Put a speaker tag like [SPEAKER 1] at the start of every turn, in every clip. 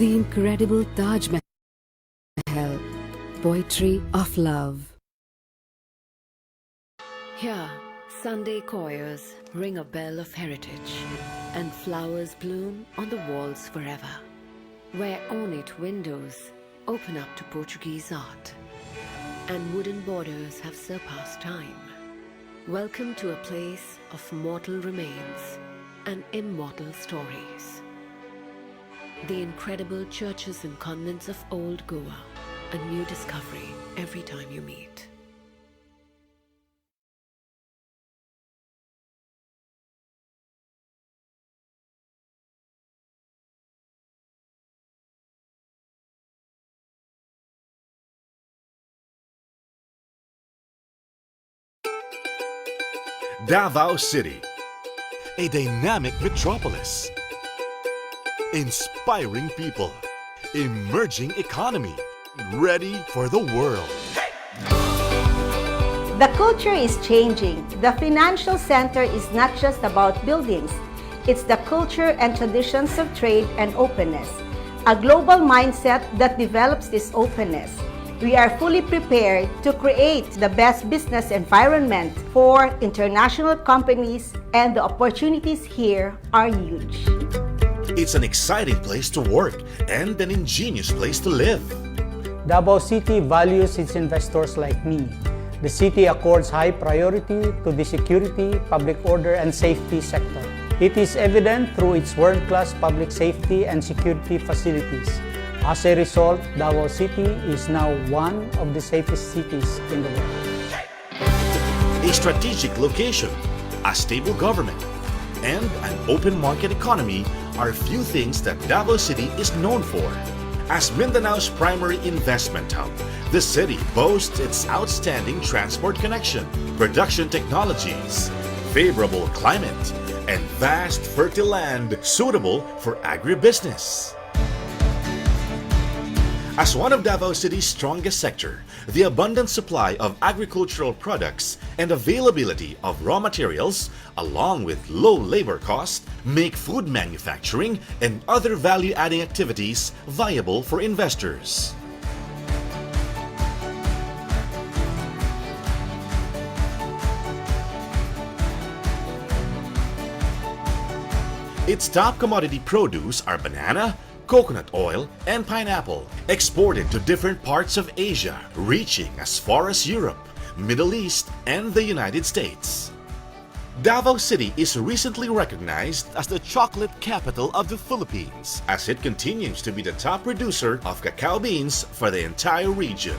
[SPEAKER 1] The incredible Taj Mahal, poetry of love.
[SPEAKER 2] Here, Sunday choirs ring a bell of heritage, and flowers bloom on the walls forever, where ornate windows open up to Portuguese art, and wooden borders have surpassed time. Welcome to a place of mortal remains and immortal stories. The incredible churches and convents of old Goa, a new discovery every time you meet.
[SPEAKER 3] Davao City, a dynamic metropolis, inspiring people, emerging economy, ready for the world.
[SPEAKER 4] The culture is changing. The financial center is not just about buildings. It's the culture and traditions of trade and openness. A global mindset that develops this openness. We are fully prepared to create the best business environment for international companies, and the opportunities here are huge.
[SPEAKER 3] It's an exciting place to work and an ingenious place to live.
[SPEAKER 5] Davao City values its investors like me. The city accords high priority to the security, public order, and safety sector. It is evident through its world-class public safety and security facilities. As a result, Davao City is now one of the safest cities in the world.
[SPEAKER 3] A strategic location, a stable government, and an open market economy are few things that Davao City is known for. As Mindanao's primary investment hub, the city boasts its outstanding transport connection, production technologies, favorable climate, and vast fertile land suitable for agribusiness. As one of Davao City's strongest sector, the abundant supply of agricultural products and availability of raw materials, along with low labor costs, make food manufacturing and other value-adding activities viable for investors. Its top commodity produce are banana, coconut oil, and pineapple, exported to different parts of Asia, reaching as far as Europe, Middle East, and the United States. Davao City is recently recognized as the chocolate capital of the Philippines, as it continues to be the top producer of cacao beans for the entire region.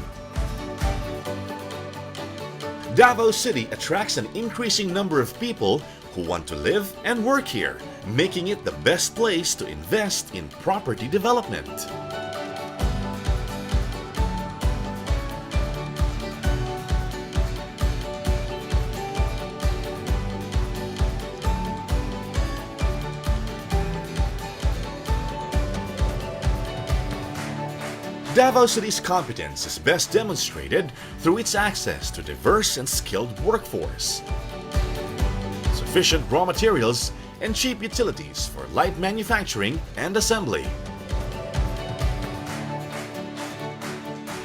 [SPEAKER 3] Davao City attracts an increasing number of people who want to live and work here, making it the best place to invest in property development. Davao City's competence is best demonstrated through its access to diverse and skilled workforce, sufficient raw materials, and cheap utilities for light manufacturing and assembly.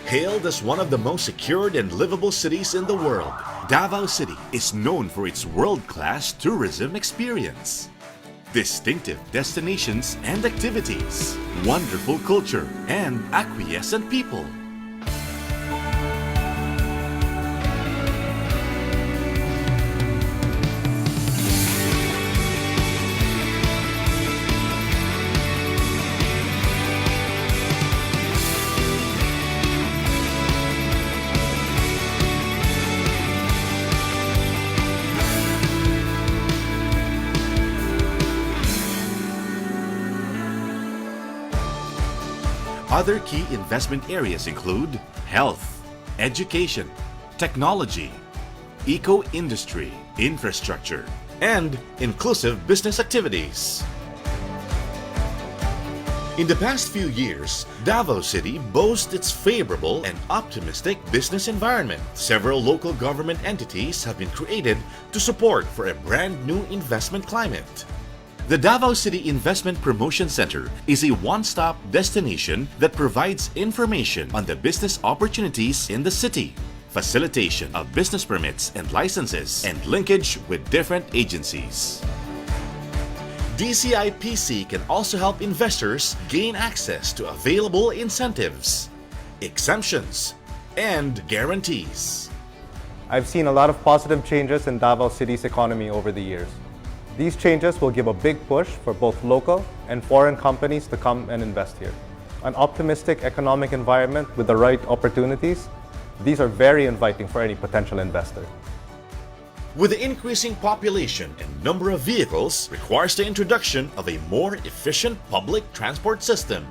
[SPEAKER 3] Hailed as one of the most secured and livable cities in the world, Davao City is known for its world-class tourism experience, distinctive destinations and activities, wonderful culture, and acquiescent people. Other key investment areas include health, education, technology, eco-industry, infrastructure, and inclusive business activities. In the past few years, Davao City boasts its favorable and optimistic business environment. Several local government entities have been created to support for a brand new investment climate. The Davao City Investment Promotion Center is a one-stop destination that provides information on the business opportunities in the city, facilitation of business permits and licenses, and linkage with different agencies. DCI-PC can also help investors gain access to available incentives, exemptions, and guarantees.
[SPEAKER 6] I've seen a lot of positive changes in Davao City's economy over the years. These changes will give a big push for both local and foreign companies to come and invest here. An optimistic economic environment with the right opportunities, these are very inviting for any potential investor.
[SPEAKER 3] With the increasing population and number of vehicles requires the introduction of a more efficient public transport system.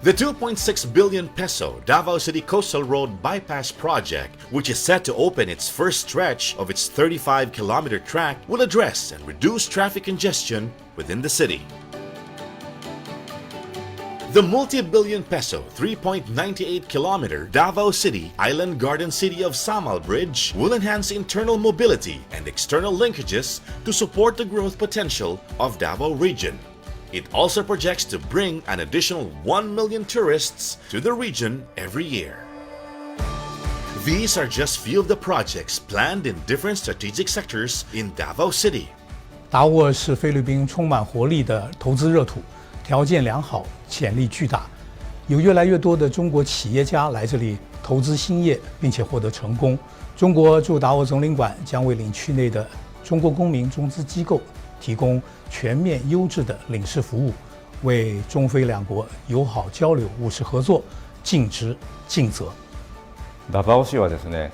[SPEAKER 3] The 2.6 billion peso Davao City Coastal Road Bypass Project, which is set to open its first stretch of its 35-kilometer track, will address and reduce traffic congestion within the city. The multi-billion peso 3.98-kilometer Davao City Island Garden City of Samal Bridge will enhance internal mobility and external linkages to support the growth potential of Davao region. It also projects to bring an additional 1 million tourists to the region every year. These are just few of the projects planned in different strategic sectors in Davao City.
[SPEAKER 7] 达沃是菲律宾充满活力的投资热土，条件良好，潜力巨大，有越来越多的中国企业家来这里投资兴业，并且获得成功。中国驻达沃总领馆将为领区内的中国公民中资机构提供全面优质的领事服务，为中菲两国友好交流、务实合作尽职尽责。
[SPEAKER 8] ダバオ市はですね、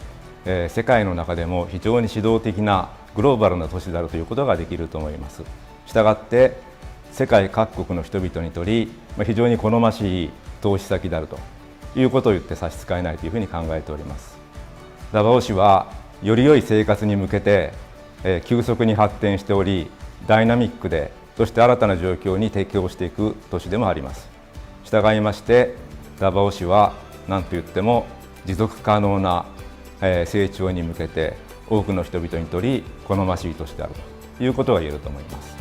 [SPEAKER 8] 世界の中でも非常に指導的なグローバルな都市であるということができると思います。したがって世界各国の人々にとり非常に好ましい投資先であるということを言って差し支えないというふうに考えております。ダバオ市はより良い生活に向けて急速に発展しており、ダイナミックで、そして新たな状況に適応していく都市でもあります。従いまして、ダバオ市は何と言っても持続可能な成長に向けて多くの人々にとり好ましい都市であるということが言えると思います。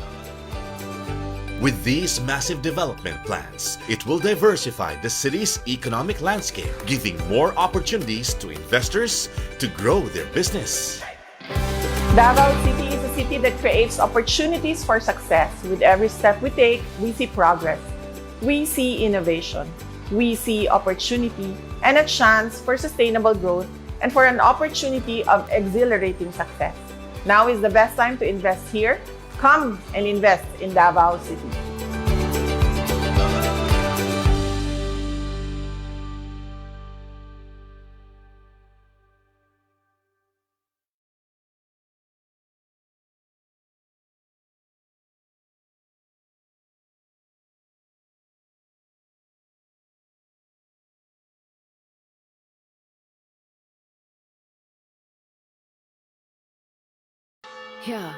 [SPEAKER 3] With these massive development plans, it will diversify the city's economic landscape, giving more opportunities to investors to grow their business.
[SPEAKER 9] Davao City is a city that creates opportunities for success. With every step we take, we see progress. We see innovation. We see opportunity and a chance for sustainable growth and for an opportunity of exhilarating success. Now is the best time to invest here. Come and invest in Davao City.
[SPEAKER 2] Here,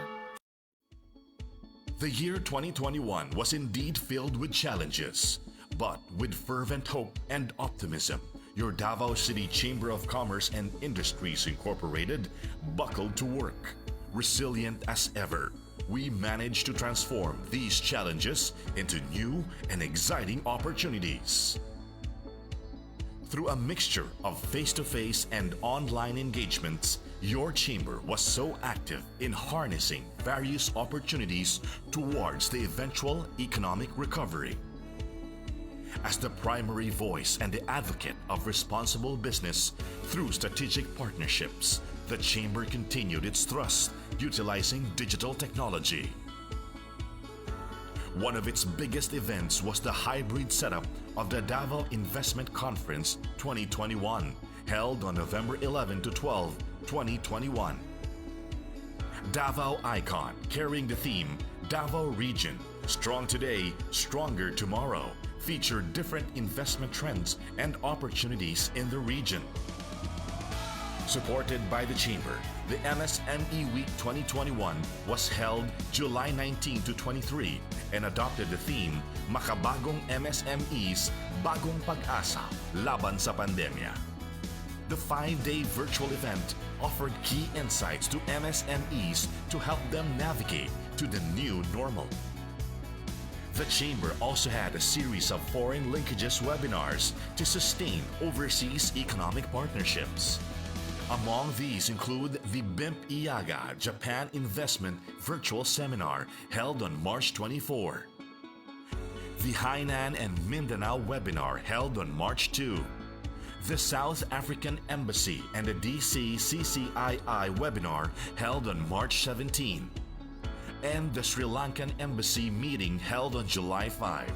[SPEAKER 3] The year 2021 was indeed filled with challenges, but with fervent hope and optimism, your Davao City Chamber of Commerce and Industries Incorporated buckled to work. Resilient as ever, we managed to transform these challenges into new and exciting opportunities. Through a mixture of face-to-face and online engagements, your chamber was so active in harnessing various opportunities towards the eventual economic recovery. As the primary voice and the advocate of responsible business through strategic partnerships, the chamber continued its thrust utilizing digital technology. One of its biggest events was the hybrid setup of the Davao Investment Conference 2021, held on November 11 to 12, 2021. Davao Icon, carrying the theme Davao Region, Strong Today, Stronger Tomorrow, featured different investment trends and opportunities in the region. Supported by the Chamber, the MSME Week 2021 was held July 19 to 23 and adopted the theme Makabagong MSMEs, Bagong Pag-asa, Laban sa Pandemya. The 5-day virtual event offered key insights to MSMEs to help them navigate to the new normal. The Chamber also had a series of foreign linkages webinars to sustain overseas economic partnerships. Among these include the BIMP IAGA Japan Investment Virtual Seminar held on March 24, the Hainan and Mindanao webinar held on March 2, the South African Embassy and the DC CCII webinar held on March 17, and the Sri Lankan Embassy meeting held on July 5.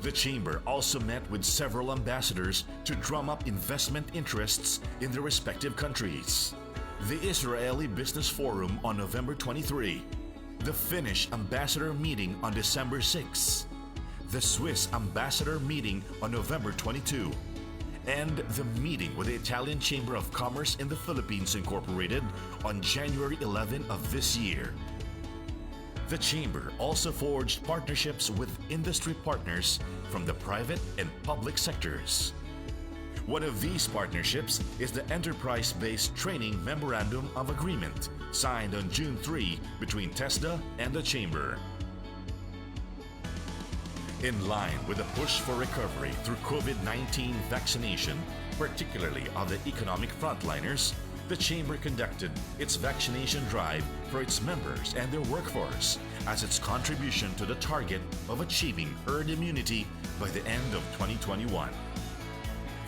[SPEAKER 3] The Chamber also met with several ambassadors to drum up investment interests in their respective countries. The Israeli Business Forum on November 23, the Finnish Ambassador meeting on December 6, the Swiss Ambassador meeting on November 22, and the meeting with the Italian Chamber of Commerce in the Philippines Incorporated on January 11 of this year. The Chamber also forged partnerships with industry partners from the private and public sectors. One of these partnerships is the Enterprise-Based Training Memorandum of Agreement, signed on June 3 between TESDA and the Chamber. In line with the push for recovery through COVID-19 vaccination, particularly of the economic frontliners, the Chamber conducted its vaccination drive for its members and their workforce as its contribution to the target of achieving herd immunity by the end of 2021.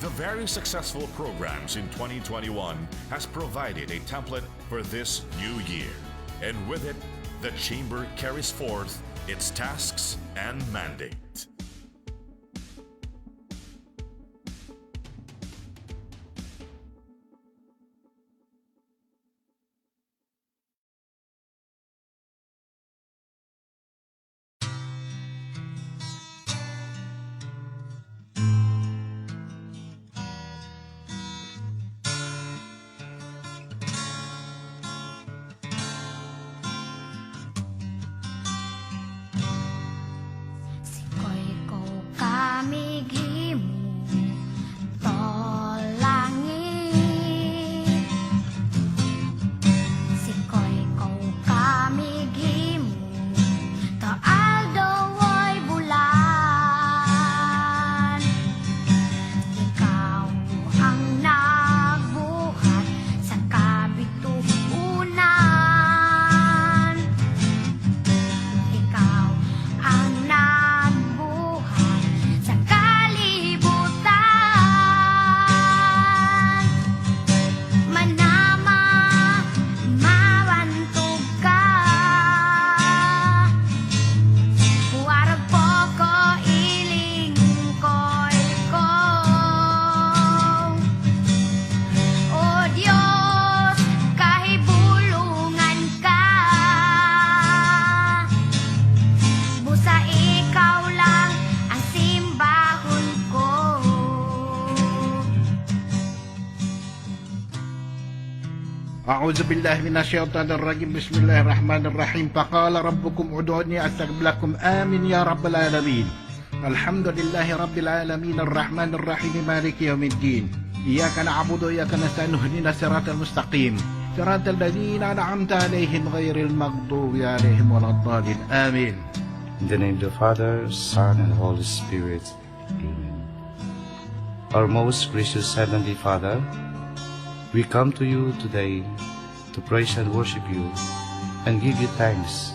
[SPEAKER 3] The very successful programs in 2021 has provided a template for this new year, and with it, the Chamber carries forth its tasks and mandate.
[SPEAKER 10] أعوذ بالله من الشيطان الرجيم بسم الله الرحمن الرحيم فقال ربكم ادعوني أستجب لكم آمين يا رب العالمين الحمد لله رب العالمين الرحمن الرحيم مالك يوم الدين إياك نعبد وإياك نستعين اهدنا الصراط المستقيم صراط الذين أنعمت عليهم غير المغضوب عليهم ولا الضالين آمين.
[SPEAKER 11] In the name of the Father, Son, and Holy Spirit. Amen. Our most gracious Heavenly Father, we come to you today to praise and worship you and give you thanks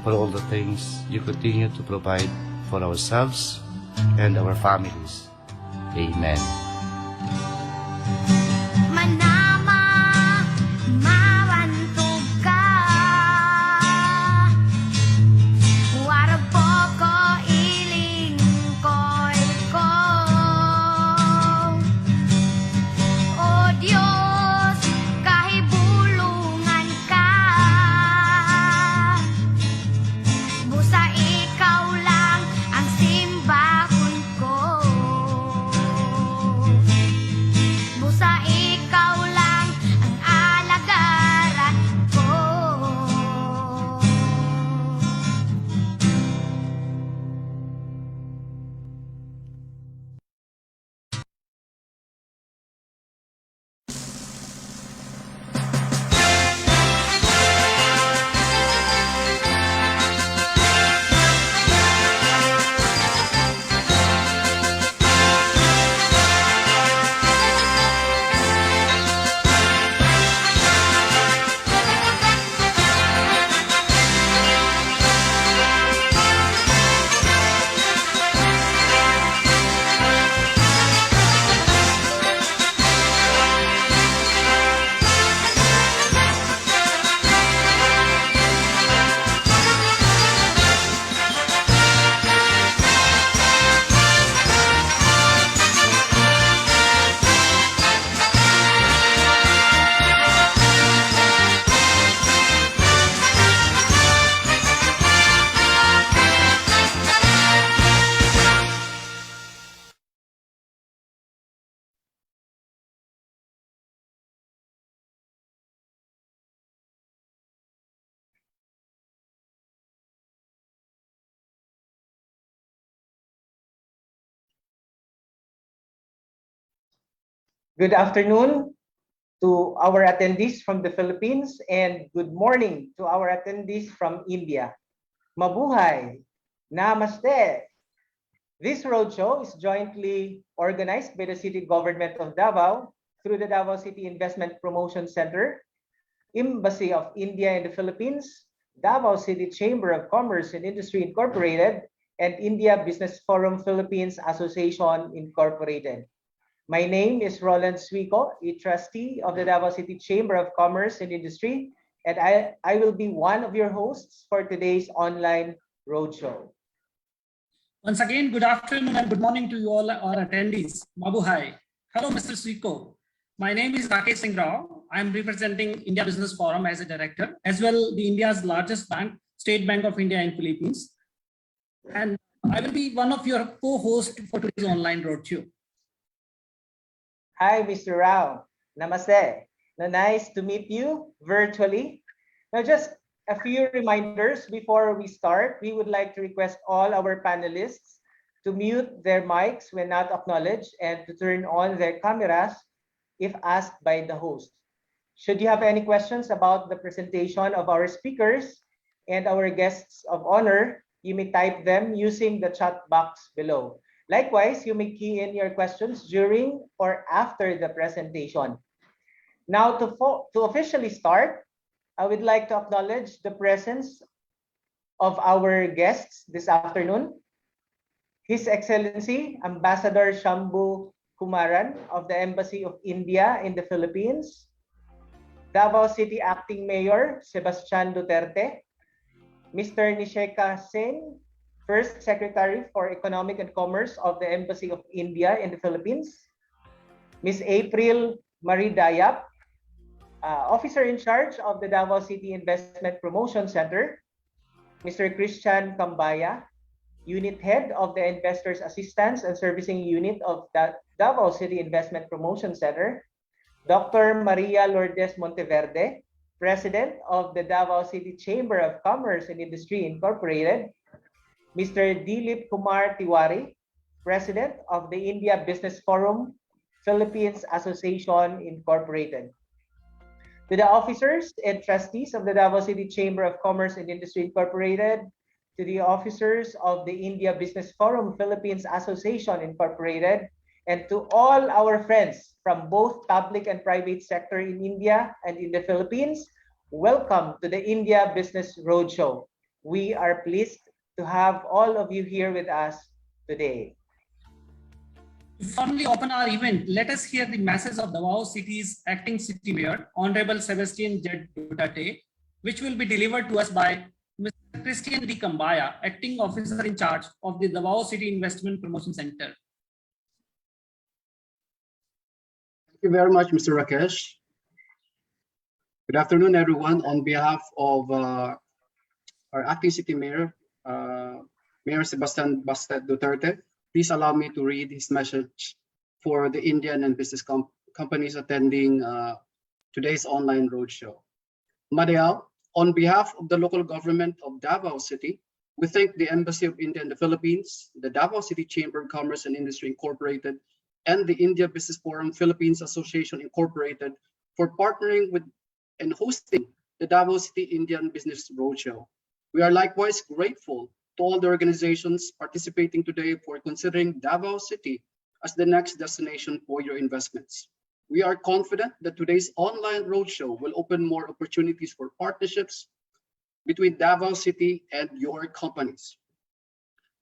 [SPEAKER 11] for all the things you continue to provide for ourselves and our families. Amen.
[SPEAKER 12] Good afternoon to our attendees from the Philippines and good morning to our attendees from India. Mabuhay! Namaste! This roadshow is jointly organized by the City Government of Davao through the Davao City Investment Promotion Center, Embassy of India in the Philippines, Davao City Chamber of Commerce and Industry Incorporated, and India Business Forum Philippines Association Incorporated. My name is Roland Suico, a trustee of the Davao City Chamber of Commerce and Industry, and I will be one of your hosts for today's online roadshow.
[SPEAKER 13] Once again, good afternoon and good morning to you all our attendees. Mabuhay. Hello, Mr. Suico. My name is Rakesh Singh Rao. I am representing India Business Forum as a director, as well the India's largest bank, State Bank of India in Philippines. And I will be one of your co-hosts for today's online roadshow.
[SPEAKER 12] Hi, Mr. Rao. Namaste. Nice to meet you virtually. Now, just a few reminders before we start. We would like to request all our panelists to mute their mics when not acknowledged and to turn on their cameras if asked by the host. Should you have any questions about the presentation of our speakers and our guests of honor, you may type them using the chat box below. Likewise, you may key in your questions during or after the presentation. Now, to officially start, I would like to acknowledge the presence of our guests this afternoon. His Excellency, Ambassador Shambhu Kumaran of the Embassy of India in the Philippines, Davao City Acting Mayor Sebastian Duterte, Mr. Nisheka Singh, First Secretary for Economic and Commerce of the Embassy of India in the Philippines, Ms. April Marie Dayap, Officer in charge of the Davao City Investment Promotion Center, Mr. Christian Cambaya, Unit Head of the Investors Assistance and Servicing Unit of the Davao City Investment Promotion Center, Dr. Maria Lourdes Monteverde, President of the Davao City Chamber of Commerce and Industry Incorporated, Mr. Dilip Kumar Tiwari, President of the India Business Forum Philippines Association Incorporated. To the officers and trustees of the Davao City Chamber of Commerce and Industry Incorporated, to the officers of the India Business Forum Philippines Association Incorporated, and to all our friends from both public and private sector in India and in the Philippines, welcome to the India Business Roadshow. We are pleased to have all of you here with us today.
[SPEAKER 13] To formally open our event, let us hear the message of Davao City's Acting City Mayor, Honorable Sebastian Z. Duterte, which will be delivered to us by Mr. Christian D. Cambaya, Acting Officer in charge of the Davao City Investment Promotion Center.
[SPEAKER 14] Thank you very much, Mr. Rakesh. Good afternoon, everyone. On behalf of our Acting City Mayor, Mayor Sebastian Bastet Duterte, please allow me to read his message for the Indian and business companies attending today's online roadshow. Madayao, on behalf of the local government of Davao City, we thank the Embassy of India in the Philippines, the Davao City Chamber of Commerce and Industry Incorporated, and the India Business Forum Philippines Association Incorporated for partnering with and hosting the Davao City Indian Business Roadshow. We are likewise grateful to all the organizations participating today for considering Davao City as the next destination for your investments. We are confident that today's online roadshow will open more opportunities for partnerships between Davao City and your companies.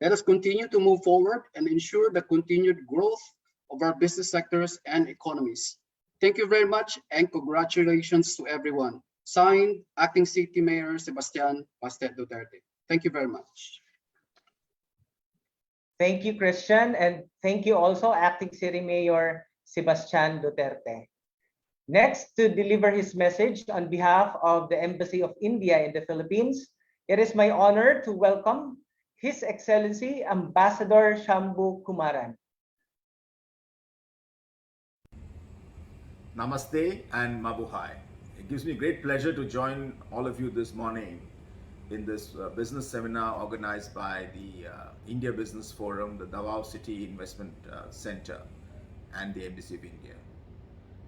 [SPEAKER 14] Let us continue to move forward and ensure the continued growth of our business sectors and economies. Thank you very much and congratulations to everyone. Signed, Acting City Mayor Sebastian Bastet Duterte. Thank you very much.
[SPEAKER 12] Thank you, Christian, and thank you also, Acting City Mayor Sebastian Duterte. Next, to deliver his message on behalf of the Embassy of India in the Philippines, it is my honor to welcome His Excellency Ambassador Shambhu Kumaran.
[SPEAKER 15] Namaste and Mabuhay. It gives me great pleasure to join all of you this morning in this business seminar organized by the India Business Forum, the Davao City Investment Center, and the Embassy of India.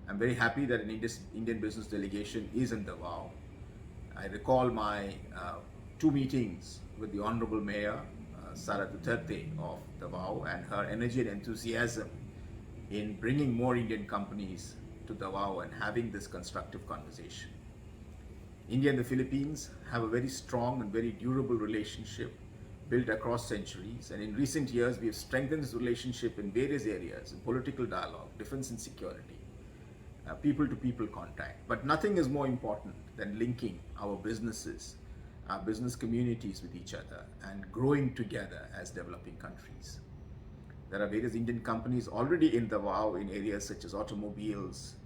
[SPEAKER 15] I'm very happy that an Indian business delegation is in Davao. I recall my two meetings with the Honorable Mayor, Sara Duterte of Davao, and her energy and enthusiasm in bringing more Indian companies to Davao and having this constructive conversation. India and the Philippines have a very strong and very durable relationship built across centuries, and in recent years we have strengthened this relationship in various areas, in political dialogue, defense and security, people-to-people contact. But nothing is more important than linking our businesses, our business communities with each other and growing together as developing countries. There are various Indian companies already in Davao in areas such as automobiles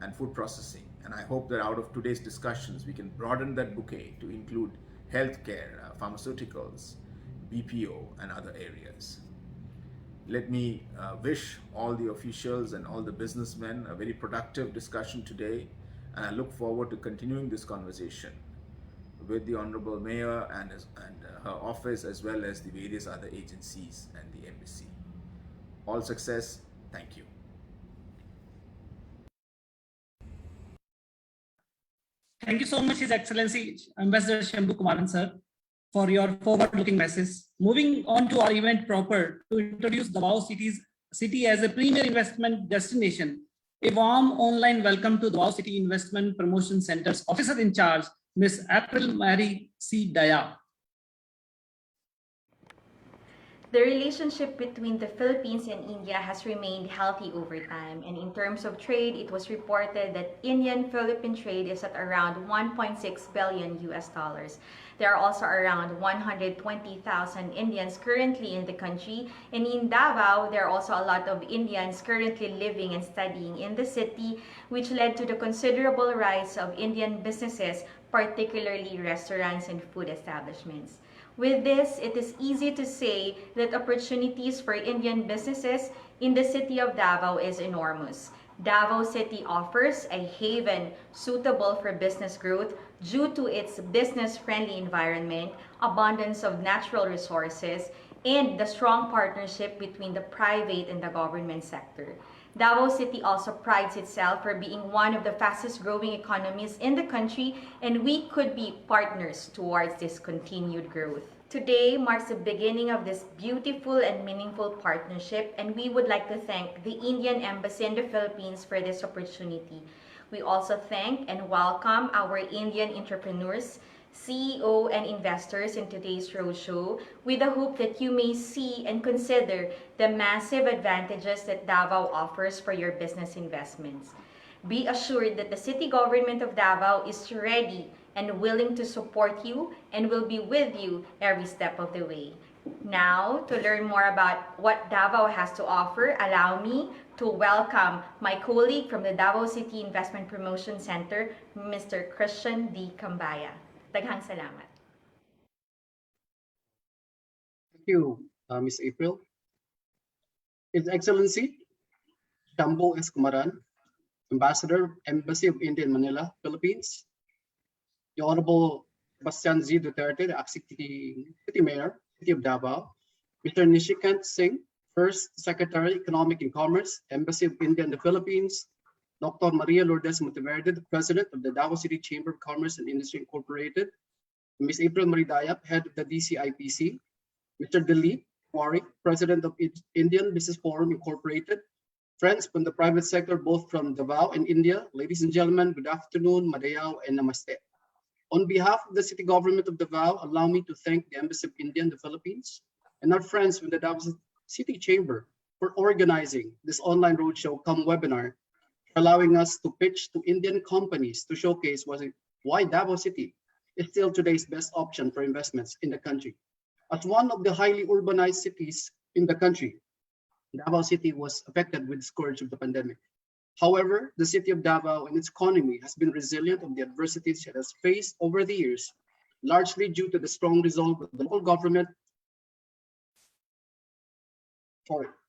[SPEAKER 15] and food processing, and I hope that out of today's discussions we can broaden that bouquet to include healthcare, pharmaceuticals, BPO and other areas. Let me wish all the officials and all the businessmen a very productive discussion today, and I look forward to continuing this conversation with the Honorable Mayor and her office, as well as the various other agencies and the embassy. All success. Thank you.
[SPEAKER 13] Thank you so much, His Excellency Ambassador Shambhu Kumaran, sir, for your forward-looking message. Moving on to our event proper, to introduce Davao City as a premier investment destination. A warm online welcome to Davao City Investment Promotion Center's officer in charge, Ms. April Mary C. Daya.
[SPEAKER 16] The relationship between the Philippines and India has remained healthy over time, and in terms of trade, it was reported that Indian-Philippine trade is at around 1.6 billion US dollars. There are also around 120,000 Indians currently in the country, and in Davao, there are also a lot of Indians currently living and studying in the city, which led to the considerable rise of Indian businesses, particularly restaurants and food establishments. With this, it is easy to say that opportunities for Indian businesses in the city of Davao is enormous. Davao City offers a haven suitable for business growth due to its business-friendly environment, abundance of natural resources, and the strong partnership between the private and the government sector. Davao City also prides itself for being one of the fastest growing economies in the country, and we could be partners towards this continued growth. Today marks the beginning of this beautiful and meaningful partnership, and we would like to thank the Indian Embassy in the Philippines for this opportunity. We also thank and welcome our Indian entrepreneurs, CEO and investors in today's roadshow, with the hope that you may see and consider the massive advantages that Davao offers for your business investments. Be assured that the city government of Davao is ready and willing to support you and will be with you every step of the way. Now, to learn more about what Davao has to offer, allow me to welcome my colleague from the Davao City Investment Promotion Center, Mr. Christian D. Cambaya. Daghang salamat.
[SPEAKER 14] Thank you, Ms. April. His Excellency Shambhu S. Kumaran, Ambassador, Embassy of India in Manila, Philippines, the Honorable Sebastian Z. Duterte, the Acting City Mayor, City of Davao, Mr. Nishikant Singh, First Secretary, Economic and Commerce, Embassy of India in the Philippines, Dr. Maria Lourdes Monteverde, the President of the Davao City Chamber of Commerce and Industry Incorporated, Ms. April Marie Dayap, Head of the DCIPC, Mr. Dilip Wari, President of Indian Business Forum Incorporated, friends from the private sector, both from Davao and India, ladies and gentlemen, good afternoon, Madayao, and Namaste. On behalf of the City Government of Davao, allow me to thank the Embassy of India in the Philippines and our friends from the Davao City Chamber for organizing this online roadshow come webinar, allowing us to pitch to Indian companies to showcase why Davao City is still today's best option for investments in the country. As one of the highly urbanized cities in the country, Davao City was affected with the scourge of the pandemic. However, the city of Davao and its economy has been resilient of the adversities it has faced over the years, largely due to the strong resolve of the local government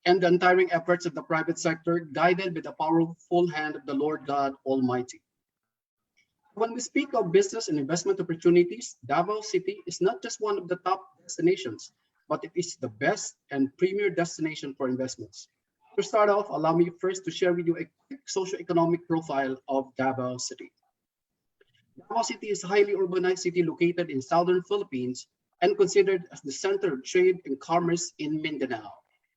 [SPEAKER 14] and the untiring efforts of the private sector, guided by the powerful hand of the Lord God Almighty. When we speak of business and investment opportunities, Davao City is not just one of the top destinations, but it is the best and premier destination for investments. To start off, allow me first to share with you a quick socioeconomic profile of Davao City. Davao City is a highly urbanized city located in southern Philippines and considered as the center of trade and commerce in Mindanao.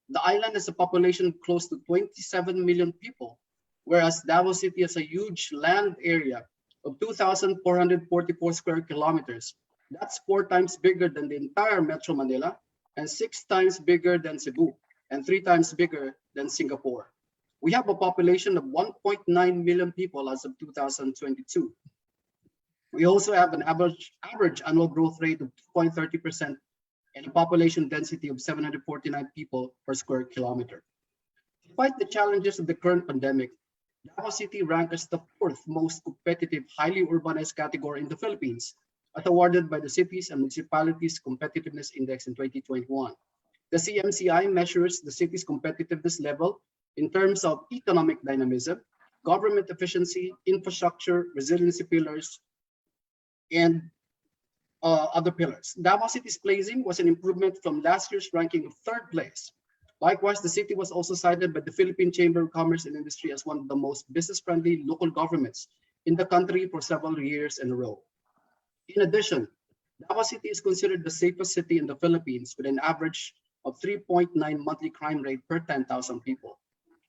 [SPEAKER 14] The island has a population close to 27 million people, whereas Davao City has a huge land area of 2,444 square kilometers. That's 4 times bigger than the entire Metro Manila and 6 times bigger than Cebu and 3 times bigger than Singapore. We have a population of 1.9 million people as of 2022. We also have an average annual growth rate of 2.30% and a population density of 749 people per square kilometer. Despite the challenges of the current pandemic, Davao City ranked as the 4th most competitive, highly urbanized category in the Philippines, as awarded by the Cities and Municipalities Competitiveness Index in 2021. The CMCI measures the city's competitiveness level in terms of economic dynamism, government efficiency, infrastructure, resiliency pillars, and other pillars. Davao City's placing was an improvement from last year's ranking of 3rd place. Likewise, the city was also cited by the Philippine Chamber of Commerce and Industry as one of the most business-friendly local governments in the country for several years in a row. In addition, Davao City is considered the safest city in the Philippines with an average of 3.9 monthly crime rate per 10,000 people.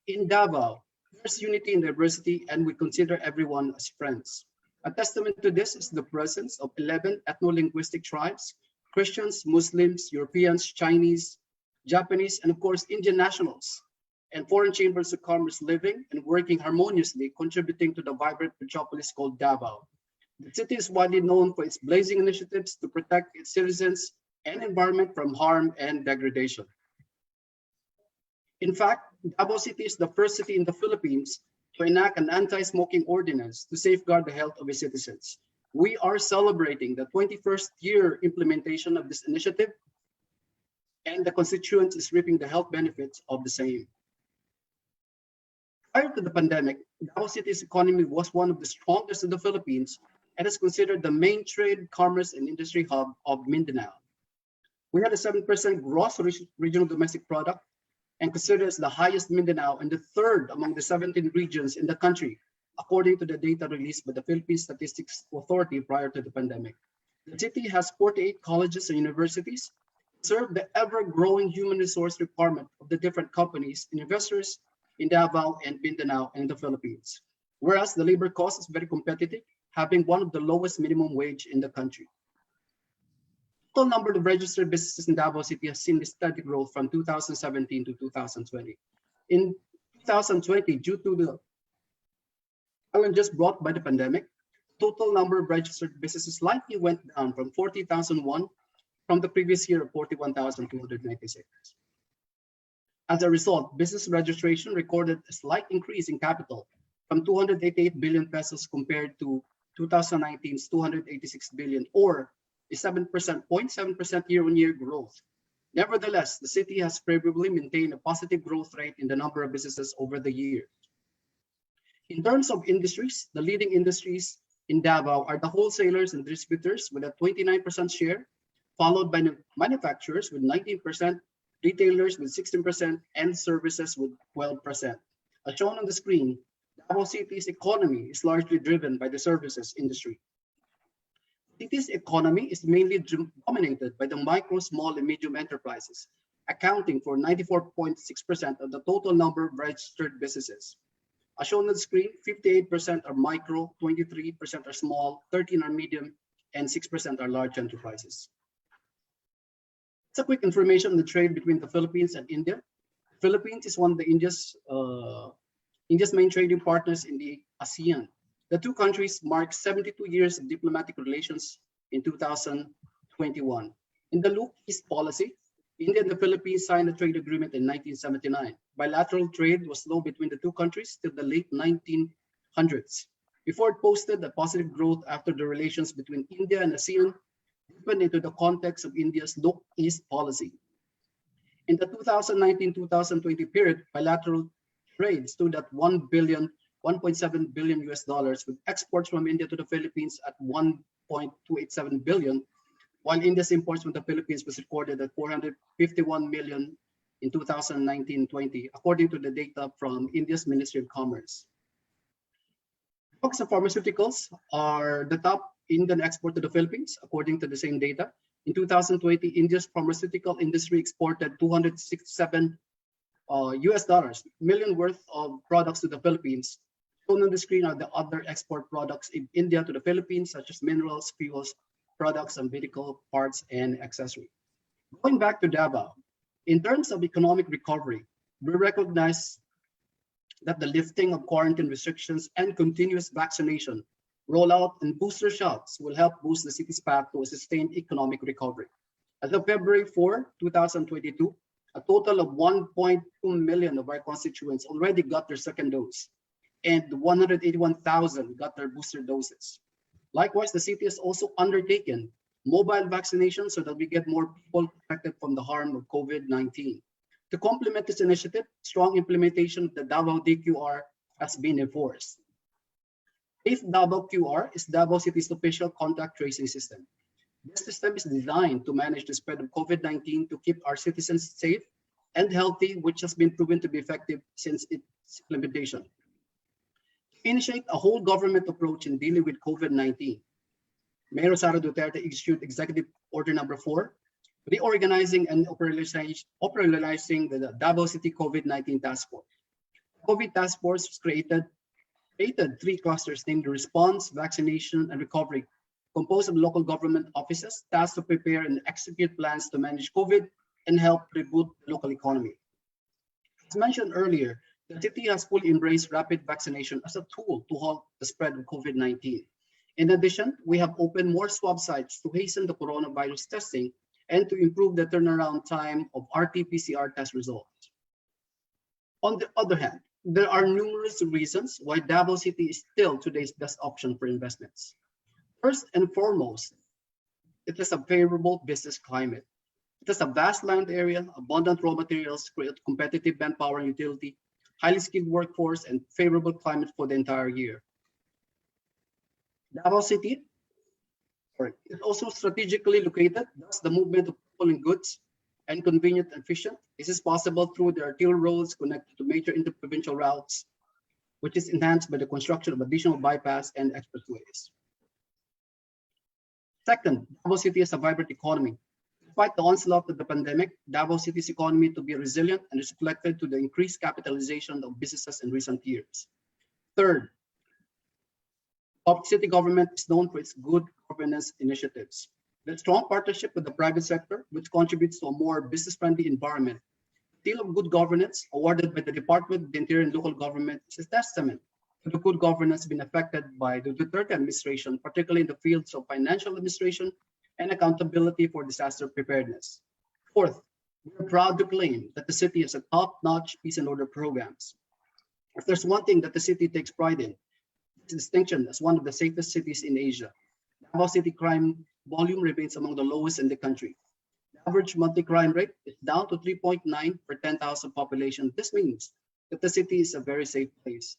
[SPEAKER 14] In Davao, there's unity in diversity and we consider everyone as friends. A testament to this is the presence of 11 ethno-linguistic tribes, Christians, Muslims, Europeans, Chinese, Japanese, and of course, Indian nationals, and foreign chambers of commerce living and working harmoniously, contributing to the vibrant metropolis called Davao. The city is widely known for its blazing initiatives to protect its citizens and environment from harm and degradation. In fact, Davao City is the first city in the Philippines to enact an anti-smoking ordinance to safeguard the health of its citizens. We are celebrating the 21st year implementation of this initiative, and the constituents is reaping the health benefits of the same. Prior to the pandemic, Davao City's economy was one of the strongest in the Philippines and is considered the main trade, commerce, and industry hub of Mindanao. We had a 7% gross regional domestic product and considered as the highest Mindanao and the 3rd among the 17 regions in the country, according to the data released by the Philippine Statistics Authority prior to the pandemic. The city has 48 colleges and universities, serve the ever-growing human resource requirement of the different companies and investors in Davao and Mindanao and the Philippines. Whereas the labor cost is very competitive, having one of the lowest minimum wage in the country. The total number of registered businesses in Davao City has seen a steady growth from 2017 to 2020. In 2020, due to the challenges brought by the pandemic, total number of registered businesses slightly went down from 40,001 from the previous year of 41,296. As a result, business registration recorded a slight increase in capital from 288 billion pesos compared to 2019's 286 billion, or a 0.7% year-on-year growth. Nevertheless, the city has favorably maintained a positive growth rate in the number of businesses over the years. In terms of industries, the leading industries in Davao are the wholesalers and distributors with a 29% share, followed by manufacturers with 19%, retailers with 16%, and services with 12%. As shown on the screen, Davao City's economy is largely driven by the services industry. The city's economy is mainly dominated by the micro, small, and medium enterprises, accounting for 94.6% of the total number of registered businesses. As shown on the screen, 58% are micro, 23% are small, 13% are medium, and 6% are large enterprises. It's a quick information on the trade between the Philippines and India. Philippines is one of the India's main trading partners in the ASEAN. The two countries marked 72 years of diplomatic relations in 2021. In the Look East policy, India and the Philippines signed a trade agreement in 1979. Bilateral trade was low between the two countries till the late 1900s, before it posted a positive growth after the relations between India and ASEAN deepened into the context of India's Look East policy. In the 2019-2020 period, bilateral trade stood at $1.7 billion US dollars, with exports from India to the Philippines at 1.287 billion, while India's imports from the Philippines was recorded at 451 million in 2019-20, according to the data from India's Ministry of Commerce. Drugs and pharmaceuticals are the top Indian export to the Philippines, according to the same data. In 2020, India's pharmaceutical industry exported $267 million worth of products to the Philippines. Shown on the screen are the other export products in India to the Philippines, such as minerals, fuels, products, and medical parts and accessories. Going back to Davao, in terms of economic recovery, we recognize that the lifting of quarantine restrictions and continuous vaccination rollout and booster shots will help boost the city's path to a sustained economic recovery. As of February 4, 2022, a total of 1.2 million of our constituents already got their second dose, and 181,000 got their booster doses. Likewise, the city has also undertaken mobile vaccination so that we get more people protected from the harm of COVID-19. To complement this initiative, strong implementation of the Davao DQR has been enforced. If Davao QR is Davao City's official contact tracing system. This system is designed to manage the spread of COVID-19 to keep our citizens safe and healthy, which has been proven to be effective since its implementation. To initiate a whole government approach in dealing with COVID-19, Mayor Sara Duterte issued Executive Order Number 4, reorganizing and operationalizing the Davao City COVID-19 Task Force. The COVID Task Force was created 3 clusters named Response, Vaccination, and Recovery, composed of local government offices tasked to prepare and execute plans to manage COVID and help reboot the local economy. As mentioned earlier, the city has fully embraced rapid vaccination as a tool to halt the spread of COVID-19. In addition, we have opened more swab sites to hasten the coronavirus testing and to improve the turnaround time of RT-PCR test results. On the other hand, there are numerous reasons why Davao City is still today's best option for investments. First and foremost, it has a favorable business climate. It has a vast land area, abundant raw materials, competitive manpower and utility, highly skilled workforce, and favorable climate for the entire year. Davao City is also strategically located, thus the movement of people and goods and convenient and efficient. This is possible through the arterial roads connected to major interprovincial routes, which is enhanced by the construction of additional bypass and expressways. Second, Davao City has a vibrant economy. Despite the onslaught of the pandemic, Davao City's economy to be resilient and is reflected to the increased capitalization of businesses in recent years. Third, the city government is known for its good governance initiatives. The strong partnership with the private sector, which contributes to a more business-friendly environment. The seal of good governance awarded by the Department of the Interior and Local Government is a testament to the good governance been affected by the Duterte administration, particularly in the fields of financial administration and accountability for disaster preparedness. Fourth, we are proud to claim that the city has a top-notch peace and order programs. If there's one thing that the city takes pride in, its distinction as one of the safest cities in Asia. Davao City crime volume remains among the lowest in the country. The average monthly crime rate is down to 3.9 per 10,000 population. This means that the city is a very safe place.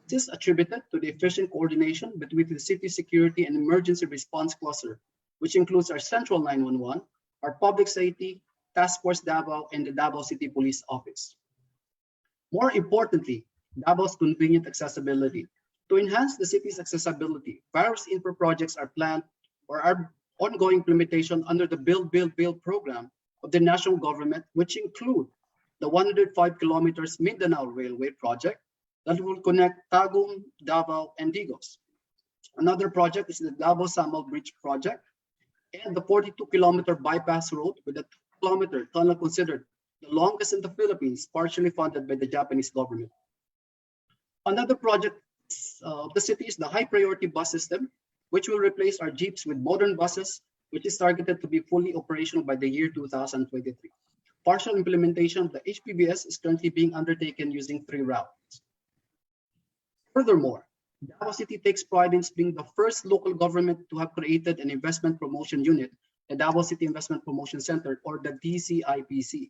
[SPEAKER 14] This is attributed to the efficient coordination between the city security and emergency response cluster, which includes our Central 911, our Public Safety, Task Force Davao, and the Davao City Police Office. More importantly, Davao's convenient accessibility. To enhance the city's accessibility, various infra projects are planned or are ongoing implementation under the Build program of the national government, which include the 105 kilometers Mindanao Railway project that will connect Tagum, Davao, and Digos. Another project is the Davao-Samal Bridge project and the 42-kilometer bypass road with a 2-kilometer tunnel considered the longest in the Philippines, partially funded by the Japanese government. Another project of the city is the high-priority bus system, which will replace our jeeps with modern buses, which is targeted to be fully operational by the year 2023. Partial implementation of the HPBS is currently being undertaken using 3 routes. Furthermore, Davao City takes pride in being the first local government to have created an investment promotion unit, the Davao City Investment Promotion Center, or the DCIPC.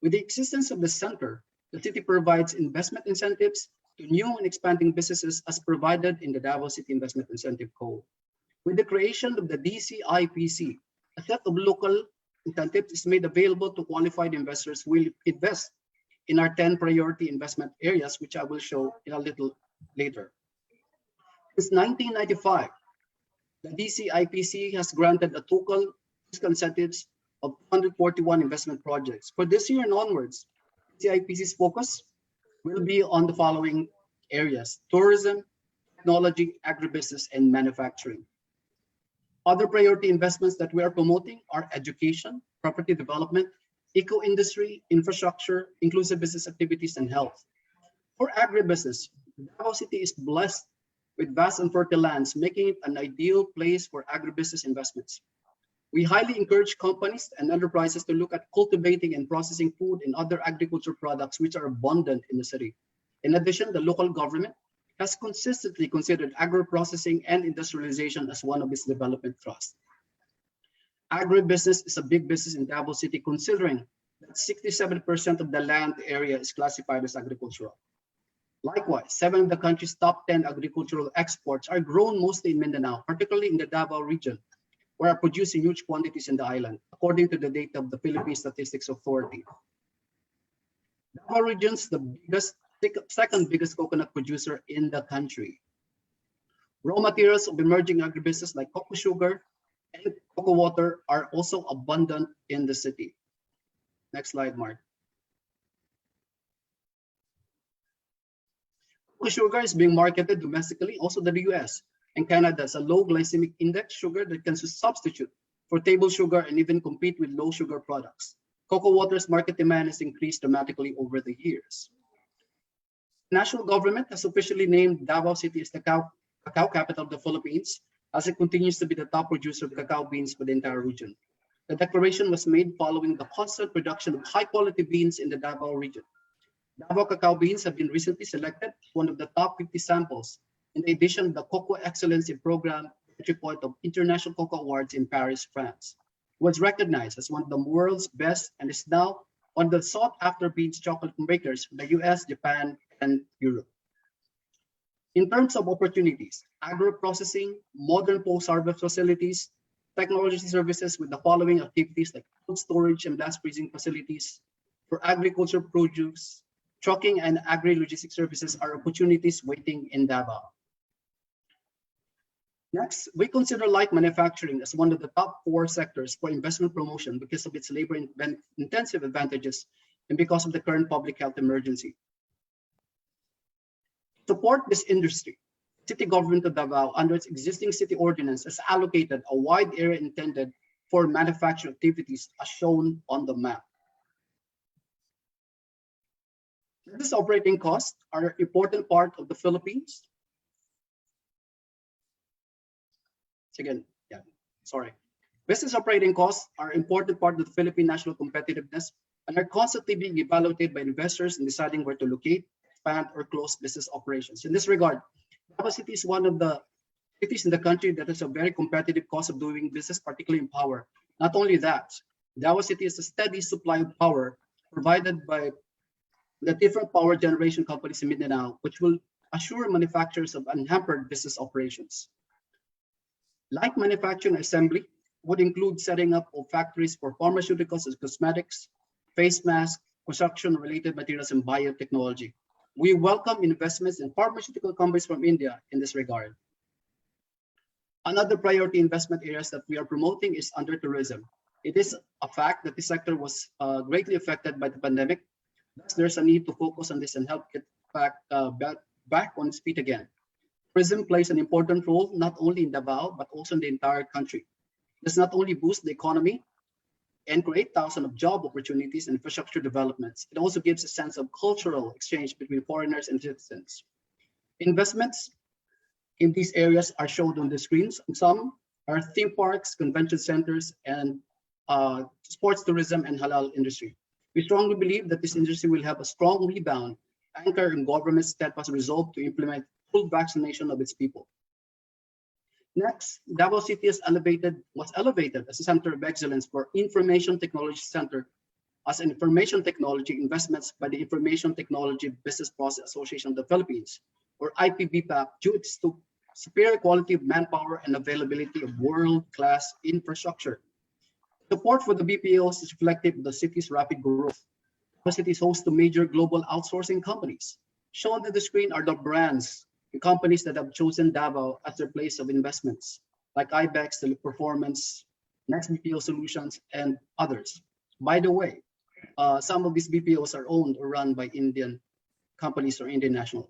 [SPEAKER 14] With the existence of the center, the city provides investment incentives to new and expanding businesses as provided in the Davao City Investment Incentive Code. With the creation of the DCIPC, a set of local incentives is made available to qualified investors who will invest in our 10 priority investment areas, which I will show in a little later. Since 1995, the DCIPC has granted a total fiscal incentives of 241 investment projects. For this year and onwards, DCIPC's focus will be on the following areas: tourism, technology, agribusiness, and manufacturing. Other priority investments that we are promoting are education, property development, eco-industry, infrastructure, inclusive business activities, and health. For agribusiness, Davao City is blessed with vast and fertile lands, making it an ideal place for agribusiness investments. We highly encourage companies and enterprises to look at cultivating and processing food and other agriculture products which are abundant in the city. In addition, the local government has consistently considered agro-processing and industrialization as one of its development thrusts. Agribusiness is a big business in Davao City, considering that 67% of the land area is classified as agricultural. Likewise, 7 of the country's top 10 agricultural exports are grown mostly in Mindanao, particularly in the Davao region, where are produced in huge quantities in the island, according to the data of the Philippine Statistics Authority. Davao region's the second biggest coconut producer in the country. Raw materials of emerging agribusiness like cocoa sugar and cocoa water are also abundant in the city. Next slide, Mark. Cocoa sugar is being marketed domestically, also to the US and Canada, as a low glycemic index sugar that can substitute for table sugar and even compete with low sugar products. Cocoa water's market demand has increased dramatically over the years. The national government has officially named Davao City as the cacao capital of the Philippines, as it continues to be the top producer of cacao beans for the entire region. The declaration was made following the constant production of high-quality beans in the Davao region. Davao cacao beans have been recently selected as one of the top 50 samples in the edition of the Cocoa Excellency Program entry point of International Cocoa Awards in Paris, France. It was recognized as one of the world's best and is now one of the sought-after beans chocolate makers from the US, Japan, and Europe. In terms of opportunities, agro-processing, modern post-harvest facilities, technology services with the following activities like cold storage and blast freezing facilities, for agriculture produce, trucking and agri-logistics services are opportunities waiting in Davao. Next, we consider light manufacturing as one of the top 4 sectors for investment promotion because of its labor-intensive advantages and because of the current public health emergency. To support this industry, City Government of Davao, under its existing city ordinance, has allocated a wide area intended for manufacturing activities as shown on the map. Business operating costs are an important part of the Philippines. Business operating costs are an important part of the Philippine national competitiveness and are constantly being evaluated by investors in deciding where to locate, expand, or close business operations. In this regard, Davao City is one of the cities in the country that has a very competitive cost of doing business, particularly in power. Not only that, Davao City has a steady supply of power provided by the different power generation companies in Mindanao, which will assure manufacturers of unhampered business operations. Light manufacturing assembly would include setting up of factories for pharmaceuticals and cosmetics, face masks, construction-related materials, and biotechnology. We welcome investments in pharmaceutical companies from India in this regard. Another priority investment areas that we are promoting is under tourism. It is a fact that this sector was greatly affected by the pandemic. Thus, there's a need to focus on this and help get back on its feet again. Tourism plays an important role not only in Davao, but also in the entire country. It does not only boost the economy and create thousands of job opportunities and infrastructure developments, it also gives a sense of cultural exchange between foreigners and citizens. Investments in these areas are shown on the screens. Some are theme parks, convention centers, and sports tourism and halal industry. We strongly believe that this industry will have a strong rebound, anchored in government's steadfast resolve to implement full vaccination of its people. Next, Davao City was elevated as a center of excellence for Information Technology Center as an information technology investments by the Information Technology Business Process Association of the Philippines, or IPBPAP, due to superior quality of manpower and availability of world-class infrastructure. Support for the BPOs is reflective of the city's rapid growth. The city is host to major global outsourcing companies. Shown on the screen are the brands and companies that have chosen Davao as their place of investments, like IBEX, Teleperformance, Next BPO Solutions, and others. By the way, some of these BPOs are owned or run by Indian companies or Indian nationals.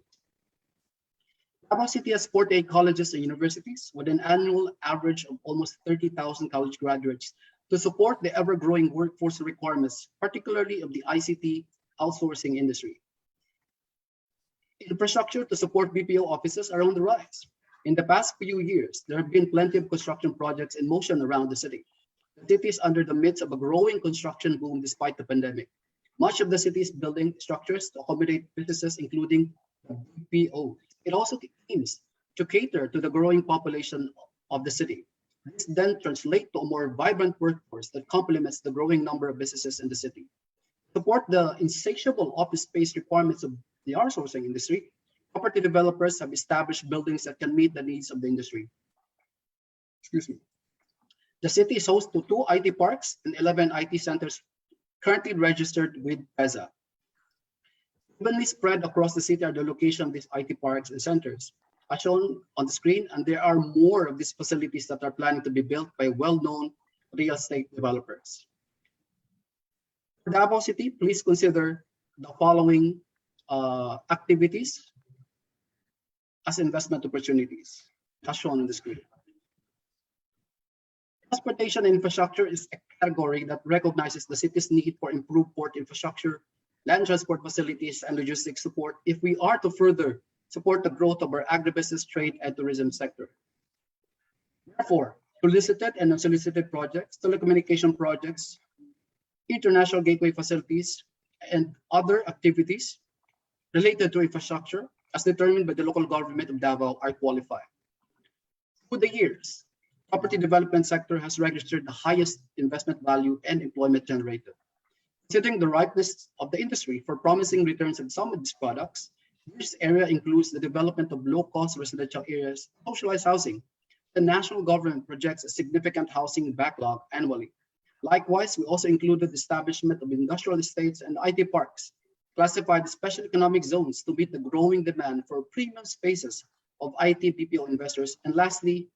[SPEAKER 14] Davao City has 48 colleges and universities with an annual average of almost 30,000 college graduates to support the ever-growing workforce requirements, particularly of the ICT outsourcing industry. Infrastructure to support BPO offices are on the rise. In the past few years, there have been plenty of construction projects in motion around the city. The city is under the midst of a growing construction boom despite the pandemic. Much of the city is building structures to accommodate businesses, including BPO. It also aims to cater to the growing population of the city. This then translates to a more vibrant workforce that complements the growing number of businesses in the city. To support the insatiable office space requirements of the outsourcing industry, property developers have established buildings that can meet the needs of the industry. Excuse me. The city is host to 2 IT parks and 11 IT centers currently registered with PEZA. Evenly spread across the city are the location of these IT parks and centers, as shown on the screen, and there are more of these facilities that are planning to be built by well-known real estate developers. For Davao City, please consider the following activities as investment opportunities, as shown on the screen. Transportation infrastructure is a category that recognizes the city's need for improved port infrastructure, land transport facilities, and logistics support if we are to further support the growth of our agribusiness, trade, and tourism sector. Therefore, solicited and unsolicited projects, telecommunication projects, international gateway facilities, and other activities related to infrastructure as determined by the local government of Davao are qualified. Through the years, property development sector has registered the highest investment value and employment generated. Considering the ripeness of the industry for promising returns of some of these products, this area includes the development of low-cost residential areas, socialized housing. The national government projects a significant housing backlog annually. Likewise, we also included the establishment of industrial estates and IT parks, classified as special economic zones to meet the growing demand for premium spaces of IT BPO investors. And lastly,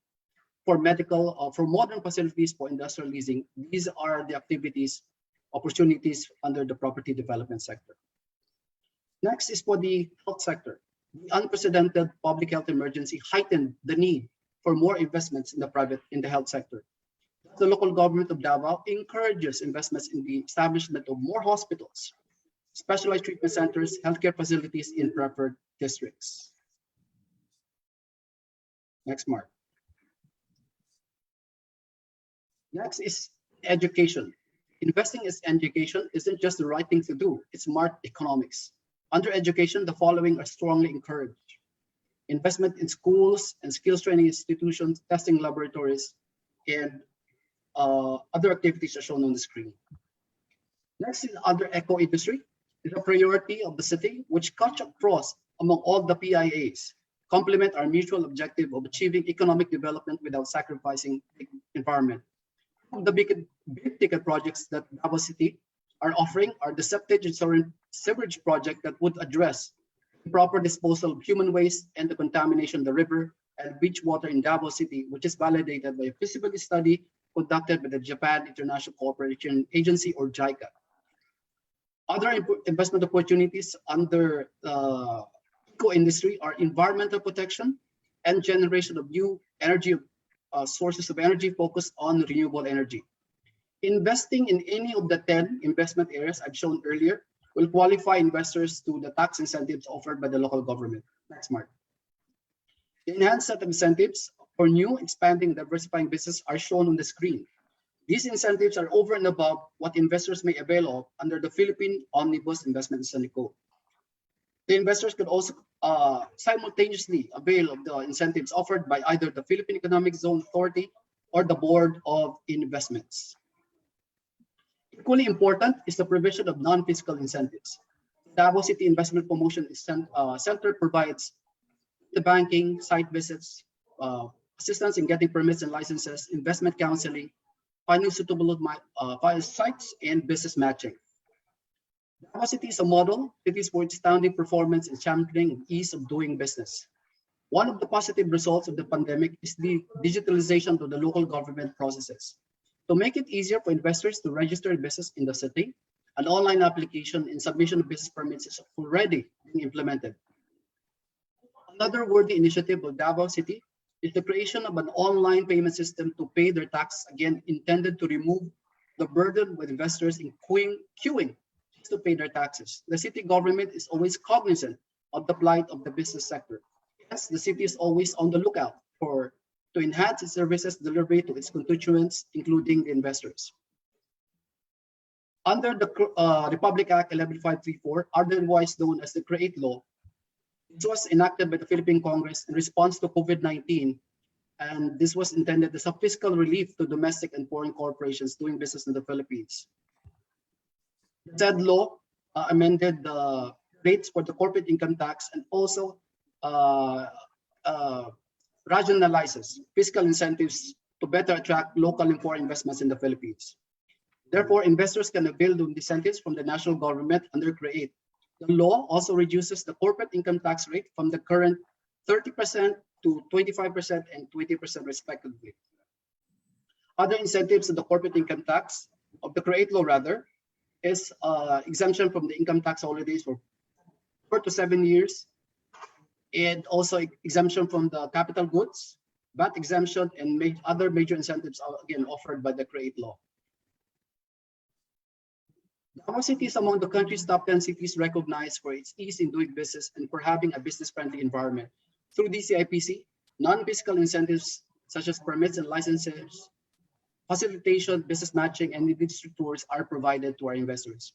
[SPEAKER 14] for modern facilities for industrial leasing, these are the activities, opportunities under the property development sector. Next is for the health sector. The unprecedented public health emergency heightened the need for more investments in the health sector. The local government of Davao encourages investments in the establishment of more hospitals, specialized treatment centers, healthcare facilities in preferred districts. Next, Mark. Next is education. Investing in education isn't just the right thing to do, it's smart economics. Under education, the following are strongly encouraged. Investment in schools and skills training institutions, testing laboratories, and other activities are shown on the screen. Next is other eco industry. It's a priority of the city, which cuts across among all the PIAs, complement our mutual objective of achieving economic development without sacrificing the environment. The big ticket projects that Davao City are offering are the septic and sewerage project that would address the proper disposal of human waste and the contamination of the river and beach water in Davao City, which is validated by a feasibility study conducted by the Japan International Cooperation Agency, or JICA. Other investment opportunities under eco-industry are environmental protection and generation of new energy sources of energy focused on renewable energy. Investing in any of the 10 investment areas I've shown earlier will qualify investors to the tax incentives offered by the local government. Next, Mark. The enhanced set of incentives for new, expanding, diversifying business are shown on the screen. These incentives are over and above what investors may avail of under the Philippine Omnibus Investment Incentive Code. The investors could also simultaneously avail of the incentives offered by either the Philippine Economic Zone Authority or the Board of Investments. Equally important is the provision of non-fiscal incentives. Davao City Investment Promotion Center provides the banking, site visits, assistance in getting permits and licenses, investment counseling, finding suitable sites, and business matching. Davao City is a model. It is for its outstanding performance in championing ease of doing business. One of the positive results of the pandemic is the digitalization of the local government processes. To make it easier for investors to register a business in the city, an online application and submission of business permits is already being implemented. Another worthy initiative of Davao City is the creation of an online payment system to pay their tax, again intended to remove the burden with investors in queuing to pay their taxes. The city government is always cognizant of the plight of the business sector. Yes, the city is always on the lookout to enhance its services delivery to its constituents, including the investors. Under the Republic Act 11534, otherwise known as the CREATE Law, it was enacted by the Philippine Congress in response to COVID-19, and this was intended as a fiscal relief to domestic and foreign corporations doing business in the Philippines. The said law amended the rates for the corporate income tax and also rationalizes fiscal incentives to better attract local and foreign investments in the Philippines. Therefore, investors can avail of incentives from the national government under CREATE. The law also reduces the corporate income tax rate from the current 30% to 25% and 20% respectively. Other incentives of the corporate income tax, of the CREATE law rather, is exemption from the income tax holidays for 4 to 7 years, and also exemption from the capital goods, VAT exemption, and other major incentives are again offered by the CREATE law. Davao City is among the country's top 10 cities recognized for its ease in doing business and for having a business-friendly environment. Through DCIPC, non-fiscal incentives such as permits and licenses, facilitation, business matching, and industry tours are provided to our investors.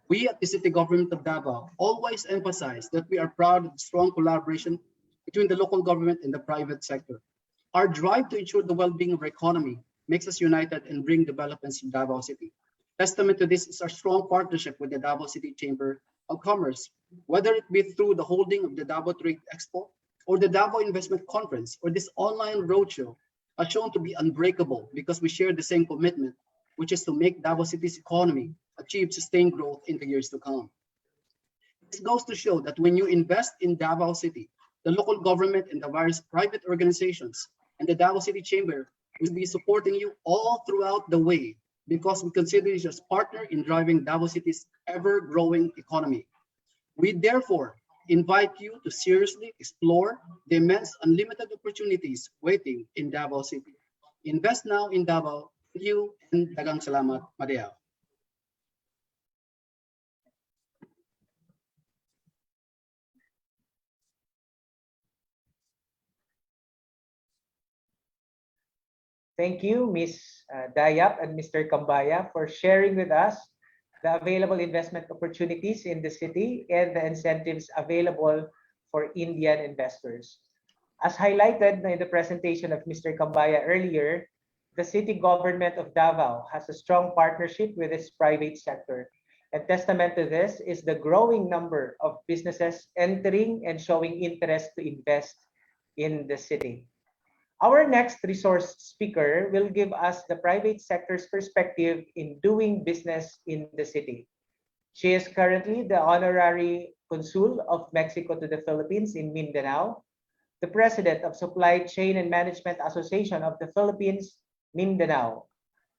[SPEAKER 14] We at the City Government of Davao always emphasize that we are proud of the strong collaboration between the local government and the private sector. Our drive to ensure the well-being of our economy makes us united and bring developments to Davao City. Testament to this is our strong partnership with the Davao City Chamber of Commerce, whether it be through the holding of the Davao Trade Expo or the Davao Investment Conference or this online roadshow, are shown to be unbreakable because we share the same commitment, which is to make Davao City's economy achieve sustained growth in the years to come. This goes to show that when you invest in Davao City, the local government and the various private organizations and the Davao City Chamber will be supporting you all throughout the way, because we consider you as partner in driving Davao City's ever-growing economy. We therefore invite you to seriously explore the immense unlimited opportunities waiting in Davao City. Invest now in Davao. Thank you and dagang salamat, Maria.
[SPEAKER 12] Thank you, Ms. Dayap and Mr. Kambaya, for sharing with us the available investment opportunities in the city and the incentives available for Indian investors. As highlighted in the presentation of Mr. Kambaya earlier, the city government of Davao has a strong partnership with its private sector. And testament to this is the growing number of businesses entering and showing interest to invest in the city. Our next resource speaker will give us the private sector's perspective in doing business in the city. She is currently the Honorary Consul of Mexico to the Philippines in Mindanao, the President of Supply Chain and Management Association of the Philippines, Mindanao,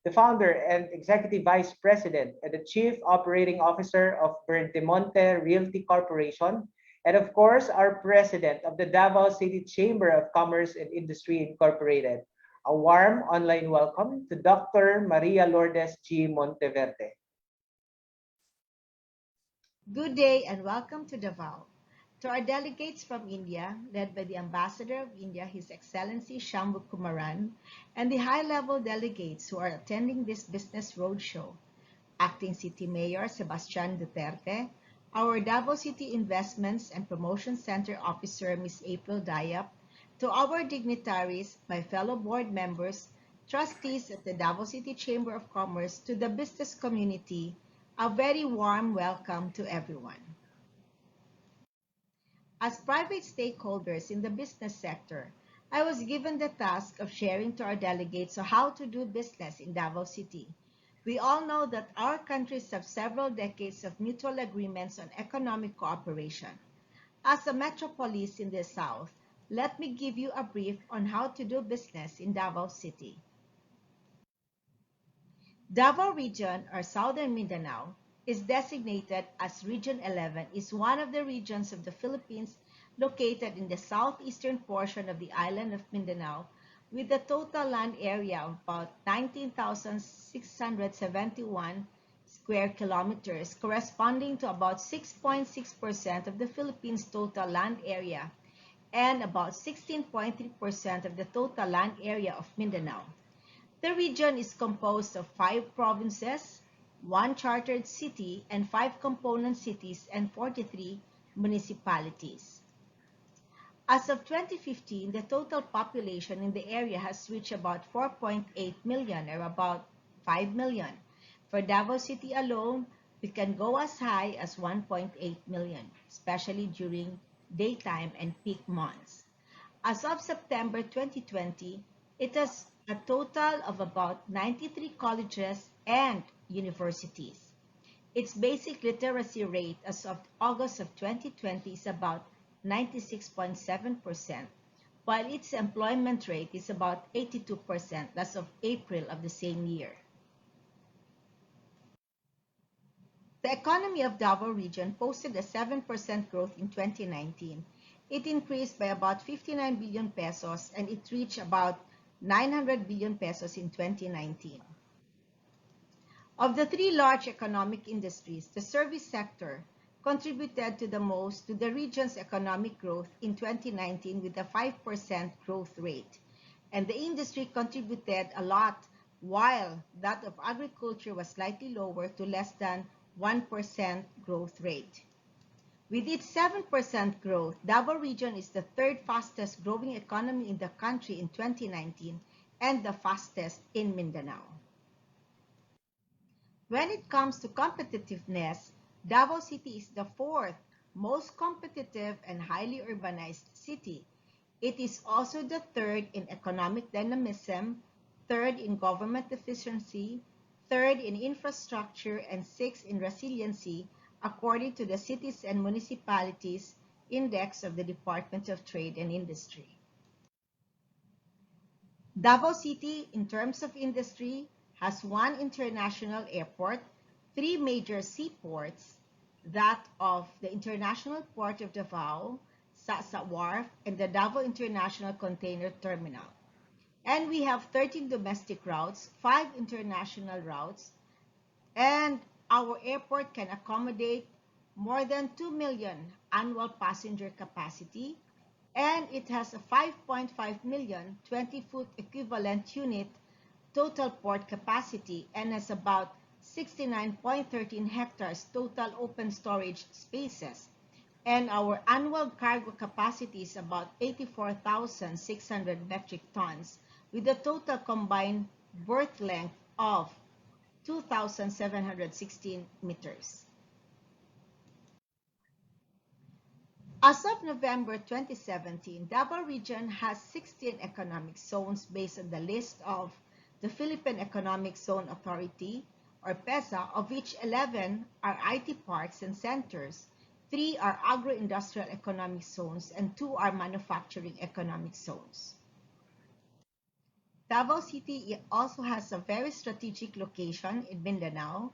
[SPEAKER 12] the Founder and Executive Vice President and the Chief Operating Officer of Bertemonte Realty Corporation, and of course, our President of the Davao City Chamber of Commerce and Industry Incorporated. A warm online welcome to Dr. Maria Lourdes G. Monteverde.
[SPEAKER 17] Good day and welcome to Davao. To our delegates from India, led by the Ambassador of India, His Excellency Shambhu Kumaran, and the high-level delegates who are attending this business roadshow, Acting City Mayor Sebastian Duterte, our Davao City Investments and Promotion Center Officer, Ms. April Dayap, to our dignitaries, my fellow board members, trustees at the Davao City Chamber of Commerce, to the business community, a very warm welcome to everyone. As private stakeholders in the business sector, I was given the task of sharing to our delegates how to do business in Davao City. We all know that our countries have several decades of mutual agreements on economic cooperation. As a metropolis in the south, let me give you a brief on how to do business in Davao City. Davao Region, or Southern Mindanao, is designated as Region 11, is one of the regions of the Philippines located in the southeastern portion of the island of Mindanao, with a total land area of about 19,671 square kilometers, corresponding to about 6.6% of the Philippines' total land area and about 16.3% of the total land area of Mindanao. The region is composed of 5 provinces, 1 chartered city, and 5 component cities and 43 municipalities. As of 2015, the total population in the area has reached about 4.8 million, or about 5 million. For Davao City alone, we can go as high as 1.8 million, especially during daytime and peak months. As of September 2020, it has a total of about 93 colleges and universities. Its basic literacy rate as of August of 2020 is about 96.7%, while its employment rate is about 82% as of April of the same year. The economy of Davao region posted a 7% growth in 2019. It increased by about 59 billion pesos and it reached about 900 billion pesos in 2019. Of the 3 large economic industries, the service sector contributed to the most to the region's economic growth in 2019 with a 5% growth rate. And the industry contributed a lot, while that of agriculture was slightly lower to less than 1% growth rate. With its 7% growth, Davao region is the 3rd fastest growing economy in the country in 2019 and the fastest in Mindanao. When it comes to competitiveness, Davao City is the 4th most competitive and highly urbanized city. It is also the 3rd in economic dynamism, 3rd in government efficiency, 3rd in infrastructure, and 6th in resiliency, according to the Cities and Municipalities Index of the Department of Trade and Industry. Davao City, in terms of industry, has 1 international airport, 3 major seaports, that of the International Port of Davao, Sasa Wharf, and the Davao International Container Terminal. And we have 13 domestic routes, 5 international routes, and our airport can accommodate more than 2 million annual passenger capacity, and it has a 5.5 million 20-foot equivalent unit total port capacity and has about 69.13 hectares total open storage spaces. And our annual cargo capacity is about 84,600 metric tons with a total combined berth length of 2,716 meters. As of November 2017, Davao region has 16 economic zones based on the list of the Philippine Economic Zone Authority, or PEZA, of which 11 are IT parks and centers, 3 are agro-industrial economic zones, and 2 are manufacturing economic zones. Davao City also has a very strategic location in Mindanao,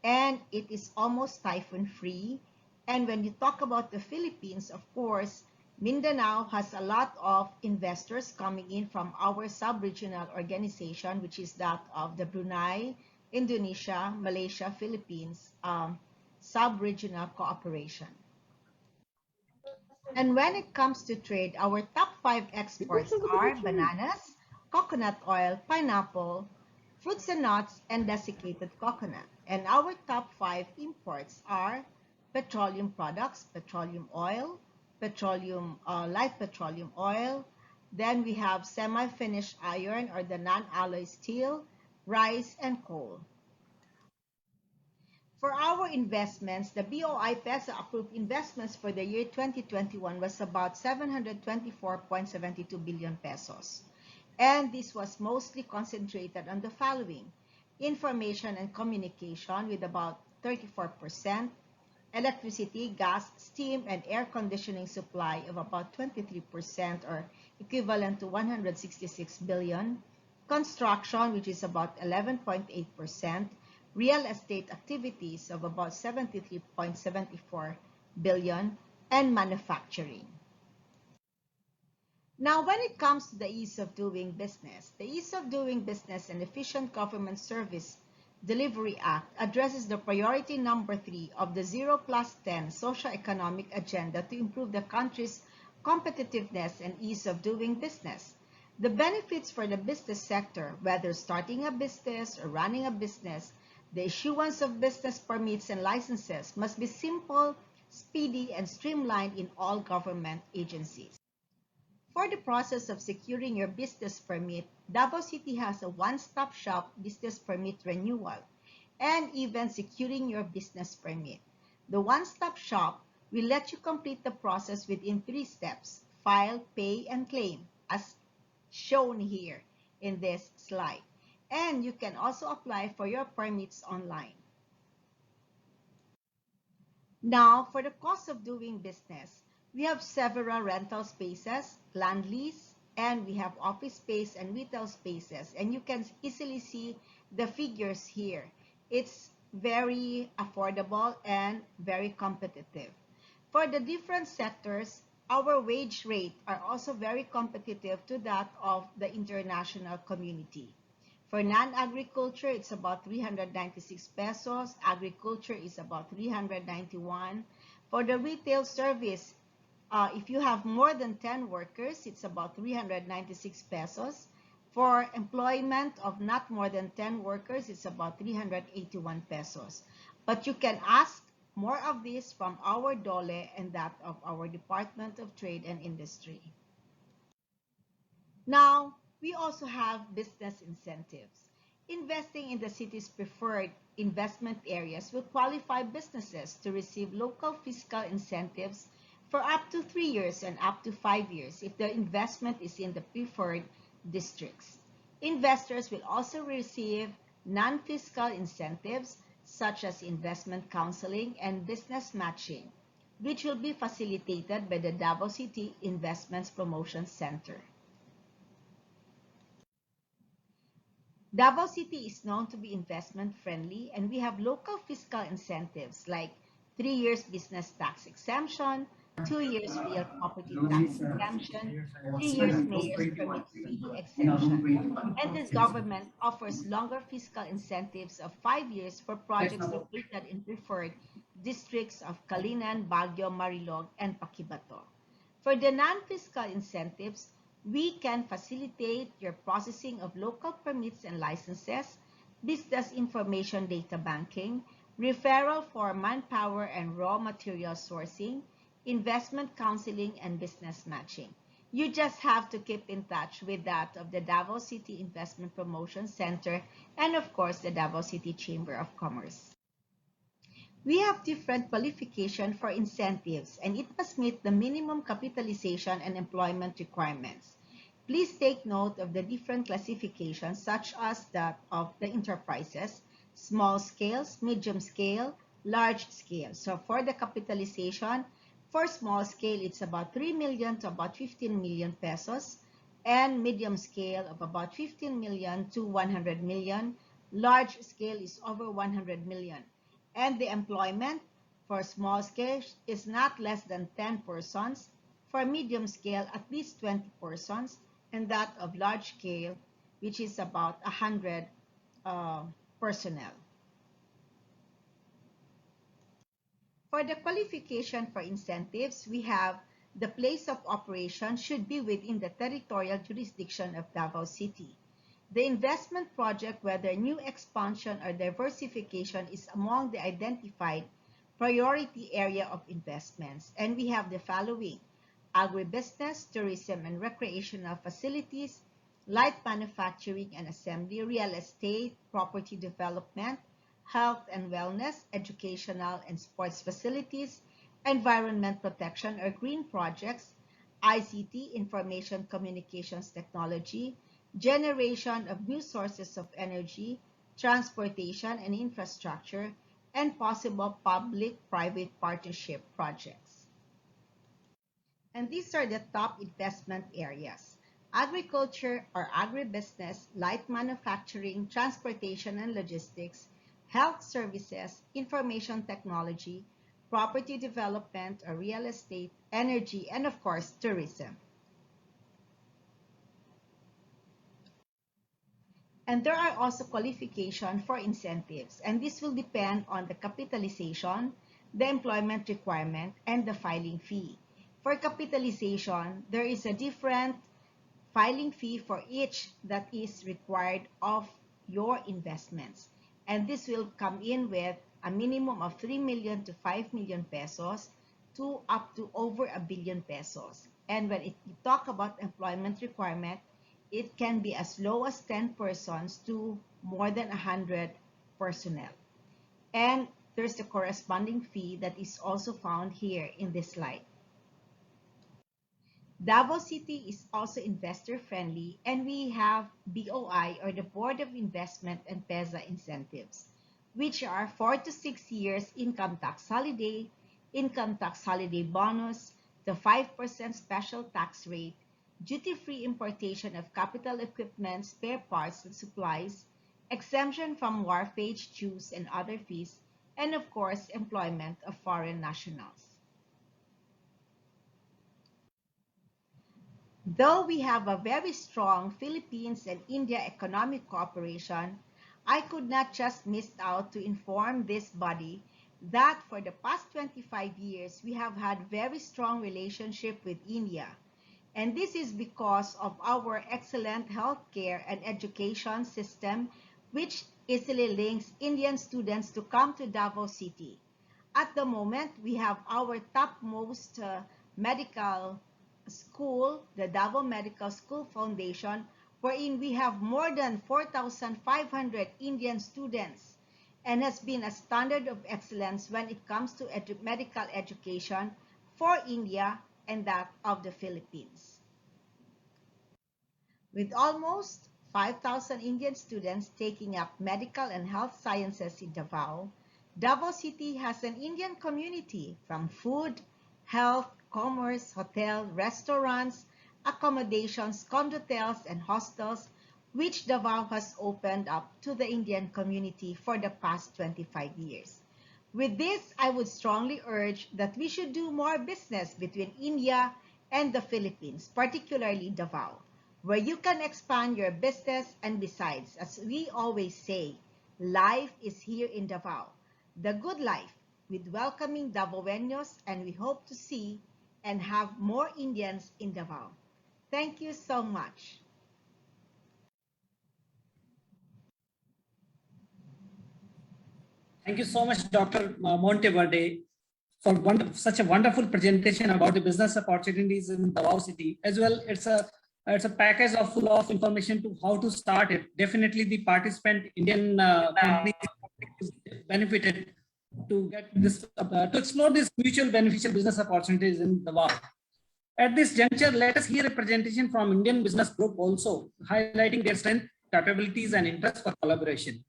[SPEAKER 17] and it is almost typhoon-free. And when you talk about the Philippines, of course, Mindanao has a lot of investors coming in from our sub-regional organization, which is that of the Brunei, Indonesia, Malaysia, Philippines sub-regional cooperation. And when it comes to trade, our top 5 exports are bananas, coconut oil, pineapple, fruits and nuts, and desiccated coconut. And our top 5 imports are petroleum products, petroleum oil, light petroleum oil. Then we have semi-finished iron, or the non-alloy steel, rice, and coal. For our investments, the BOI PESA approved investments for the year 2021 was about 724.72 billion pesos. And this was mostly concentrated on the following: information and communication with about 34%, electricity, gas, steam, and air conditioning supply of about 23% or equivalent to 166 billion, construction, which is about 11.8%, real estate activities of about 73.74 billion, and manufacturing. Now, when it comes to the ease of doing business, the Ease of Doing Business and Efficient Government Service Delivery Act addresses the priority number 3 of the 0+10 socio-economic agenda to improve the country's competitiveness and ease of doing business. The benefits for the business sector, whether starting a business or running a business, the issuance of business permits and licenses must be simple, speedy, and streamlined in all government agencies. For the process of securing your business permit, Davao City has a one-stop shop business permit renewal and even securing your business permit. The one-stop shop will let you complete the process within 3 steps: file, pay, and claim, as shown here in this slide. And you can also apply for your permits online. Now, for the cost of doing business, we have several rental spaces, land lease, and we have office space and retail spaces. And you can easily see the figures here. It's very affordable and very competitive. For the different sectors, our wage rate are also very competitive to that of the international community. For non-agriculture, it's about 396 pesos. Agriculture is about 391. For the retail service, if you have more than 10 workers, it's about 396 pesos. For employment of not more than 10 workers, it's about 381 pesos. But you can ask more of this from our DOLE and that of our Department of Trade and Industry. Now, we also have business incentives. Investing in the city's preferred investment areas will qualify businesses to receive local fiscal incentives for up to 3 years and up to 5 years if the investment is in the preferred districts. Investors will also receive non-fiscal incentives such as investment counseling and business matching, which will be facilitated by the Davao City Investments Promotion Center. Davao City is known to be investment friendly, and we have local fiscal incentives like 3 years business tax exemption, 2 years real property tax exemption, 3 years mayor's permit fee exemption. And the government offers longer fiscal incentives of 5 years for projects located in preferred districts of Calinan, Baguio, Marilog, and Paquibato. For the non-fiscal incentives, we can facilitate your processing of local permits and licenses, business information data banking, referral for manpower and raw material sourcing, investment counseling, and business matching. You just have to keep in touch with that of the Davao City Investment Promotion Center and, of course, the Davao City Chamber of Commerce. We have different qualification for incentives, and it must meet the minimum capitalization and employment requirements. Please take note of the different classifications, such as that of the enterprises, small scales, medium scale, large scale. So for the capitalization, for small scale, it's about 3 million to about 15 million pesos, and medium scale of about 15 million to 100 million. Large scale is over 100 million. And the employment for small scale is not less than 10 persons, for medium scale at least 20 persons, and that of large scale, which is about 100 personnel. For the qualification for incentives, we have the place of operation should be within the territorial jurisdiction of Davao City. The investment project, whether new expansion or diversification, is among the identified priority area of investments. And we have the following: agribusiness, tourism and recreational facilities, light manufacturing and assembly, real estate, property development, health and wellness, educational and sports facilities, environment protection or green projects, ICT, information communications technology, generation of new sources of energy, transportation and infrastructure, and possible public-private partnership projects. And these are the top investment areas: agriculture or agribusiness, light manufacturing, transportation and logistics, health services, information technology, property development or real estate, energy, and of course, tourism. And there are also qualifications for incentives, and this will depend on the capitalization, the employment requirement, and the filing fee. For capitalization, there is a different filing fee for each that is required of your investments. And this will come in with a minimum of 3 million to 5 million pesos to up to over a billion pesos. And when you talk about employment requirement, it can be as low as 10 persons to more than 100 personnel. And there's the corresponding fee that is also found here in this slide. Davao City is also investor friendly, and we have BOI, or the Board of Investment and PEZA incentives, which are 4 to 6 years income tax holiday bonus, the 5% special tax rate, duty-free importation of capital equipment, spare parts and supplies, exemption from wharfage dues and other fees, and of course, employment of foreign nationals. Though we have a very strong Philippines and India economic cooperation, I could not just miss out to inform this body that for the past 25 years, we have had very strong relationship with India. And this is because of our excellent healthcare and education system, which easily links Indian students to come to Davao City. At the moment, we have our topmost medical school, the Davao Medical School Foundation, wherein we have more than 4,500 Indian students, and has been a standard of excellence when it comes to medical education for India and that of the Philippines. With almost 5,000 Indian students taking up medical and health sciences in Davao, Davao City has an Indian community from food, health, commerce, hotel, restaurants, accommodations, condotels, and hostels, which Davao has opened up to the Indian community for the past 25 years. With this, I would strongly urge that we should do more business between India and the Philippines, particularly Davao, where you can expand your business, and besides, as we always say, life is here in Davao, the good life, with welcoming Davaoenos, and we hope to see and have more Indians in Davao. Thank you so much.
[SPEAKER 13] Thank you so much, Dr. Monteverde, for such a wonderful presentation about the business opportunities in Davao City. As well, it's a package of full of information to how to start it. Definitely, the participant Indian companies benefited to get this to explore these mutual beneficial business opportunities in Davao. At this juncture, let us hear a presentation from Indian Business Group also, highlighting their strength, capabilities, and interest for collaboration.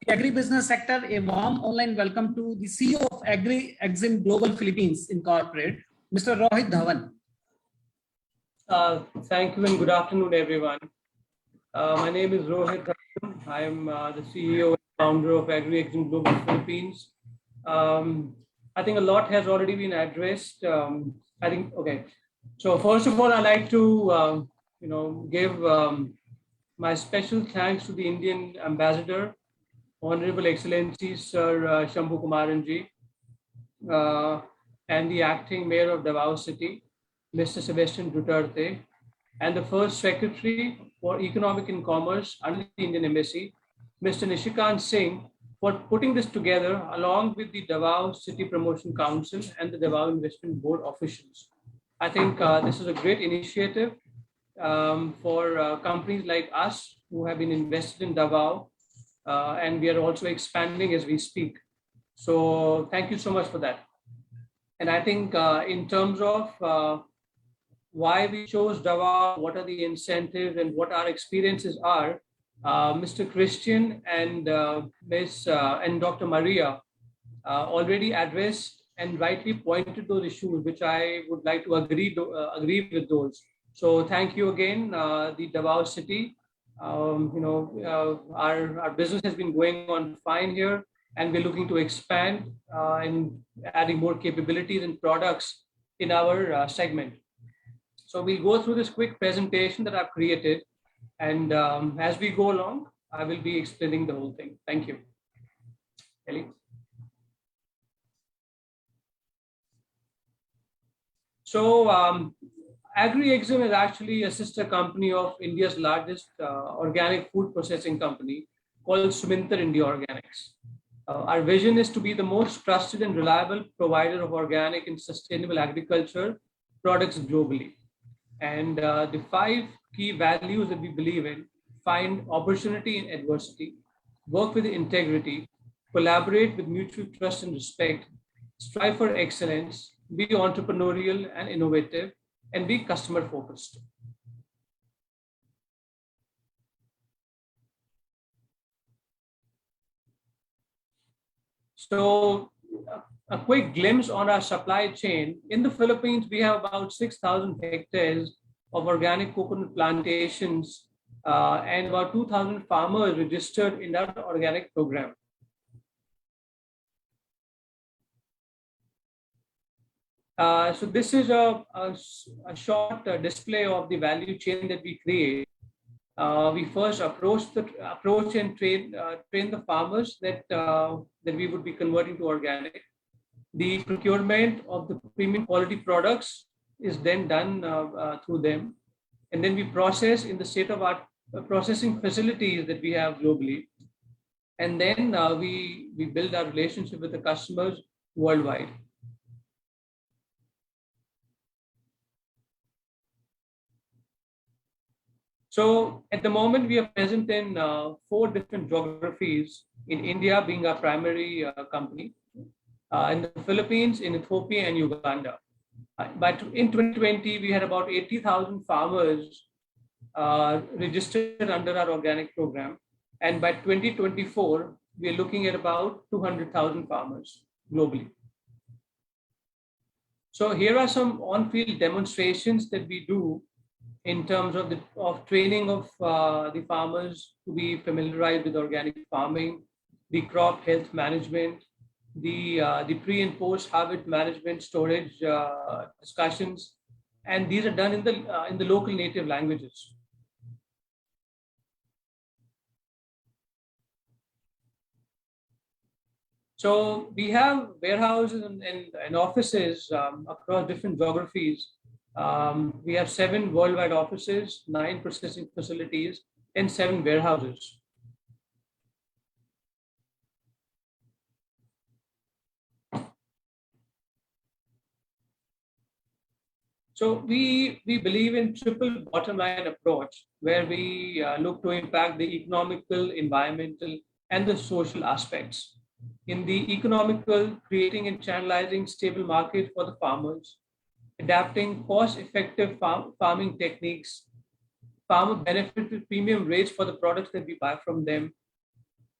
[SPEAKER 13] The agribusiness sector, a warm online welcome to the CEO of Agri-Exim Global Philippines Incorporated, Mr. Rohit Dhawan.
[SPEAKER 18] Thank you and good afternoon, everyone. My name is Rohit Dhawan. I am the CEO and founder of Agri-Exim Global Philippines. I think a lot has already been addressed. So first of all, I'd like to give my special thanks to the Indian Ambassador, Honorable Excellency Sir Shambhu Kumaranji, and the acting mayor of Davao City, Mr. Sebastian Duterte, and the first secretary for Economic and Commerce under the Indian Embassy, Mr. Nishikant Singh, for putting this together along with the Davao City Promotion Council and the Davao Investment Board officials. I think this is a great initiative for companies like us who have been invested in Davao and we are also expanding as we speak. So thank you so much for that. And I think in terms of why we chose Davao, what are the incentives and what our experiences are, Mr. Christian and and Dr. Maria already addressed and rightly pointed those issues, which I would like to agree with those. So thank you again, the Davao City. Our business has been going on fine here, and we're looking to expand and adding more capabilities and products in our segment. So we'll go through this quick presentation that I've created, and as we go along, I will be explaining the whole thing. Thank you. Ellie? So AgriExim is actually a sister company of India's largest organic food processing company called Suminter India Organics. Our vision is to be the most trusted and reliable provider of organic and sustainable agriculture products globally. And the 5 key values that we believe in: find opportunity in adversity, work with integrity, collaborate with mutual trust and respect, strive for excellence, be entrepreneurial and innovative, and be customer focused. So a quick glimpse on our supply chain. In the Philippines, we have about 6,000 hectares of organic coconut plantations and about 2,000 farmers registered in our organic program. So this is a short display of the value chain that we create. We first approach and train the farmers that we would be converting to organic. The procurement of the premium quality products is then done through them, and then we process in the state-of-art processing facilities that we have globally, and then we build our relationship with the customers worldwide. So at the moment, we are present in 4 different geographies, in India being our primary company, in the Philippines, in Ethiopia, and Uganda. But in 2020, we had about 80,000 farmers registered under our organic program. And by 2024, we are looking at about 200,000 farmers globally. So here are some on-field demonstrations that we do in terms of training of the farmers to be familiarized with organic farming, the crop health management, the pre and post harvest management, storage discussions, and these are done in the local native languages. So we have warehouses and offices across different geographies. We have 7 worldwide offices, 9 processing facilities, and 7 warehouses. So we believe in triple bottom line approach, where we look to impact the economical, environmental, and the social aspects. In the economical, creating and channelizing stable market for the farmers, adapting cost-effective farming techniques, farmer benefit with premium rates for the products that we buy from them.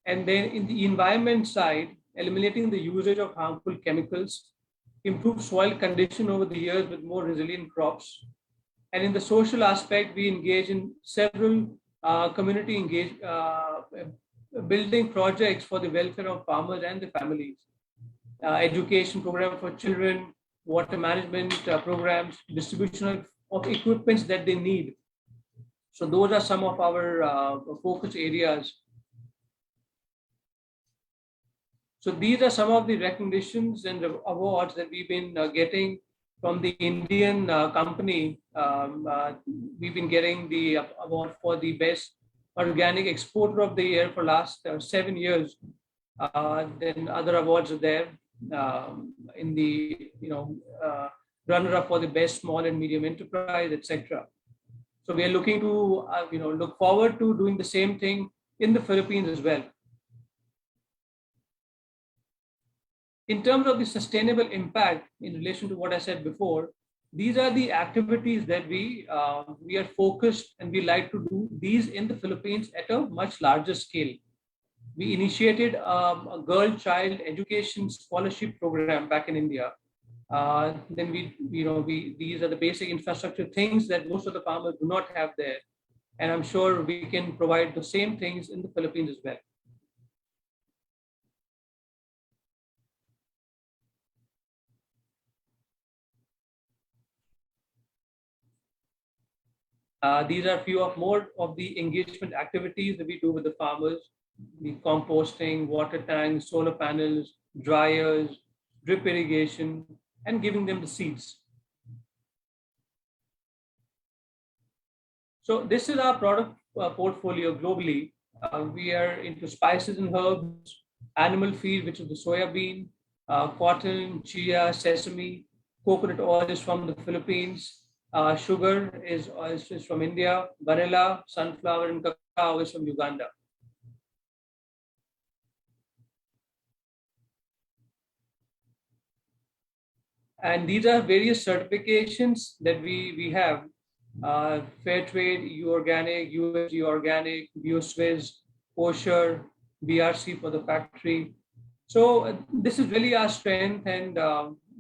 [SPEAKER 18] And then in the environment side, eliminating the usage of harmful chemicals, improve soil condition over the years with more resilient crops. And in the social aspect, we engage in several community building projects for the welfare of farmers and the families. Education program for children, water management programs, distribution of equipments that they need. So those are some of our focus areas. So these are some of the recognitions and awards that we've been getting from the Indian company. We've been getting the award for the best organic exporter of the year for last 7 years. Then other awards are there in the runner-up for the best small and medium enterprise, etc. So we are looking to look forward to doing the same thing in the Philippines as well. In terms of the sustainable impact, in relation to what I said before, these are the activities that we are focused and we like to do these in the Philippines at a much larger scale. We initiated a girl child education scholarship program back in India. Then these are the basic infrastructure things that most of the farmers do not have there. And I'm sure we can provide the same things in the Philippines as well. These are few of more of the engagement activities that we do with the farmers: the composting, water tanks, solar panels, dryers, drip irrigation, and giving them the seeds. So this is our product portfolio globally. We are into spices and herbs, animal feed, which is the soya bean, cotton, chia, sesame, coconut oil is from the Philippines, sugar is from India, vanilla, sunflower, and cacao is from Uganda. And these are various certifications that we have. Fair Trade, EU Organic, USG Organic, BioSwiss, kosher, BRC for the factory. So this is really our strength, and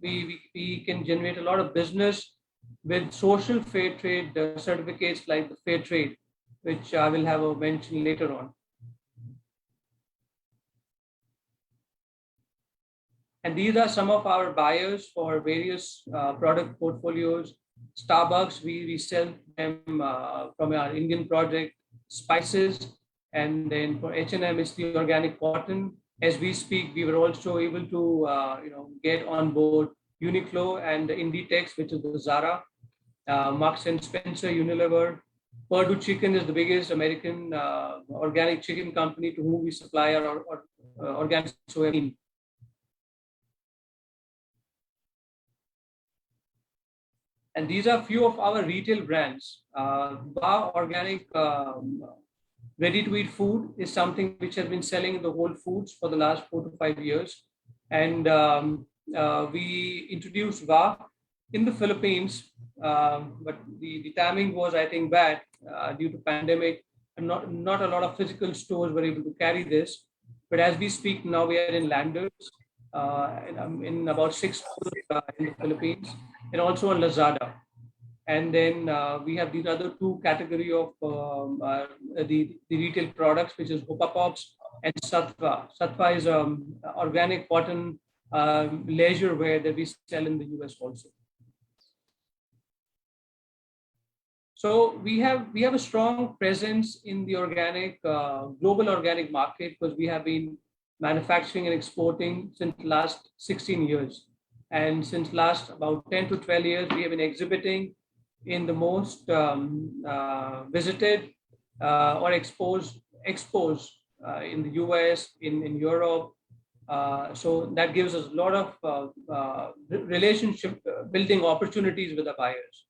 [SPEAKER 18] we can generate a lot of business with social fair trade certificates like the Fair Trade, which I will have a mention later on. And these are some of our buyers for various product portfolios. Starbucks, we sell them from our Indian project, spices, and then for H&M, it's the organic cotton. As we speak, we were also able to get on board Uniqlo and Inditex, which is the Zara, Marks and Spencer, Unilever. Purdue Chicken is the biggest American organic chicken company to whom we supply our organic soybean. And these are few of our retail brands. Bar Organic ready-to-eat food is something which has been selling in the Whole Foods for the last 4 to 5 years. And we introduced VA in the Philippines, but the timing was, I think, bad due to pandemic. And not a lot of physical stores were able to carry this. But as we speak now, we are in Landers, in about 6 stores in the Philippines, and also on Lazada. And then we have these other two category of the retail products, which is Hopa Pops and Sattva. Sattva is organic cotton leisure wear that we sell in the US also. So we have a strong presence in the organic global organic market, because we have been manufacturing and exporting since last 16 years. And since last about 10 to 12 years, we have been exhibiting in the most visited or exposed in the US, in Europe. So that gives us a lot of relationship building opportunities with the buyers.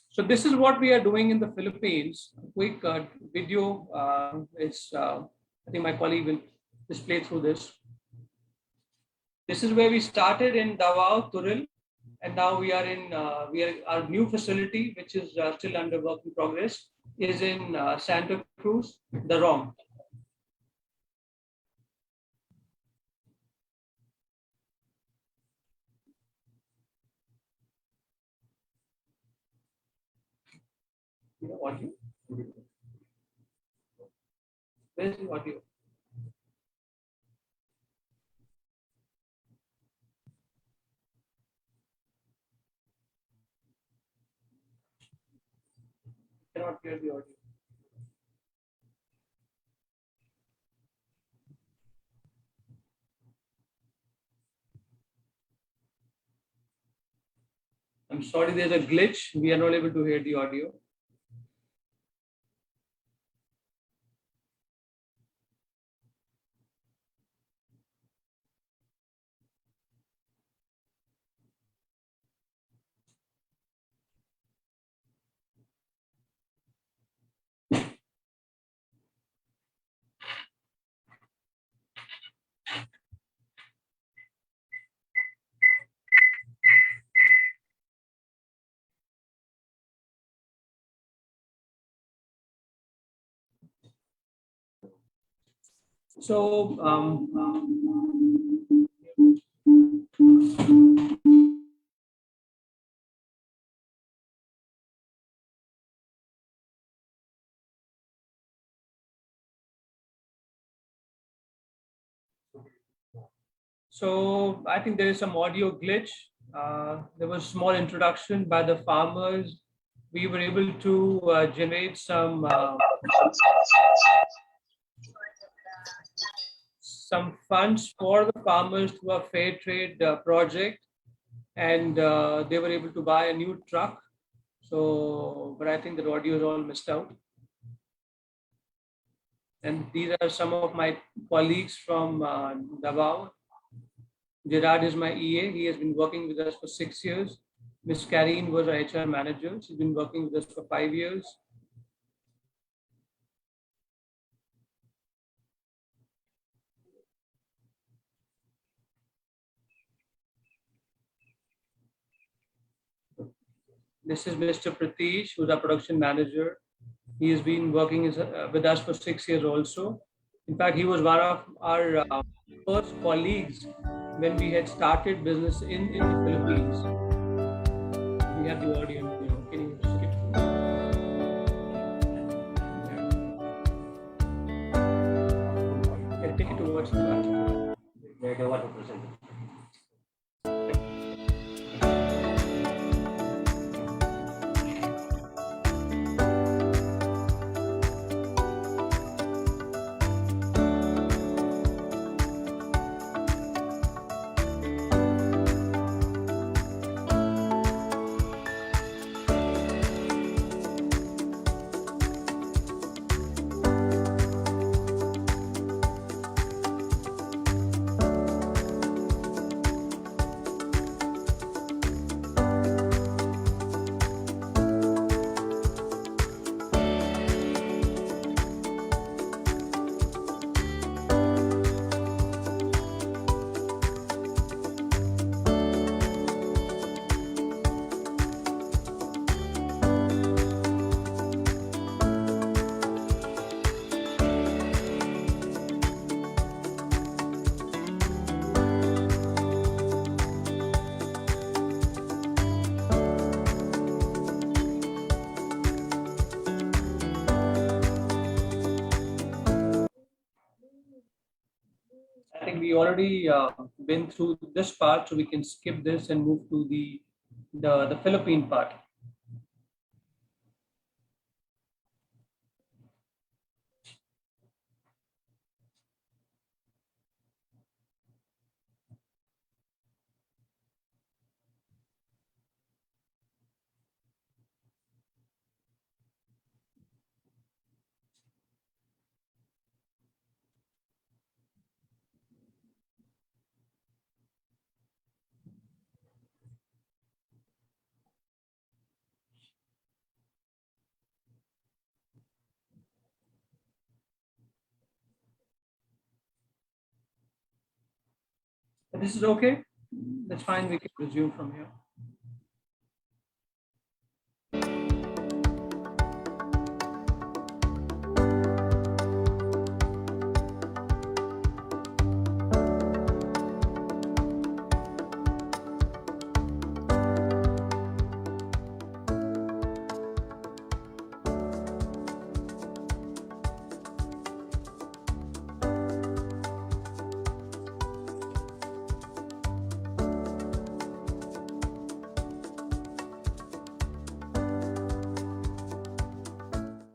[SPEAKER 18] So this is what we are doing in the Philippines. A quick video I think my colleague will display through this. This is where we started in Davao, Turil, and now we are in our new facility, which is still under work in progress, is in Santa Cruz, Davao. Audio? Where's the audio? Cannot hear the audio. I'm sorry, there's a glitch. We are not able to hear the audio. So So I think there is some audio glitch. There was small introduction by the farmers. We were able to generate some funds for the farmers through a fair trade project, and they were able to buy a new truck. So, but I think the audio is all missed out. And these are some of my colleagues from Davao. Gerard is my EA. He has been working with us for 6 years. Miss Karine was our HR manager. She's been working with us for 5 years. This is Mr. Pratish, who's our production manager. He has been working with us for 6 years also. In fact, he was one of our first colleagues when we had started business in the Philippines. We have the audio. Can you skip? Yeah, take it towards the back. They want to present it. I think we already been through this part, so we can skip this and move to the Philippine part. This is okay. That's fine. We can resume from here.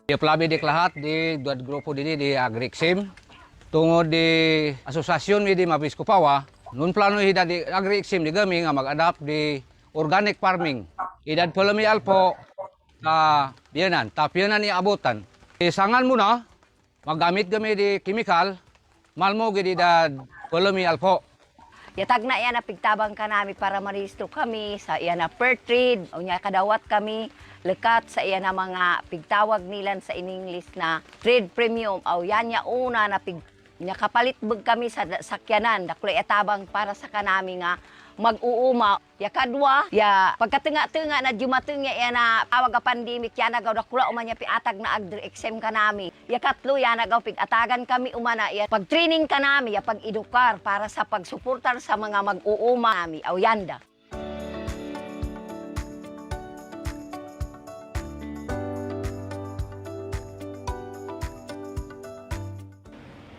[SPEAKER 19] Di pelabi di kelahat di dua grupo dini di Agrixim tungod di asosasyon mi di Mabis Kupawa nun plano hida di Agrixim di gami nga mag-adapt di organic farming idad pelemi alpo biyanan tapianan ni abutan isangan muna magamit gami di chemical malmo gid idad pelemi alpo.
[SPEAKER 20] Yatag na yan na pigtabang ka namin para marehistro kami sa iyan na per trade o niya kadawat kami lekat sa iyan na mga pigtawag nilan sa in-English na trade premium o yan niya una na niya kapalit bag kami sa sakyanan dakuloy etabang para sa kanami nga mag-uuma. Ya kadwa, ya pagkatenga-tenga na jumateng ya na awag a pandemic ya nagaw dakula umanya piatag na agdir-exam ka nami. Ya katlo ya nagaw pig-atagan kami umana ya pag-training ka nami ya pag-edukar para sa pagsuportar sa mga mag-uuma nami. Awyanda.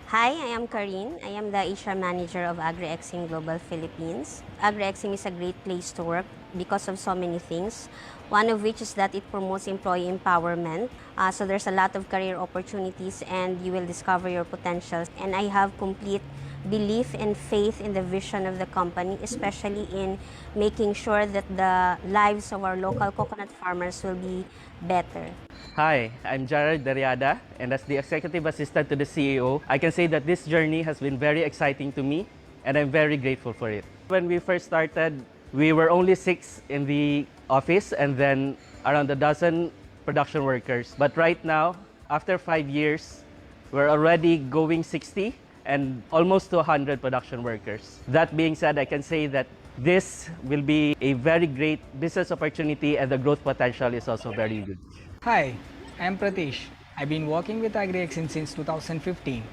[SPEAKER 21] Hi, I am Karine. I am the HR Manager of AgriExim Global Philippines. AgriExim is a great place to work because of so many things. One of which is that it promotes employee empowerment. So there's a lot of career opportunities and you will discover your potentials. And I have complete belief and faith in the vision of the company, especially in making sure that the lives of our local coconut farmers will be better.
[SPEAKER 22] Hi, I'm Jared Dariada, and as the Executive Assistant to the CEO, I can say that this journey has been very exciting to me, and I'm very grateful for it. When we first started, we were only 6 in the office, and then around a dozen production workers. But right now, after 5 years, we're already going 60 and almost to 100 production workers. That being said, I can say that this will be a very great business opportunity, and the growth potential is also very good.
[SPEAKER 23] Hi, I am Pratish. I've been working with AgriExim since 2015.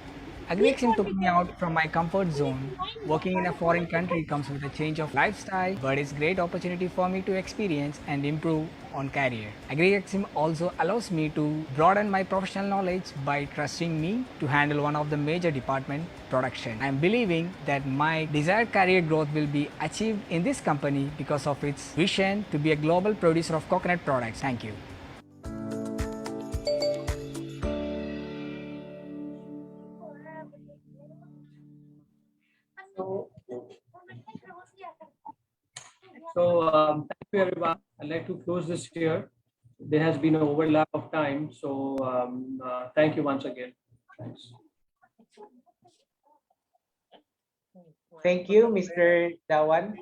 [SPEAKER 23] AgriExim took me out from my comfort zone. Working in a foreign country comes with a change of lifestyle, but it's a great opportunity for me to experience and improve on career. AgriExim also allows me to broaden my professional knowledge by trusting me to handle one of the major department, production. I am believing that my desired career growth will be achieved in this company because of its vision to be a global producer of coconut products. Thank you.
[SPEAKER 18] Thank you everyone. I'd like to close this here. There has been an overlap of time, so thank you once again. Thanks.
[SPEAKER 12] Thank you, Mr. Dawan.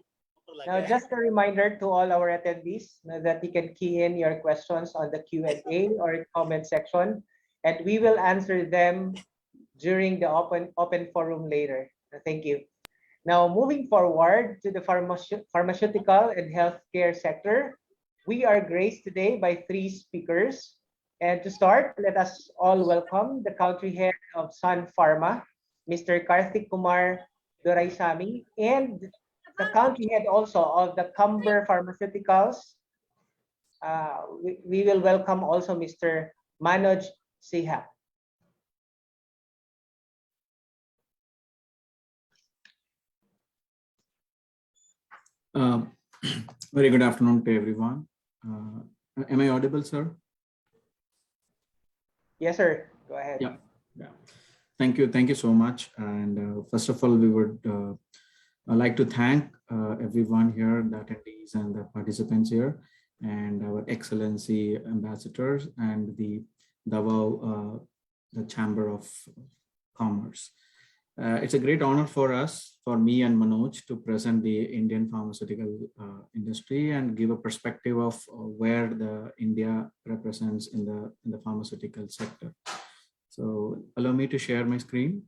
[SPEAKER 12] Now, just a reminder to all our attendees that you can key in your questions on the Q&A or comment section, and we will answer them during the open forum later. Thank you. Now, moving forward to the pharmaceutical and healthcare sector, we are graced today by 3 speakers. And to start, let us all welcome the country head of Sun Pharma, Mr. Karthik Kumar Doraisamy, and the country head also of the Camber Pharmaceuticals. We will welcome also Mr. Manoj Siha.
[SPEAKER 24] Very good afternoon to everyone. Am I audible, sir?
[SPEAKER 12] Yes, sir. Go ahead.
[SPEAKER 24] Yeah. Thank you so much. And first of all, we would like to thank everyone here, the attendees and the participants here, and our Excellency ambassadors and the Davao, the Chamber of Commerce. It's a great honor for us, for me and Manoj, to present the Indian pharmaceutical industry and give a perspective of where the India represents in the pharmaceutical sector. So allow me to share my screen.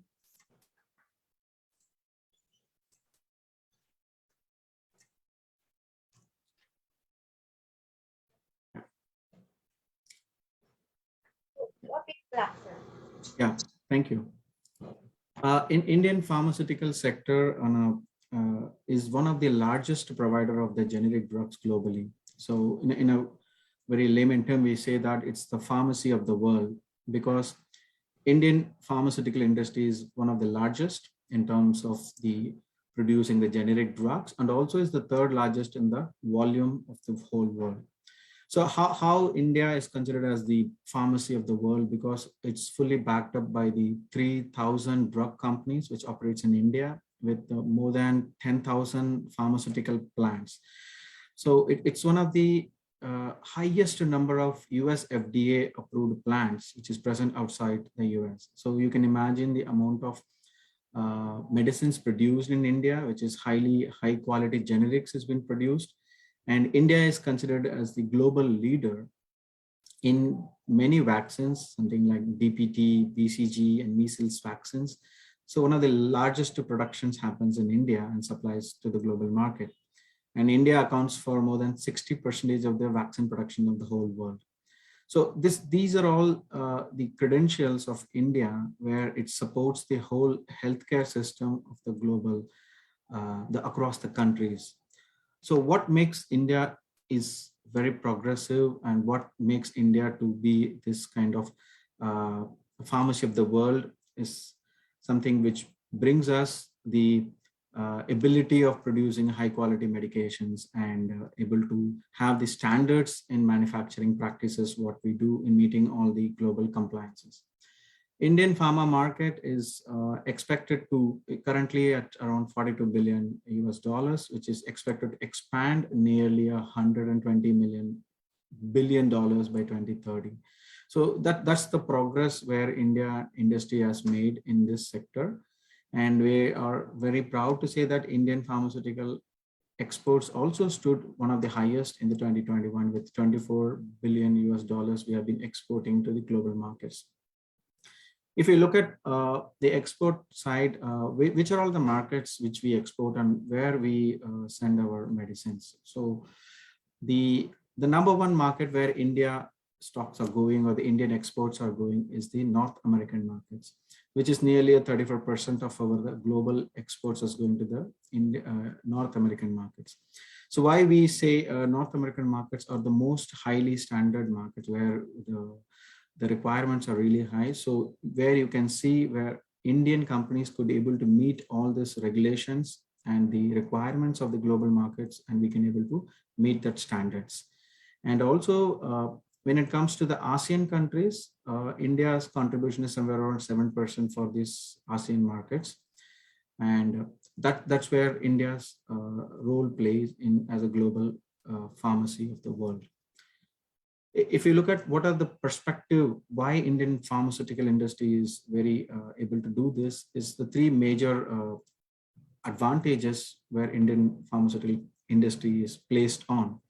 [SPEAKER 24] Yeah, thank you. In Indian pharmaceutical sector is one of the largest provider of the generic drugs globally. So in a very layman term, we say that it's the pharmacy of the world, because Indian pharmaceutical industry is one of the largest in terms of the producing the generic drugs, and also is the 3rd largest in the volume of the whole world. So how India is considered as the pharmacy of the world, because it's fully backed up by the 3,000 drug companies which operates in India, with more than 10,000 pharmaceutical plants. So it's one of the highest number of US FDA approved plants which is present outside the US. So you can imagine the amount of medicines produced in India, which is high quality generics has been produced. And India is considered as the global leader in many vaccines, something like DPT, BCG, and measles vaccines. So one of the largest productions happens in India and supplies to the global market. and India accounts for more than 60% of the vaccine production of the whole world. So these are all the credentials of India, where it supports the whole healthcare system of the global, across the countries. So what makes India is very progressive, and what makes India to be this kind of pharmacy of the world is something which brings us the ability of producing high quality medications, and able to have the standards in manufacturing practices, what we do in meeting all the global compliances. Indian pharma market is expected to currently at around 42 billion US dollars, which is expected to expand nearly 120 billion dollars by 2030. So that's the progress where India industry has made in this sector. And we are very proud to say that Indian pharmaceutical exports also stood one of the highest in the 2021, with 24 billion US dollars we have been exporting to the global markets. If you look at the export side, which are all the markets which we export and where we send our medicines. So the number one market where India stocks are going, or the Indian exports are going, is the North American markets, which is nearly 34% of our global exports is going to the North American markets. So why we say North American markets are the most highly standard markets, where the requirements are really high. So where you can see where Indian companies could be able to meet all these regulations and the requirements of the global markets, and we can able to meet that standards. And also when it comes to the ASEAN countries, India's contribution is somewhere around 7% for these ASEAN markets. And that's where India's role plays in as a global pharmacy of the world. If you look at what are the perspective, why Indian pharmaceutical industry is very able to do this, is the three major advantages where Indian pharmaceutical industry is placed on.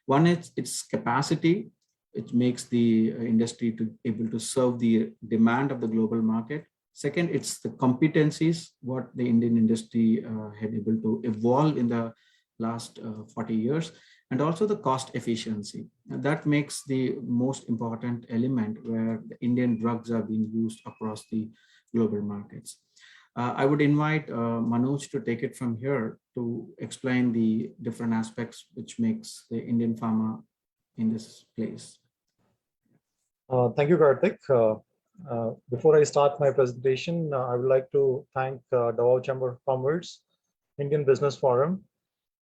[SPEAKER 24] One is its capacity. It makes the industry to able to serve the demand of the global market. Second, it's the competencies, what the Indian industry had able to evolve in the last 40 years, and also the cost efficiency. And that makes the most important element where the Indian drugs are being used across the global markets. I would invite Manoj to take it from here to explain the different aspects which makes the Indian pharma in this place.
[SPEAKER 1] Thank you, Karthik. Before I start my presentation, I would like to thank Davao Chamber of Commerce, Indian Business Forum,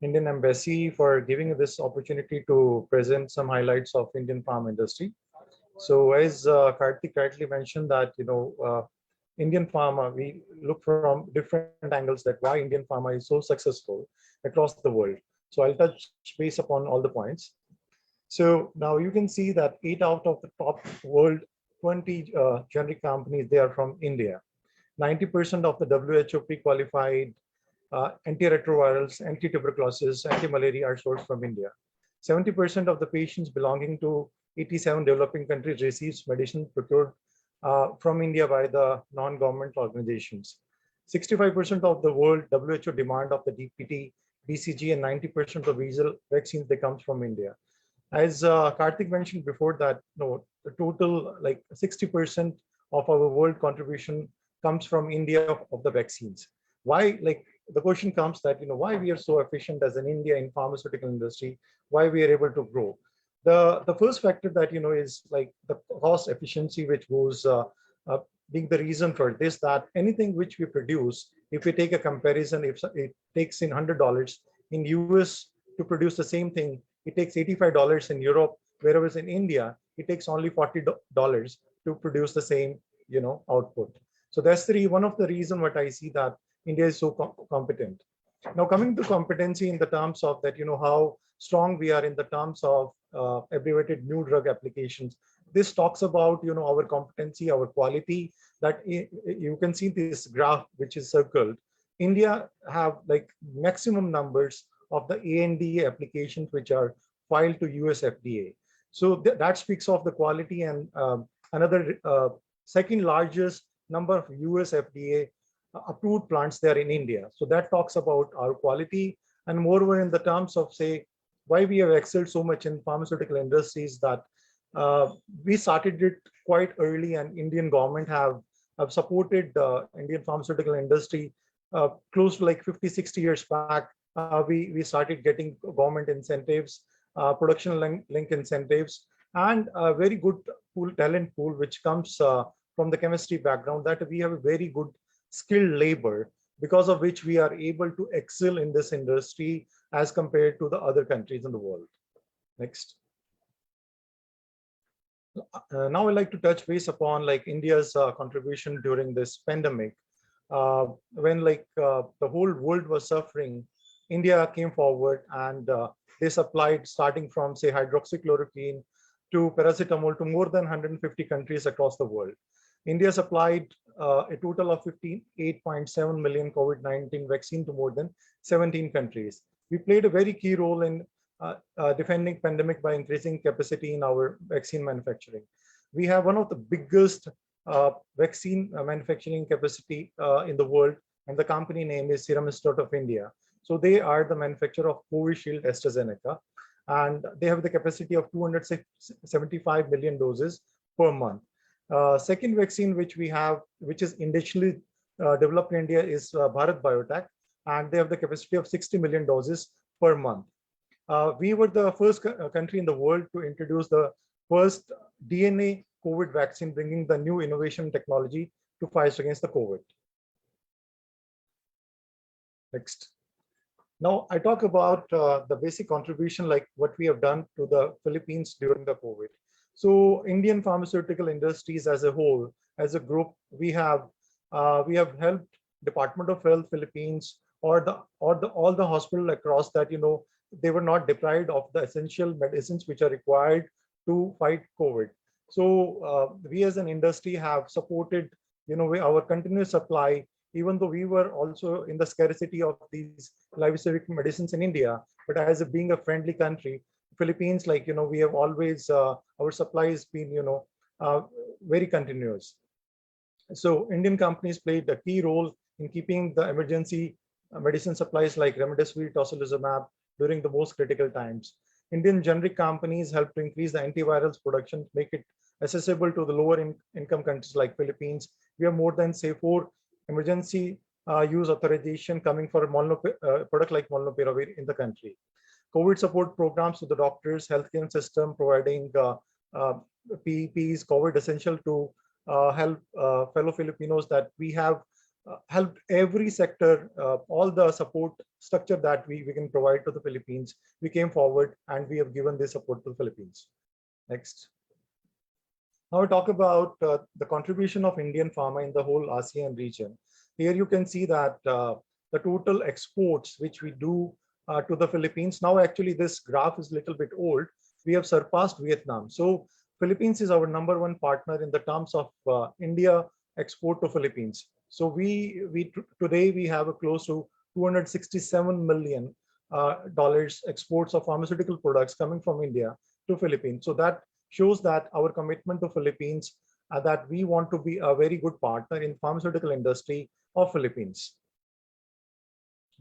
[SPEAKER 1] Indian Embassy for giving this opportunity to present some highlights of Indian farm industry. So as Karthik rightly mentioned that, Indian pharma, we look from different angles that why Indian pharma is so successful across the world. So I'll touch base upon all the points. So now you can see that 8 out of the top world 20 generic companies, they are from India. 90% of the WHO pre-qualified antiretrovirals, anti-tuberculosis, anti-malaria are sourced from India. 70% of the patients belonging to 87 developing countries receives medicine procured from India by the non-government organizations. 65% of the world WHO demand of the DPT, BCG, and 90% of measles vaccines, they comes from India. As Karthik mentioned before that, the total like 60% of our world contribution comes from India of the vaccines. Why, like the question comes that, why we are so efficient as an India in pharmaceutical industry, why we are able to grow. The first factor that, is like the cost efficiency, which goes being the reason for this, that anything which we produce, if we take a comparison, if it takes in $100 in US to produce the same thing, it takes $85 in Europe, whereas in India, it takes only $40 to produce the same, output. So that's one of the reasons what I see that India is so competent. Now coming to competency in the terms of that, how strong we are in the terms of abbreviated new drug applications. This talks about, our competency, our quality, that you can see this graph, which is circled. India have like maximum numbers of the ANDA applications which are filed to US FDA. So that speaks of the quality, and another second largest number of US FDA approved plants there in India. So that talks about our quality. And moreover, in the terms of, say, why we have excelled so much in pharmaceutical industries, that we started it quite early, and Indian government have supported Indian pharmaceutical industry close to like 50, 60 years back. We started getting government incentives, production link incentives, and a very good talent pool, which comes from the chemistry background, that we have a very good skilled labor, because of which we are able to excel in this industry as compared to the other countries in the world. Next. Now I'd like to touch base upon like India's contribution during this pandemic. When the whole world was suffering, India came forward, and they supplied, starting from, say, hydroxychloroquine to paracetamol, to more than 150 countries across the world. India supplied a total of 58.7 million COVID-19 vaccine to more than 17 countries. We played a very key role in defending pandemic by increasing capacity in our vaccine manufacturing. We have one of the biggest vaccine manufacturing capacity in the world, and the company name is Serum Institute of India. So they are the manufacturer of Covishield AstraZeneca, and they have the capacity of 275 million doses per month. Second vaccine which we have, which is initially developed in India, is Bharat Biotech, and they have the capacity of 60 million doses per month. We were the first country in the world to introduce the first DNA COVID vaccine, bringing the new innovation technology to fight against the COVID. Next. Now I talk about the basic contribution, like what we have done to the Philippines during the COVID. So Indian pharmaceutical industries as a whole, as a group, we have helped Department of Health Philippines, or all the hospital across that, they were not deprived of the essential medicines which are required to fight COVID. So we as an industry have supported, our continuous supply, even though we were also in the scarcity of these life-saving medicines in India. But as being a friendly country, Philippines, we have always, our supply has been, very continuous. So Indian companies played a key role in keeping the emergency medicine supplies like remdesivir, tocilizumab during the most critical times. Indian generic companies helped to increase the antivirals production, make it accessible to the lower income countries like Philippines. We have more than, say, 4 emergency use authorization coming for a product like molnupiravir in the country. COVID support programs to the doctors, healthcare system, providing PEPs, COVID essential to help fellow Filipinos, that we have helped every sector, all the support structure that we can provide to the Philippines. We came forward and we have given this support to the Philippines. Next. Now we talk about the contribution of Indian pharma in the whole ASEAN region. Here you can see that the total exports which we do to the Philippines. Now actually this graph is a little bit old. We have surpassed Vietnam. So Philippines is our #1 partner in the terms of India export to Philippines. So today we have a close to $267 million exports of pharmaceutical products coming from India to Philippines. So that shows that our commitment to Philippines, that we want to be a very good partner in pharmaceutical industry of Philippines.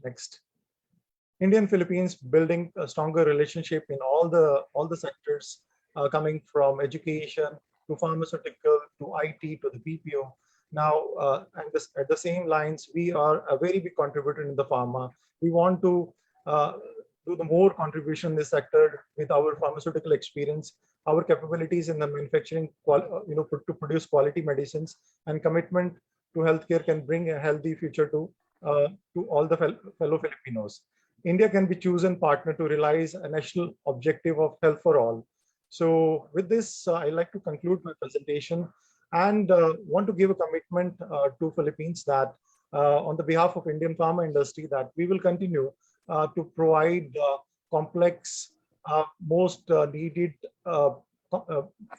[SPEAKER 1] Next. Indian Philippines building a stronger relationship in all the sectors, coming from education to pharmaceutical to IT to the BPO. Now, at the same lines, we are a very big contributor in the pharma. We want to do the more contribution in this sector with our pharmaceutical experience, our capabilities in the manufacturing, to produce quality medicines, and commitment to healthcare can bring a healthy future to all the fellow Filipinos. India can be chosen partner to realize a national objective of health for all. So with this, I'd like to conclude my presentation and want to give a commitment to Philippines that on the behalf of Indian pharma industry, that we will continue to provide complex, most needed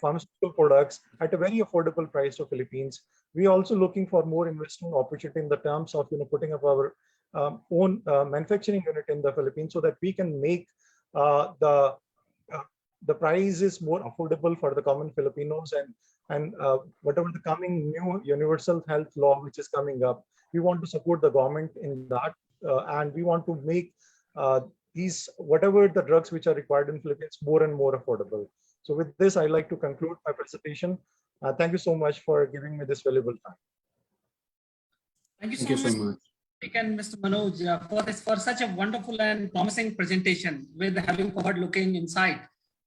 [SPEAKER 1] pharmaceutical products at a very affordable price to Philippines. We are also looking for more investment opportunity in the terms of putting up our own manufacturing unit in the Philippines, so that we can make the prices more affordable for the common Filipinos, and whatever the coming new universal health law which is coming up, we want to support the government in that, and we want to make these whatever the drugs which are required in Philippines more and more affordable. So with this, I like to conclude my presentation. Thank you so much for giving me this valuable time.
[SPEAKER 13] Thank you
[SPEAKER 24] Thank
[SPEAKER 13] so
[SPEAKER 24] you so
[SPEAKER 13] much,
[SPEAKER 24] much.
[SPEAKER 13] and Mr. Manoj, for such a wonderful and promising presentation with having forward-looking insight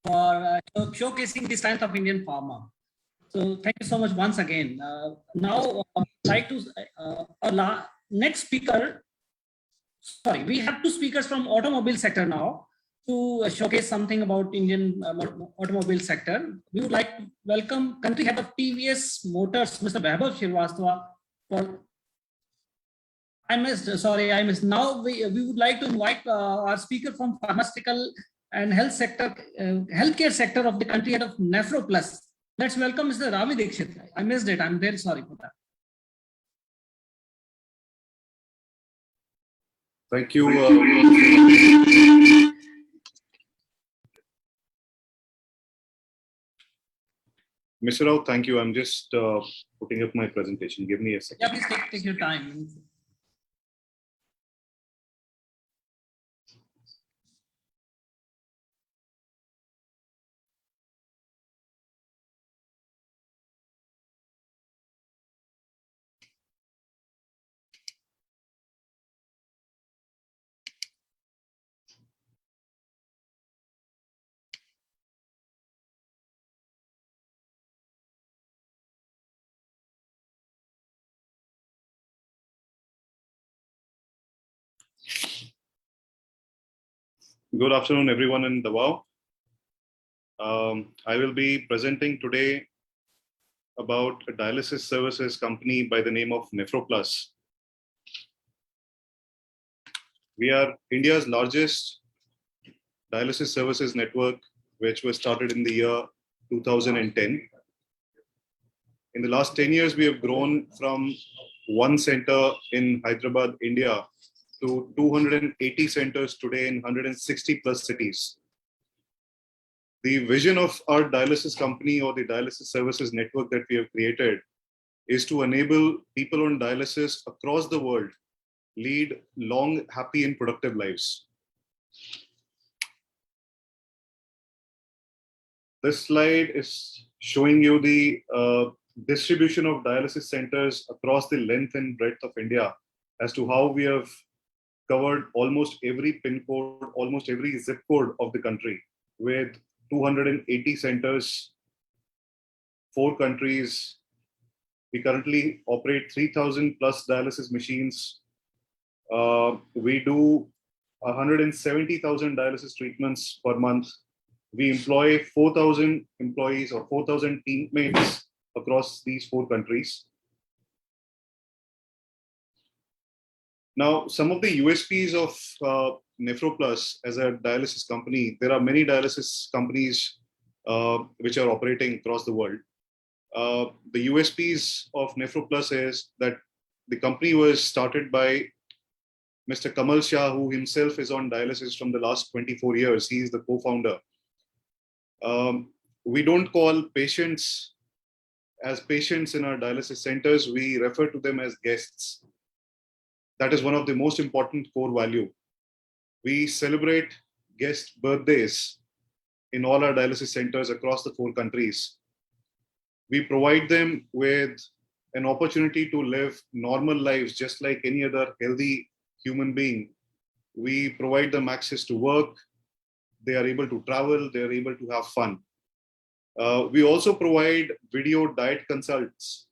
[SPEAKER 13] for showcasing the strength of Indian farmer. So thank you so much once again. Now, I'd like to next speaker. Sorry, we have two speakers from automobile sector now to showcase something about Indian automobile sector. We would like to welcome country head of TVS Motors, Mr. Vaibhav Srivastava. I missed. Now we would like to invite our speaker from pharmaceutical and health sector, healthcare sector of the country head of Nephro Plus. Let's welcome Mr. Ravi Dixit. I missed it. I'm very sorry for that.
[SPEAKER 4] Thank you. Mr. Rao, thank you. I'm just putting up my presentation. Give me a second.
[SPEAKER 13] Yeah, please take your time.
[SPEAKER 4] Good afternoon, everyone in Davao. I will be presenting today about a dialysis services company by the name of NephroPlus. We are India's largest dialysis services network, which was started in the year 2010. In the last 10 years, we have grown from one center in Hyderabad, India, to 280 centers today in 160 plus cities. The vision of our dialysis company or the dialysis services network that we have created is to enable people on dialysis across the world lead long, happy, and productive lives. This slide is showing you the distribution of dialysis centers across the length and breadth of India as to how we have covered almost every pin code, almost every zip code of the country with 280 centers, 4 countries. We currently operate 3,000 plus dialysis machines. We do 170,000 dialysis treatments per month. We employ 4,000 employees or 4,000 teammates across these 4 countries. Now, some of the USPs of NephroPlus as a dialysis company, there are many dialysis companies which are operating across the world. The USPs of NephroPlus is that the company was started by Mr. Kamal Shah, who himself is on dialysis from the last 24 years. He is the co-founder. We don't call patients as patients in our dialysis centers. We refer to them as guests. That is one of the most important core value. We celebrate guest birthdays in all our dialysis centers across the 4 countries. We provide them with an opportunity to live normal lives just like any other healthy human being. We provide them access to work. They are able to travel. They are able to have fun. We also provide video diet consults.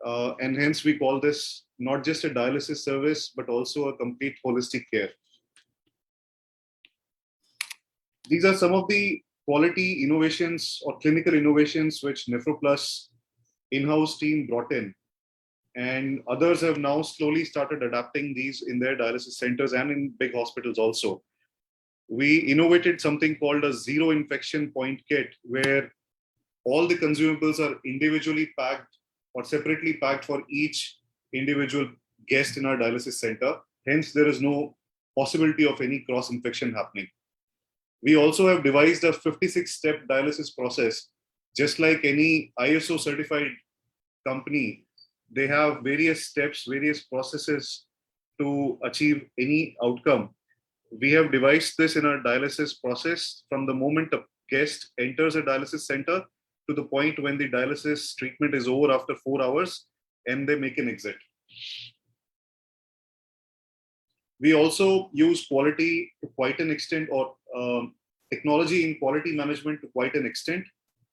[SPEAKER 4] And hence we call this not just a dialysis service, but also a complete holistic care. These are some of the quality innovations or clinical innovations which NephroPlus in-house team brought in. And others have now slowly started adapting these in their dialysis centers and in big hospitals also. We innovated something called a zero infection point kit, where all the consumables are individually packed or separately packed for each individual guest in our dialysis center. Hence, there is no possibility of any cross-infection happening. We also have devised a 56-step dialysis process. Just like any ISO certified company, they have various steps, various processes to achieve any outcome. We have devised this in our dialysis process from the moment a guest enters a dialysis center to the point when the dialysis treatment is over after 4 hours and they make an exit. We also use quality to quite an extent, or technology in quality management to quite an extent.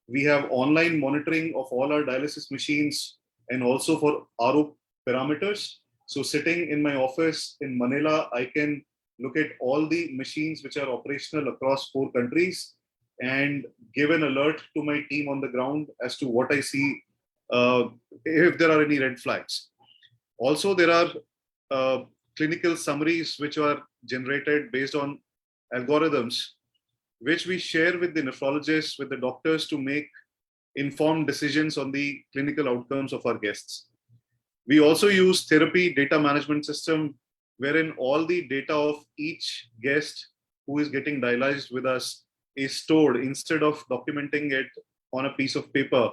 [SPEAKER 4] We have online monitoring of all our dialysis machines and also for RO parameters. So sitting in my office in Manila, I can look at all the machines which are operational across 4 countries and give an alert to my team on the ground as to what I see, if there are any red flags. Also, there are clinical summaries which are generated based on algorithms, which we share with the nephrologists, with the doctors to make informed decisions on the clinical outcomes of our guests. We also use therapy data management system, wherein all the data of each guest who is getting dialyzed with us is stored instead of documenting it on a piece of paper,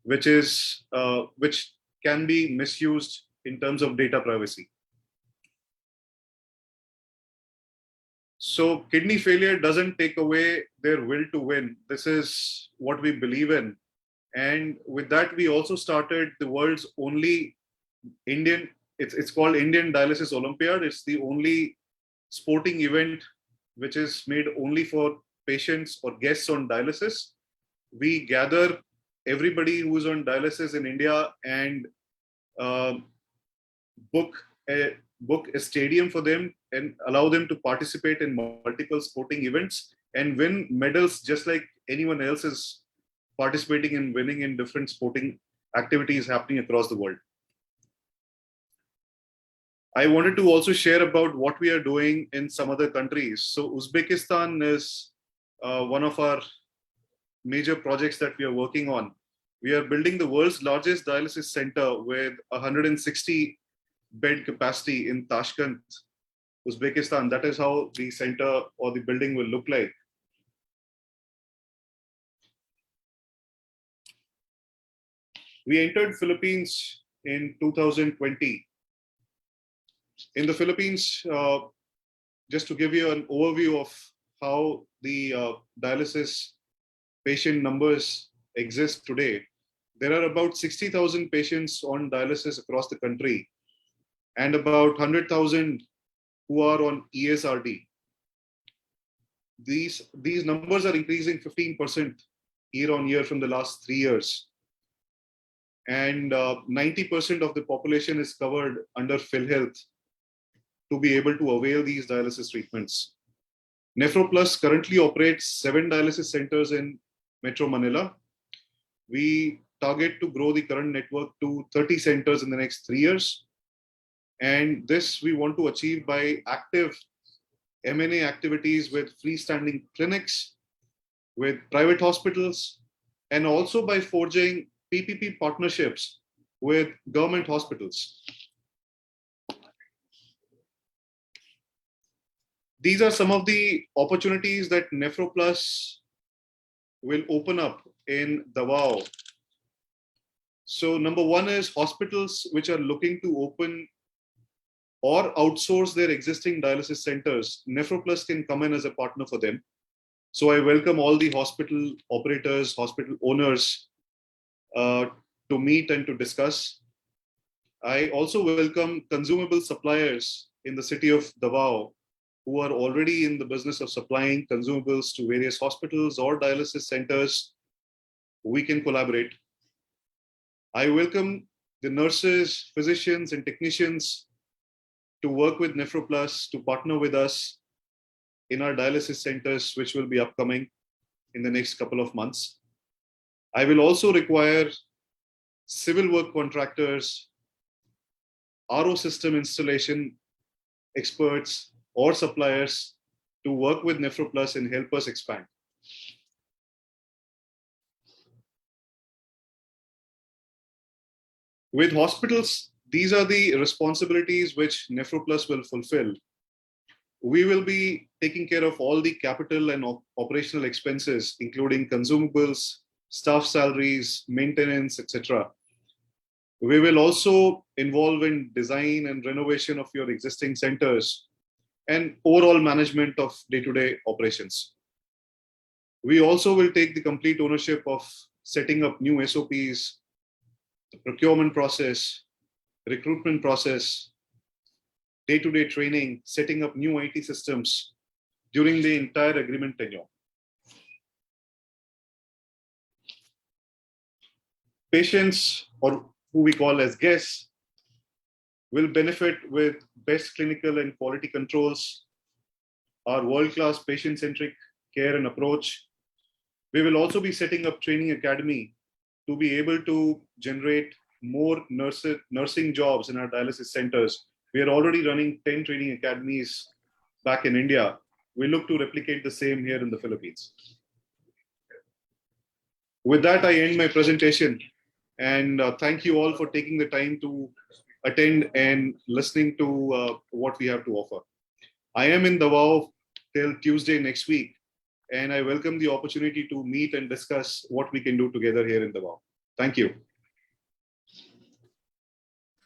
[SPEAKER 4] which can be misused in terms of data privacy. So kidney failure doesn't take away their will to win. This is what we believe in. And with that, we also started the world's only Indian, it's called Indian Dialysis Olympiad. It's the only sporting event which is made only for patients or guests on dialysis. We gather everybody who's on dialysis in India and book a stadium for them and allow them to participate in multiple sporting events and win medals just like anyone else is participating and winning in different sporting activities happening across the world. I wanted to also share about what we are doing in some other countries. So Uzbekistan is one of our major projects that we are working on. We are building the world's largest dialysis center with 160 bed capacity in Tashkent, Uzbekistan. That is how the center or the building will look like. We entered Philippines in 2020. In the Philippines, just to give you an overview of how the dialysis patient numbers exist today, there are about 60,000 patients on dialysis across the country and about 100,000 who are on ESRD. These numbers are increasing 15% year on year from the last 3 years. And 90% of the population is covered under PhilHealth to be able to avail these dialysis treatments. NephroPlus currently operates 7 dialysis centers in Metro Manila. We target to grow the current network to 30 centers in the next 3 years. And this we want to achieve by active M&A activities with freestanding clinics, with private hospitals, and also by forging PPP partnerships with government hospitals. These are some of the opportunities that NephroPlus will open up in Davao. So number one is hospitals which are looking to open or outsource their existing dialysis centers. NephroPlus can come in as a partner for them. So I welcome all the hospital operators, hospital owners to meet and to discuss. I also welcome consumable suppliers in the city of Davao who are already in the business of supplying consumables to various hospitals or dialysis centers. We can collaborate. I welcome the nurses, physicians, and technicians to work with NephroPlus, to partner with us in our dialysis centers, which will be upcoming in the next couple of months. I will also require civil work contractors, RO system installation experts, or suppliers to work with NephroPlus and help us expand. With hospitals, these are the responsibilities which NephroPlus will fulfill. We will be taking care of all the capital and operational expenses, including consumables, staff salaries, maintenance, etc. We will also involve in design and renovation of your existing centers. and overall management of day-to-day operations. We also will take the complete ownership of setting up new SOPs, the procurement process, recruitment process, day-to-day training, setting up new IT systems during the entire agreement tenure. Patients, or who we call as guests, will benefit with best clinical and quality controls, our world-class patient-centric care and approach. We will also be setting up training academy to be able to generate more nursing jobs in our dialysis centers. We are already running 10 training academies back in India. We look to replicate the same here in the Philippines. With that, I end my presentation, and thank you all for taking the time to attend and listening to what we have to offer. I am in Davao till Tuesday next week, and I welcome the opportunity to meet and discuss what we can do together here in Davao. Thank you.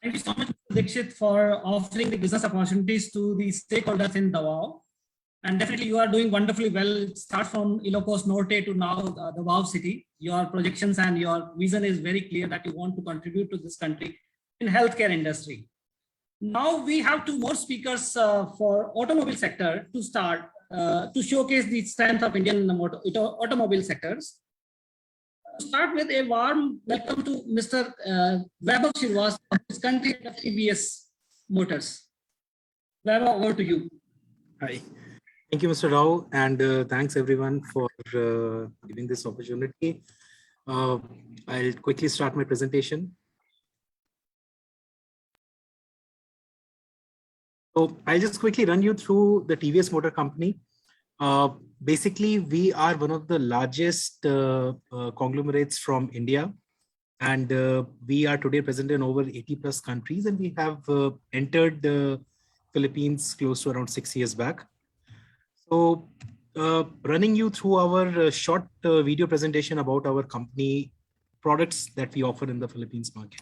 [SPEAKER 13] Thank you so much, Mr. Dixit, for offering the business opportunities to the stakeholders in Davao. And definitely you are doing wonderfully well. Start from Ilocos Norte to now Davao City. Your projections and your vision is very clear that you want to contribute to this country in healthcare industry. Now we have two more speakers for automobile sector to start to showcase the strength of Indian automobile sectors. Start with a warm welcome to Mr. Vaibhav Shirwas, country head of TVS Motors. Vaibhav, over to you.
[SPEAKER 5] Hi. Thank you, Mr. Rao, and thanks everyone for giving this opportunity. I'll quickly start my presentation. So I'll just quickly run you through the TVS Motor Company. Basically, we are one of the largest conglomerates from India, and we are today present in over 80 plus countries, and we have entered the Philippines close to around 6 years back. So running you through our short video presentation about our company products that we offer in the Philippines market.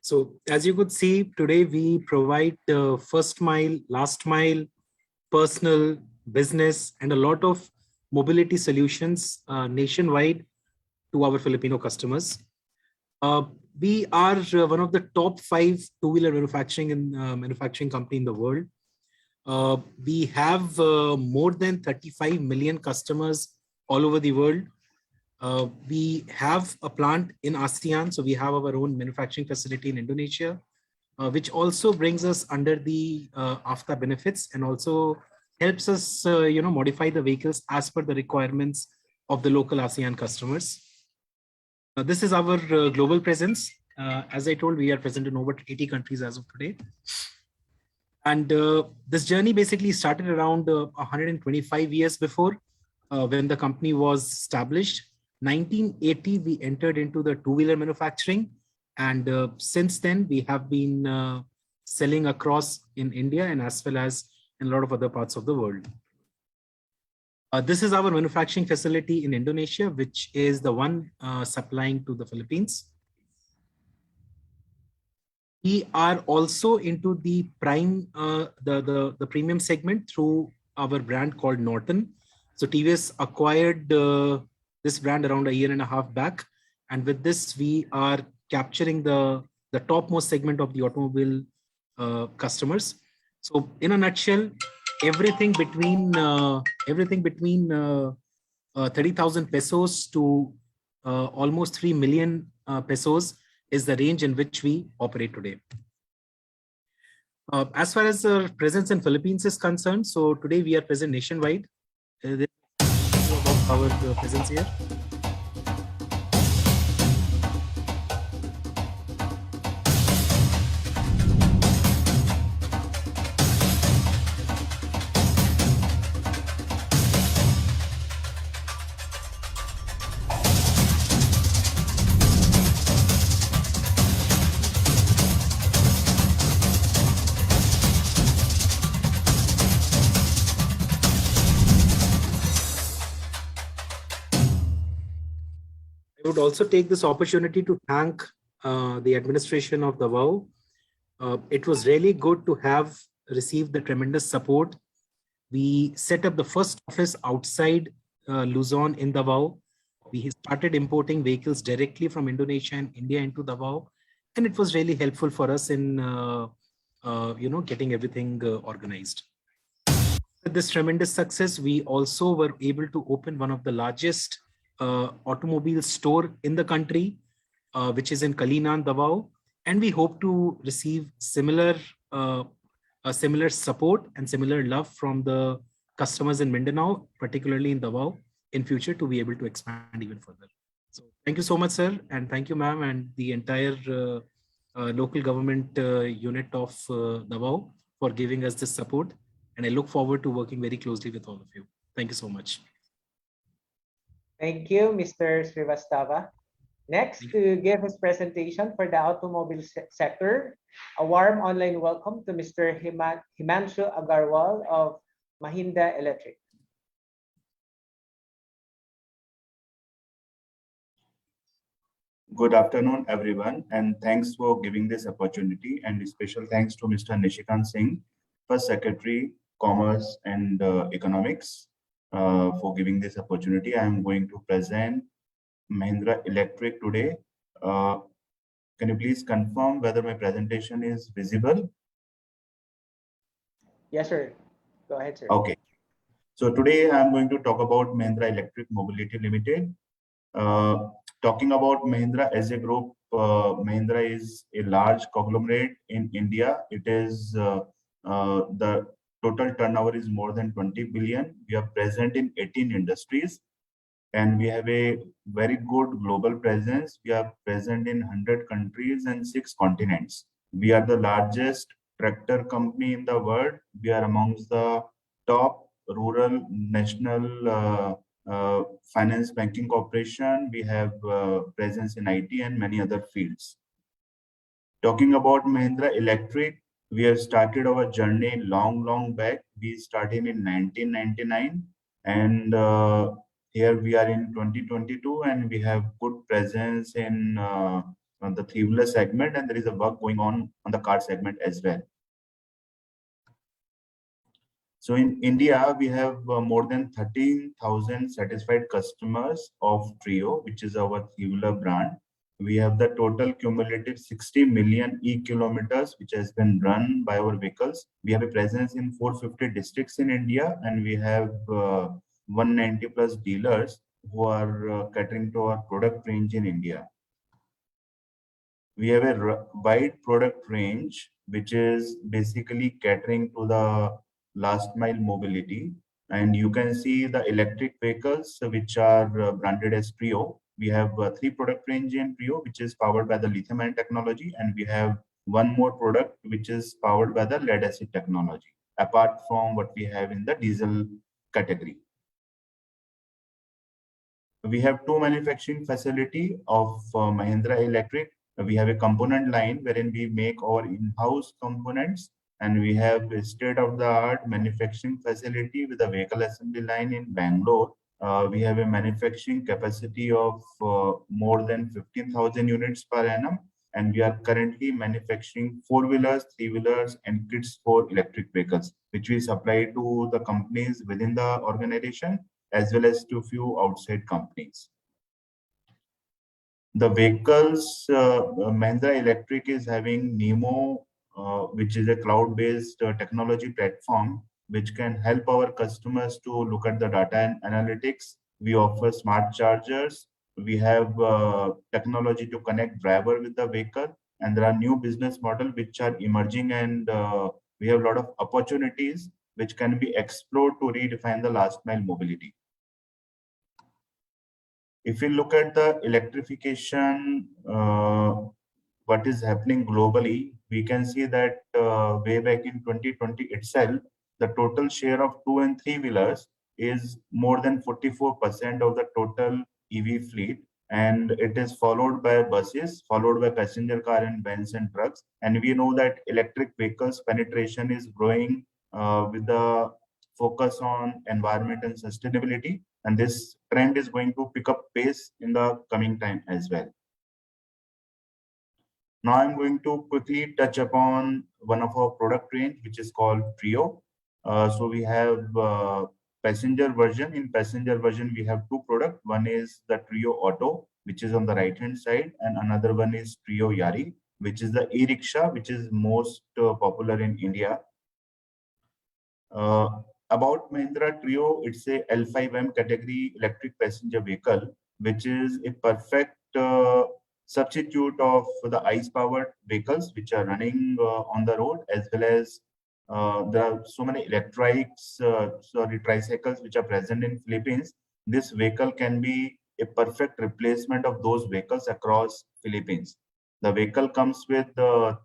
[SPEAKER 5] So as you could see, today we provide first mile, last mile, personal, business, and a lot of mobility solutions nationwide to our Filipino customers. We are one of the top 5 two-wheeler manufacturing company in the world. We have more than 35 million customers all over the world. We have a plant in ASEAN, so we have our own manufacturing facility in Indonesia, which also brings us under the AFTA benefits and also helps us, modify the vehicles as per the requirements of the local ASEAN customers. This is our global presence. As I told, we are present in over 80 countries as of today. And this journey basically started around 125 years before when the company was established. 1980, we entered into the two-wheeler manufacturing. And since then, we have been selling across in India and as well as in a lot of other parts of the world. This is our manufacturing facility in Indonesia, which is the one supplying to the Philippines. We are also into the the premium segment through our brand called Norton. So TVS acquired this brand around a year and a half back. And with this, we are capturing the topmost segment of the automobile customers. So in a nutshell, everything between 30,000 pesos to almost 3 million pesos is the range in which we operate today. As far as our presence in Philippines is concerned, so today we are present nationwide. About our presence here. I would also take this opportunity to thank the administration of Davao. It was really good to have received the tremendous support. We set up the first office outside Luzon in Davao. We started importing vehicles directly from Indonesia and India into Davao, and it was really helpful for us in getting everything organized. With this tremendous success, we also were able to open one of the largest automobile store in the country, which is in Kalinan, Davao, and we hope to receive similar support and similar love from the customers in Mindanao, particularly in Davao, in future to be able to expand even further. So thank you so much, sir, and thank you, ma'am, and the entire local government unit of Davao for giving us this support. And I look forward to working very closely with all of you. Thank you so much.
[SPEAKER 12] Thank you, Mr. Srivastava. Next, to give his presentation for the automobile sector, a warm online welcome to Mr. Himanshu Agarwal of Mahinda Electric.
[SPEAKER 6] Good afternoon, everyone, and thanks for giving this opportunity. And special thanks to Mr. Nishikant Singh, First Secretary, Commerce and Economics, for giving this opportunity. I am going to present Mahindra Electric today. Can you please confirm whether my presentation is visible?
[SPEAKER 12] Yes, sir. Go ahead, sir.
[SPEAKER 6] Okay. So today I'm going to talk about Mahindra Electric Mobility Limited. Talking about Mahindra as a group, Mahindra is a large conglomerate in India. It is the total turnover is more than 20 billion. We are present in 18 industries, and we have a very good global presence. We are present in 100 countries and 6 continents. We are the largest tractor company in the world. We are amongst the top rural national finance banking corporation. We have presence in IT and many other fields. Talking about Mahindra Electric, we have started our journey long back. We started in 1999, and here we are in 2022, and we have good presence in the three-wheeler segment, and there is a work going on the car segment as well. So in India, we have more than 13,000 satisfied customers of Trio, which is our three-wheeler brand. We have the total cumulative 60 million e-kilometers, which has been run by our vehicles. We have a presence in 450 districts in India, and we have 190 plus dealers who are catering to our product range in India. We have a wide product range, which is basically catering to the last mile mobility. And you can see the electric vehicles, which are branded as Trio. We have 3 product range in Trio, which is powered by the lithium-ion technology. And we have one more product, which is powered by the lead acid technology, apart from what we have in the diesel category. We have 2 manufacturing facility of Mahindra Electric. We have a component line wherein we make our in-house components, and we have a state-of-the-art manufacturing facility with a vehicle assembly line in Bangalore. We have a manufacturing capacity of more than 15,000 units per annum, and we are currently manufacturing 4-wheelers, 3-wheelers, and kits for electric vehicles, which we supply to the companies within the organization as well as to few outside companies. The vehicles, Mahindra Electric is having Nemo, which is a cloud-based technology platform, which can help our customers to look at the data and analytics. We offer smart chargers. We have technology to connect driver with the vehicle, and there are new business models which are emerging, and we have a lot of opportunities which can be explored to redefine the last mile mobility. If we look at the electrification, what is happening globally, we can see that way back in 2020 itself, the total share of 2 and 3 wheelers is more than 44% of the total EV fleet. And it is followed by buses, followed by passenger car and vans and trucks. And we know that electric vehicles penetration is growing with the focus on environment and sustainability. And this trend is going to pick up pace in the coming time as well. Now I'm going to quickly touch upon one of our product range, which is called Trio. So we have passenger version. In passenger version, we have two products. One is the Trio Auto, which is on the right-hand side, and another one is Trio Yari, which is the e-rickshaw, which is most popular in India. About Mahindra Trio, it's a L5M category electric passenger vehicle, which is a perfect substitute of the ICE-powered vehicles which are running on the road, as well as there are so many tricycles which are present in Philippines. This vehicle can be a perfect replacement of those vehicles across Philippines. The vehicle comes with the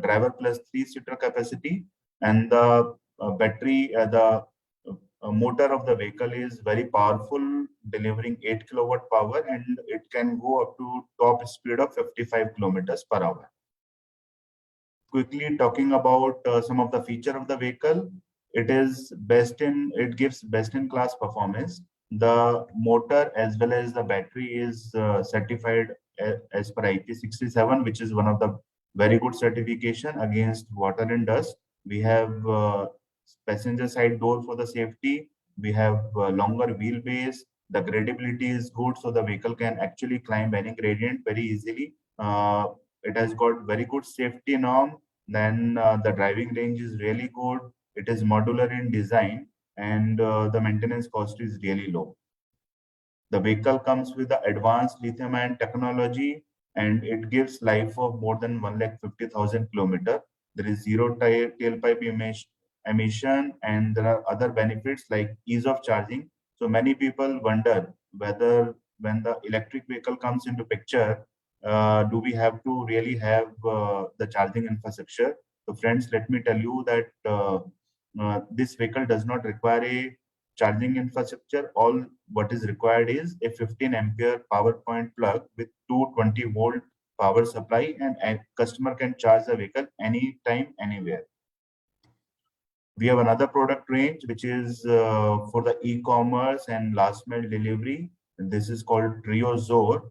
[SPEAKER 6] driver plus 3-seater capacity, and the battery, the motor of the vehicle is very powerful, delivering 8 kilowatt power, and it can go up to top speed of 55 kilometers per hour. Quickly talking about some of the feature of the vehicle, it gives best in class performance. The motor as well as the battery is certified as per IP67, which is one of the very good certification against water and dust. We have passenger side door for the safety. We have longer wheelbase. The gradability is good, so the vehicle can actually climb any gradient very easily. It has got very good safety norm. Then the driving range is really good. It is modular in design, and the maintenance cost is really low. The vehicle comes with the advanced lithium-ion technology, and it gives life of more than 150,000 kilometers. There is zero tailpipe emission, and there are other benefits like ease of charging. So many people wonder whether when the electric vehicle comes into picture, do we have to really have the charging infrastructure? So friends, let me tell you that this vehicle does not require a charging infrastructure. All what is required is a 15 ampere power point plug with 220-volt power supply, and a customer can charge the vehicle anytime, anywhere. We have another product range which is for the e-commerce and last mile delivery. And this is called Trio Zor.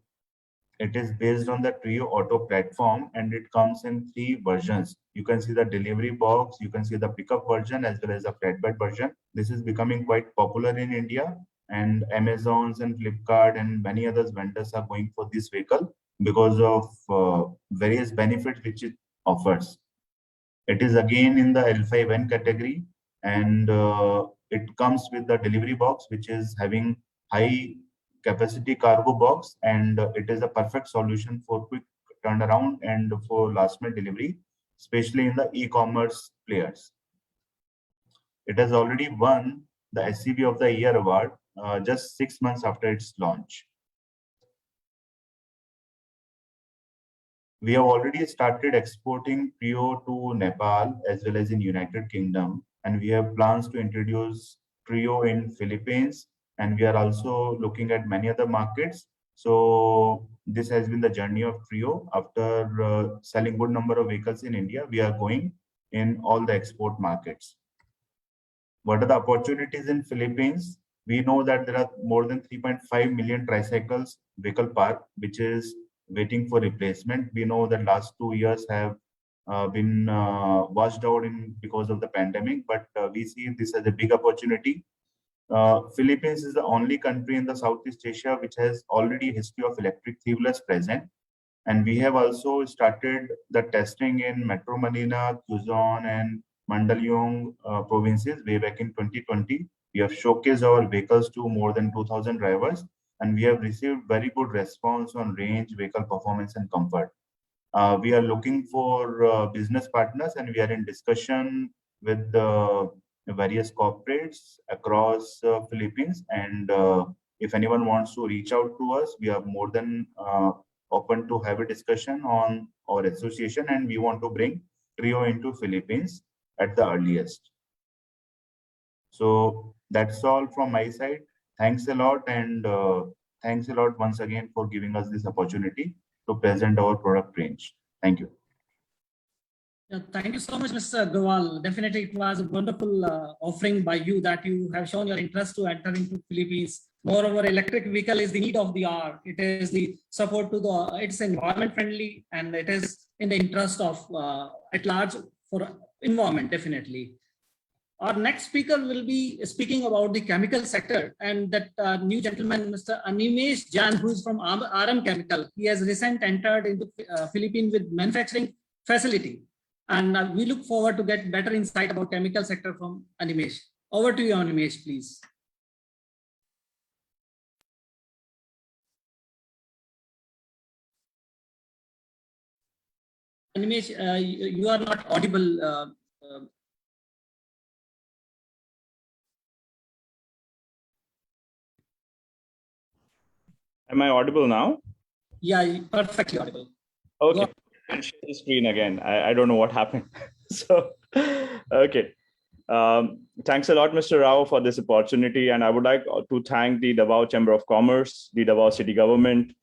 [SPEAKER 6] It is based on the Trio Auto platform, and it comes in 3 versions. You can see the delivery box, you can see the pickup version as well as the flatbed version. This is becoming quite popular in India, and Amazons and Flipkart and many other vendors are going for this vehicle because of various benefits which it offers. It is again in the L5N category, and it comes with the delivery box, which is having high capacity cargo box, and it is a perfect solution for quick turnaround and for last mile delivery, especially in the e-commerce players. It has already won the SCV of the Year award just 6 months after its launch. We have already started exporting Trio to Nepal as well as in United Kingdom, and we have plans to introduce Trio in Philippines, and we are also looking at many other markets. So this has been the journey of Trio. After selling good number of vehicles in India, we are going in all the export markets. What are the opportunities in Philippines? We know that there are more than 3.5 million tricycles vehicle park, which is waiting for replacement. We know that last 2 years have been washed out because of the pandemic, but we see this as a big opportunity. Philippines is the only country in the Southeast Asia which has already a history of electric three-wheelers present. And we have also started the testing in Metro Manila, Quezon, and Mandaluyong provinces way back in 2020. We have showcased our vehicles to more than 2,000 drivers, and we have received very good response on range, vehicle performance, and comfort. We are looking for business partners, and we are in discussion with various corporates across Philippines. And if anyone wants to reach out to us, we are more than open to have a discussion on our association, and we want to bring Trio into Philippines at the earliest. So that's all from my side. Thanks a lot, and thanks a lot once again for giving us this opportunity to present our product range. Thank you.
[SPEAKER 13] Yeah, thank you so much, Mr. Gowal. Definitely, it was a wonderful offering by you that you have shown your interest to enter into Philippines. Moreover, electric vehicle is the need of the hour. It is the support to the, it's environment friendly, and it is in the interest of at large for environment, definitely. Our next speaker will be speaking about the chemical sector, and that new gentleman, Mr. Animesh Jan, who is from RM Chemical. He has recently entered into Philippines with manufacturing facility. And we look forward to get better insight about chemical sector from Animesh. Over to you, Animesh, please. Animesh, you are not audible.
[SPEAKER 2] Am I audible now?
[SPEAKER 13] Yeah, perfectly audible.
[SPEAKER 2] Okay. I'll share the screen again. I don't know what happened. So, okay. Thanks a lot, Mr. Rao, for this opportunity. And I would like to thank the Davao Chamber of Commerce, the Davao City Government,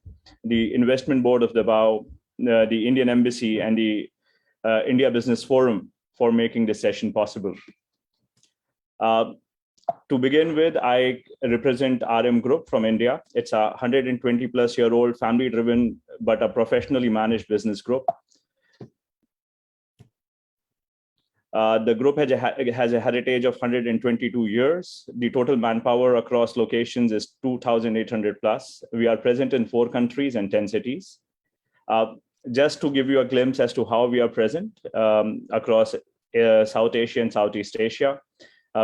[SPEAKER 2] the Investment Board of Davao, the Indian Embassy, and the India Business Forum for making this session possible. To begin with, I represent RM Group from India. It's a 120 plus year old family driven, but a professionally managed business group. The group has a heritage of 122 years. The total manpower across locations is 2,800 plus. We are present in 4 countries and 10 cities. Just to give you a glimpse as to how we are present across South Asia and Southeast Asia.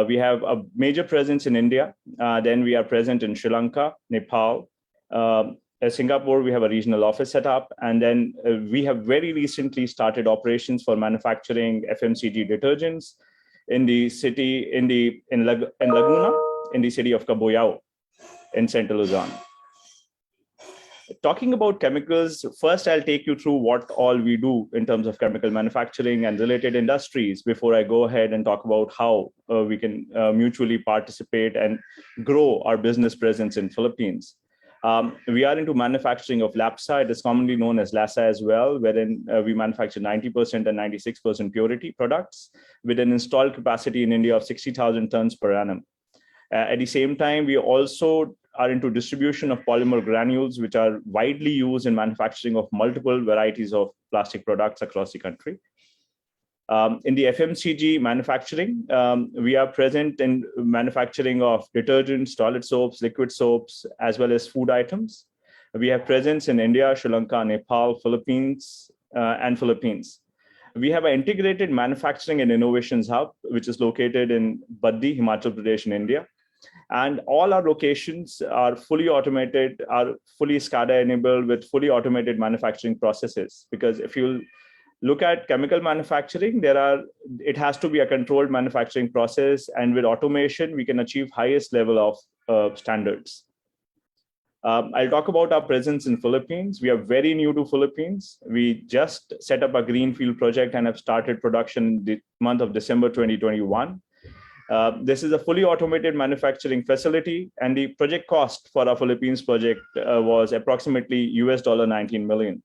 [SPEAKER 2] We have a major presence in India. Then we are present in Sri Lanka, Nepal, Singapore. We have a regional office set up. And then we have very recently started operations for manufacturing FMCG detergents in the city, in Laguna, in the city of Cabuyao in Central Luzon. Talking about chemicals, first I'll take you through what all we do in terms of chemical manufacturing and related industries before I go ahead and talk about how we can mutually participate and grow our business presence in Philippines. We are into manufacturing of LAPSA. It is commonly known as LASA as well, wherein we manufacture 90% and 96% purity products with an installed capacity in India of 60,000 tons per annum. At the same time, we also are into distribution of polymer granules, which are widely used in manufacturing of multiple varieties of plastic products across the country. In the FMCG manufacturing, we are present in manufacturing of detergents, toilet soaps, liquid soaps, as well as food items. We have presence in India, Sri Lanka, Nepal, Philippines. We have an integrated manufacturing and innovations hub, which is located in Baddi, Himachal Pradesh in India. And all our locations are fully automated, are fully SCADA enabled with fully automated manufacturing processes. Because if you look at chemical manufacturing, it has to be a controlled manufacturing process. And with automation, we can achieve highest level of standards. I'll talk about our presence in Philippines. We are very new to Philippines. We just set up a greenfield project and have started production in the month of December 2021. This is a fully automated manufacturing facility, and the project cost for our Philippines project was approximately $19 million.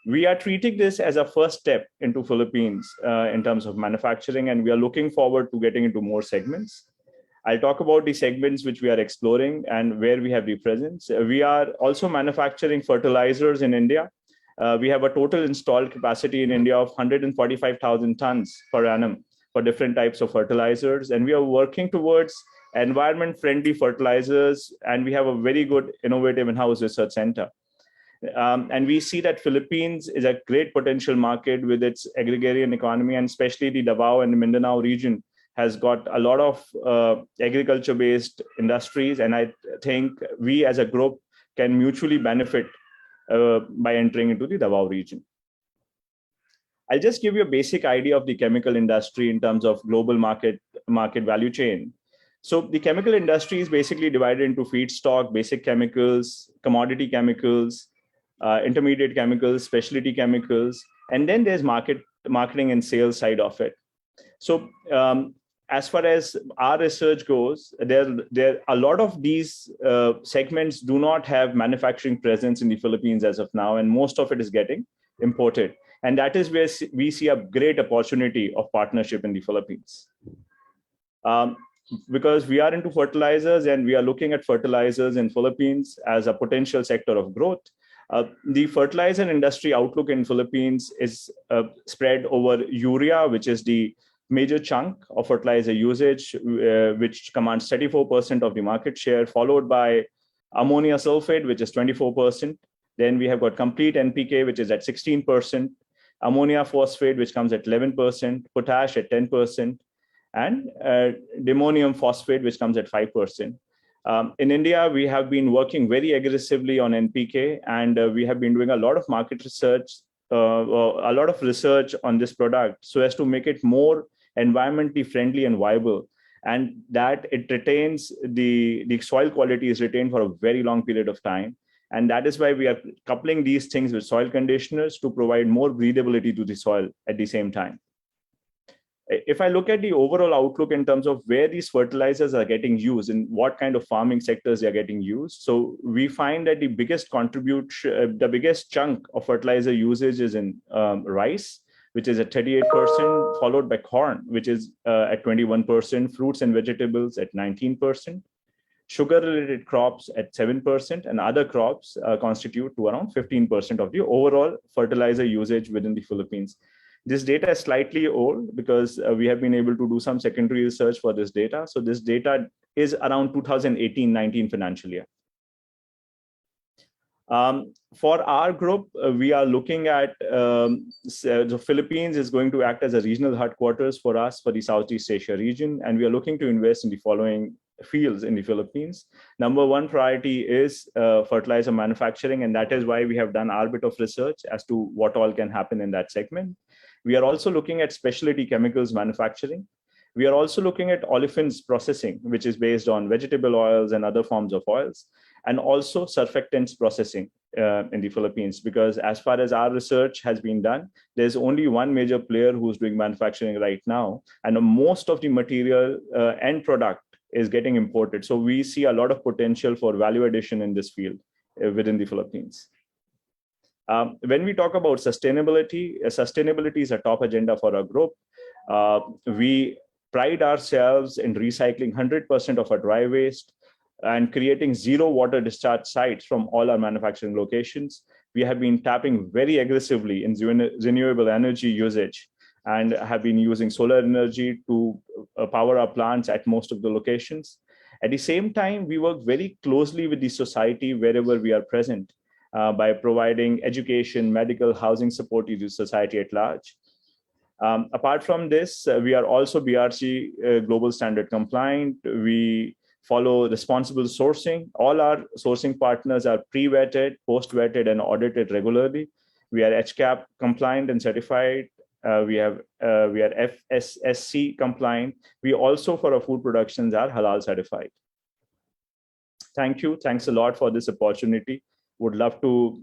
[SPEAKER 2] We are treating this as a first step into Philippines in terms of manufacturing, and we are looking forward to getting into more segments. I'll talk about the segments which we are exploring and where we have the presence. We are also manufacturing fertilizers in India. We have a total installed capacity in India of 145,000 tons per annum for different types of fertilizers. And we are working towards environment-friendly fertilizers, and we have a very good innovative in-house research center. And we see that Philippines is a great potential market with its agrarian economy, and especially the Davao and the Mindanao region has got a lot of agriculture-based industries. And I think we as a group can mutually benefit by entering into the Davao region. I'll just give you a basic idea of the chemical industry in terms of global market value chain. So the chemical industry is basically divided into feedstock, basic chemicals, commodity chemicals, intermediate chemicals, specialty chemicals, and then there's marketing and sales side of it. So as far as our research goes, there a lot of these segments do not have manufacturing presence in the Philippines as of now, and most of it is getting imported. And that is where we see a great opportunity of partnership in the Philippines. Because we are into fertilizers and we are looking at fertilizers in Philippines as a potential sector of growth. The fertilizer industry outlook in Philippines is spread over urea, which is the major chunk of fertilizer usage, which commands 34% of the market share, followed by ammonia sulfate, which is 24%. Then we have got complete NPK, which is at 16%, ammonia phosphate, which comes at 11%, potash at 10%, and diammonium phosphate, which comes at 5%. In India, we have been working very aggressively on NPK, and we have been doing a lot of market research, a lot of research on this product so as to make it more environmentally friendly and viable, and that it retains the soil quality is retained for a very long period of time. And that is why we are coupling these things with soil conditioners to provide more breathability to the soil at the same time. If I look at the overall outlook in terms of where these fertilizers are getting used and what kind of farming sectors they are getting used, so we find that the biggest contribution, the biggest chunk of fertilizer usage is in rice, which is at 38%, followed by corn, which is at 21%, fruits and vegetables at 19%, sugar-related crops at 7%, and other crops constitute to around 15% of the overall fertilizer usage within the Philippines. This data is slightly old because we have been able to do some secondary research for this data. So this data is around 2018-19 financial year. For our group, we are looking at the Philippines is going to act as a regional headquarters for us for the Southeast Asia region, and we are looking to invest in the following fields in the Philippines. Number one priority is fertilizer manufacturing, and that is why we have done our bit of research as to what all can happen in that segment. We are also looking at specialty chemicals manufacturing. We are also looking at olefins processing, which is based on vegetable oils and other forms of oils, and also surfactants processing in the Philippines, because as far as our research has been done, there's only one major player who's doing manufacturing right now, and most of the material end product is getting imported. So we see a lot of potential for value addition in this field within the Philippines. When we talk about sustainability, sustainability is a top agenda for our group. We pride ourselves in recycling 100% of our dry waste and creating zero water discharge sites from all our manufacturing locations. We have been tapping very aggressively in renewable energy usage and have been using solar energy to power our plants at most of the locations. At the same time, we work very closely with the society wherever we are present by providing education, medical, housing support to the society at large. Apart from this, we are also BRC Global Standard compliant. We follow responsible sourcing. All our sourcing partners are pre-vetted, post-vetted, and audited regularly. We are HCAP compliant and certified. We are FSSC compliant. We also, for our food productions, are halal certified. Thank you. Thanks a lot for this opportunity. Would love to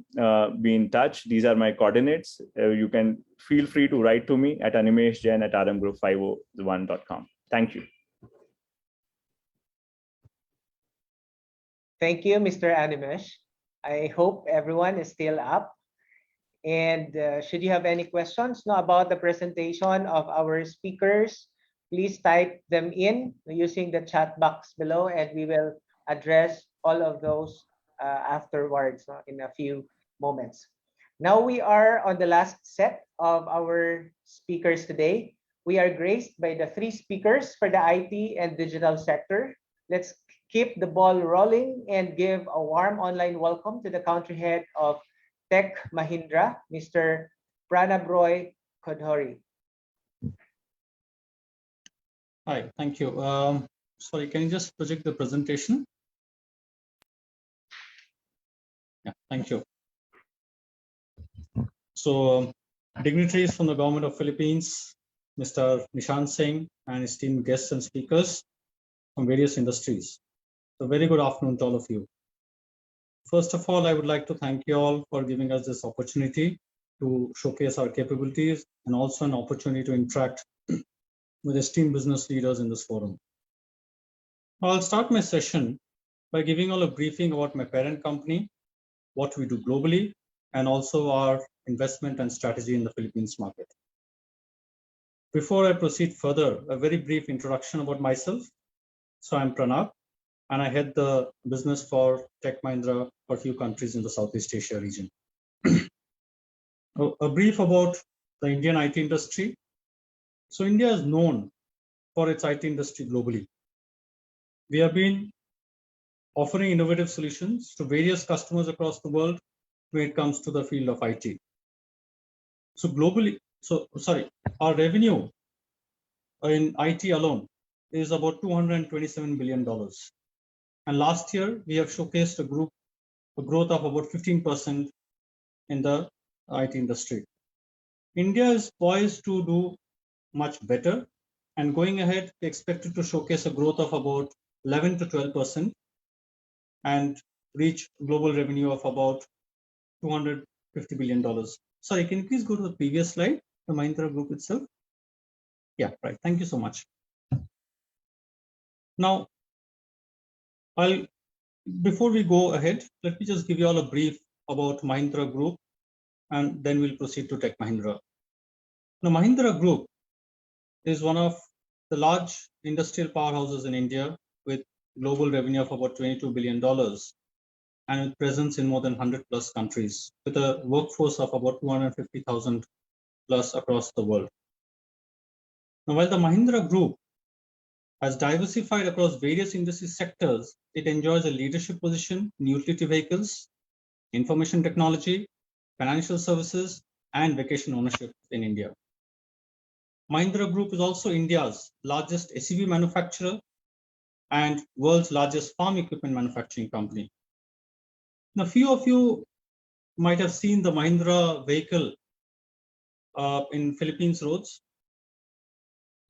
[SPEAKER 2] be in touch. These are my coordinates. You can feel free to write to me at animeshjain@rmgroup501.com. Thank you.
[SPEAKER 12] Thank you, Mr. Animesh. I hope everyone is still up. And should you have any questions about the presentation of our speakers, please type them in using the chat box below, and we will address all of those afterwards in a few moments. Now we are on the last set of our speakers today. We are graced by the three speakers for the IT and digital sector. let's keep the ball rolling and give a warm online welcome to the country head of Tech Mahindra, Mr. Pranab Roy Kodhori.
[SPEAKER 1] Hi, thank you. Sorry, can you just project the presentation? Yeah, thank you. So, dignitaries from the government of Philippines, Mr. Nishant Singh and esteemed guests and speakers from various industries. So, very good afternoon to all of you. First of all, I would like to thank you all for giving us this opportunity to showcase our capabilities and also an opportunity to interact with esteemed business leaders in this forum. I'll start my session by giving all a briefing about my parent company, what we do globally, and also our investment and strategy in the Philippines market. Before I proceed further, a very brief introduction about myself. So I'm Pranab, and I head the business for Tech Mahindra for a few countries in the Southeast Asia region. A brief about the Indian IT industry. So India is known for its IT industry globally. We have been offering innovative solutions to various customers across the world when it comes to the field of IT. So globally, our revenue in IT alone is about $227 billion. And last year, we have showcased a growth of about 15% in the IT industry. India is poised to do much better, and going ahead, we expected to showcase a growth of about 11 to 12% and reach global revenue of about $250 billion. Sorry, can you please go to the previous slide, the Mahindra Group itself? Yeah, right. Thank you so much. Now, before we go ahead, let me just give you all a brief about Mahindra Group, and then we'll proceed to Tech Mahindra. Now, Mahindra Group is one of the large industrial powerhouses in India with global revenue of about $22 billion and with presence in more than 100 plus countries with a workforce of about 250,000 plus across the world. Now, while the Mahindra Group has diversified across various industry sectors, it enjoys a leadership position in utility vehicles, information technology, financial services, and vacation ownership in India. Mahindra Group is also India's largest SUV manufacturer and world's largest farm equipment manufacturing company. Now, few of you might have seen the Mahindra vehicle in Philippines roads.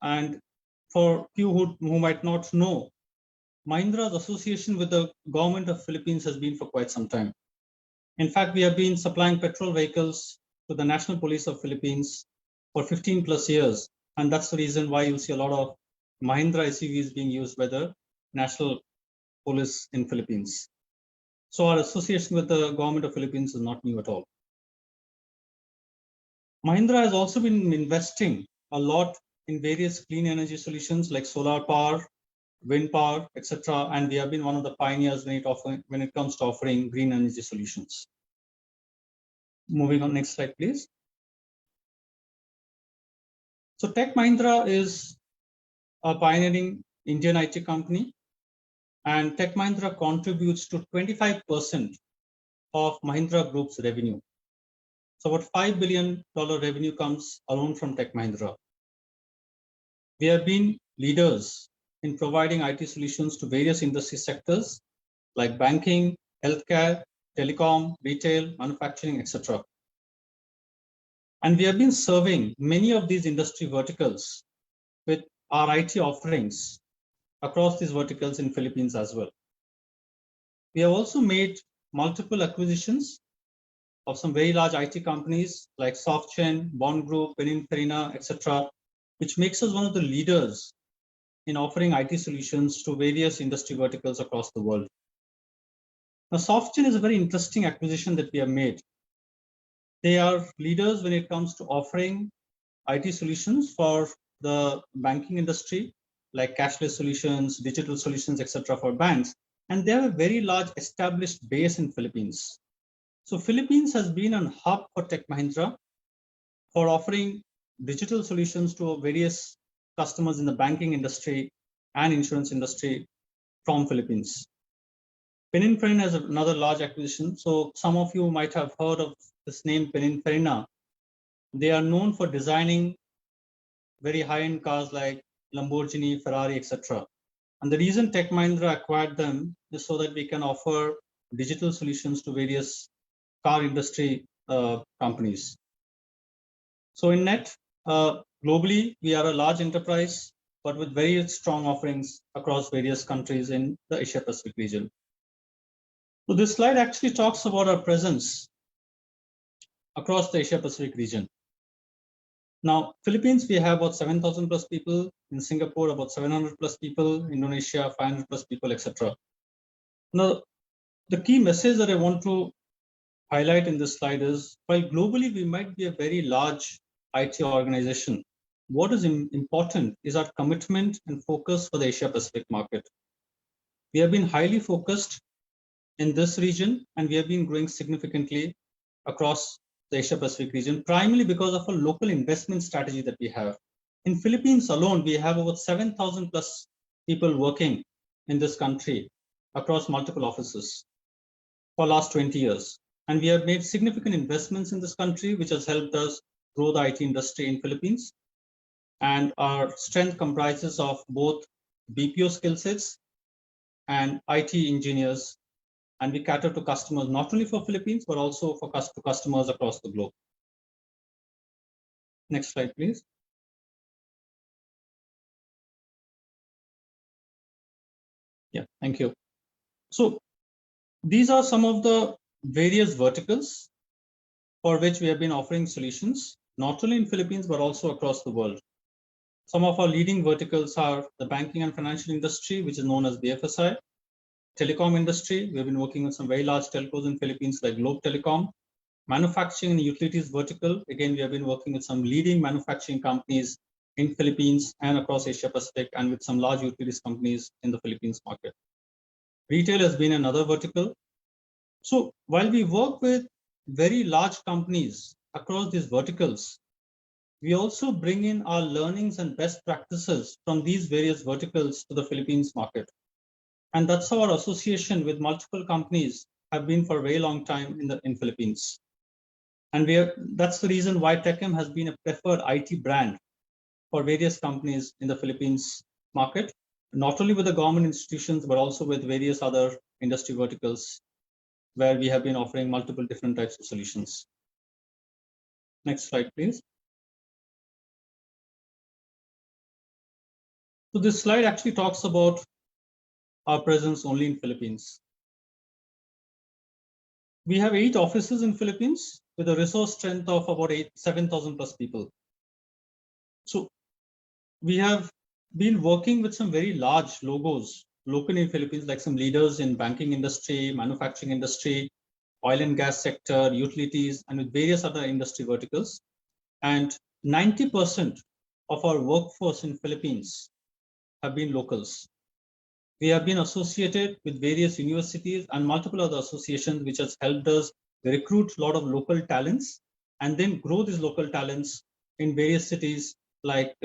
[SPEAKER 1] And for few who might not know, Mahindra's association with the government of Philippines has been for quite some time. In fact, we have been supplying petrol vehicles to the National Police of Philippines for 15 plus years. And that's the reason why you see a lot of Mahindra SUVs being used by the National Police in Philippines. So our association with the government of Philippines is not new at all. Mahindra has also been investing a lot in various clean energy solutions like solar power, wind power, etc. And we have been one of the pioneers when it comes to offering green energy solutions. Moving on, next slide, please. So Tech Mahindra is a pioneering Indian IT company, and Tech Mahindra contributes to 25% of Mahindra Group's revenue. So about $5 billion revenue comes alone from Tech Mahindra. We have been leaders in providing IT solutions to various industry sectors like banking, healthcare, telecom, retail, manufacturing, etc. And we have been serving many of these industry verticals with our IT offerings across these verticals in Philippines as well. We have also made multiple acquisitions of some very large IT companies like SoftChain, Bond Group, Pininfarina, etc., which makes us one of the leaders in offering IT solutions to various industry verticals across the world. Now, SoftChain is a very interesting acquisition that we have made. They are leaders when it comes to offering IT solutions for the banking industry, like cashless solutions, digital solutions, etc. for banks. And they have a very large established base in Philippines. So Philippines has been a hub for Tech Mahindra for offering digital solutions to various customers in the banking industry and insurance industry
[SPEAKER 3] from Philippines. Pininfarina is another large acquisition. So some of you might have heard of this name, Pininfarina. They are known for designing very high-end cars like Lamborghini, Ferrari, etc. And the reason Tech Mahindra acquired them is so that we can offer digital solutions to various car industry companies. So in net, globally, we are a large enterprise, but with very strong offerings across various countries in the Asia Pacific region. So this slide actually talks about our presence across the Asia Pacific region. Now, Philippines, we have about 7,000 plus people. In Singapore, about 700 plus people. Indonesia, 500 plus people, etc. Now, the key message that I want to highlight in this slide is, while globally we might be a very large IT organization, what is important is our commitment and focus for the Asia Pacific market. We have been highly focused in this region, and we have been growing significantly across the Asia Pacific region, primarily because of a local investment strategy that we have. In Philippines alone, we have over 7,000 plus people working in this country across multiple offices for the last 20 years. And we have made significant investments in this country, which has helped us grow the IT industry in Philippines. And our strength comprises of both BPO skill sets and IT engineers. And we cater to customers not only for Philippines, but also for customers across the globe. Next slide, please. Yeah, thank you. So these are some of the various verticals for which we have been offering solutions, not only in Philippines, but also across the world. Some of our leading verticals are the banking and financial industry, which is known as BFSI. Telecom industry, we've been working with some very large telcos in Philippines like Globe Telecom. Manufacturing and utilities vertical, again, we have been working with some leading manufacturing companies in Philippines and across Asia Pacific, and with some large utilities companies in the Philippines market. Retail has been another vertical. So while we work with very large companies across these verticals, we also bring in our learnings and best practices from these various verticals to the Philippines market. And that's how our association with multiple companies have been for a very long time in Philippines. And that's the reason why TechM has been a preferred IT brand for various companies in the Philippines market, not only with the government institutions, but also with various other industry verticals where we have been offering multiple different types of solutions. Next slide, please. So this slide actually talks about our presence only in Philippines. We have 8 offices in Philippines with a resource strength of about 7,000 plus people. So we have been working with some very large logos locally in Philippines, like some leaders in banking industry, manufacturing industry, oil and gas sector, utilities, and with various other industry verticals. And 90% of our workforce in Philippines have been locals. We have been associated with various universities and multiple other associations, which has helped us recruit a lot of local talents and then grow these local talents in various cities like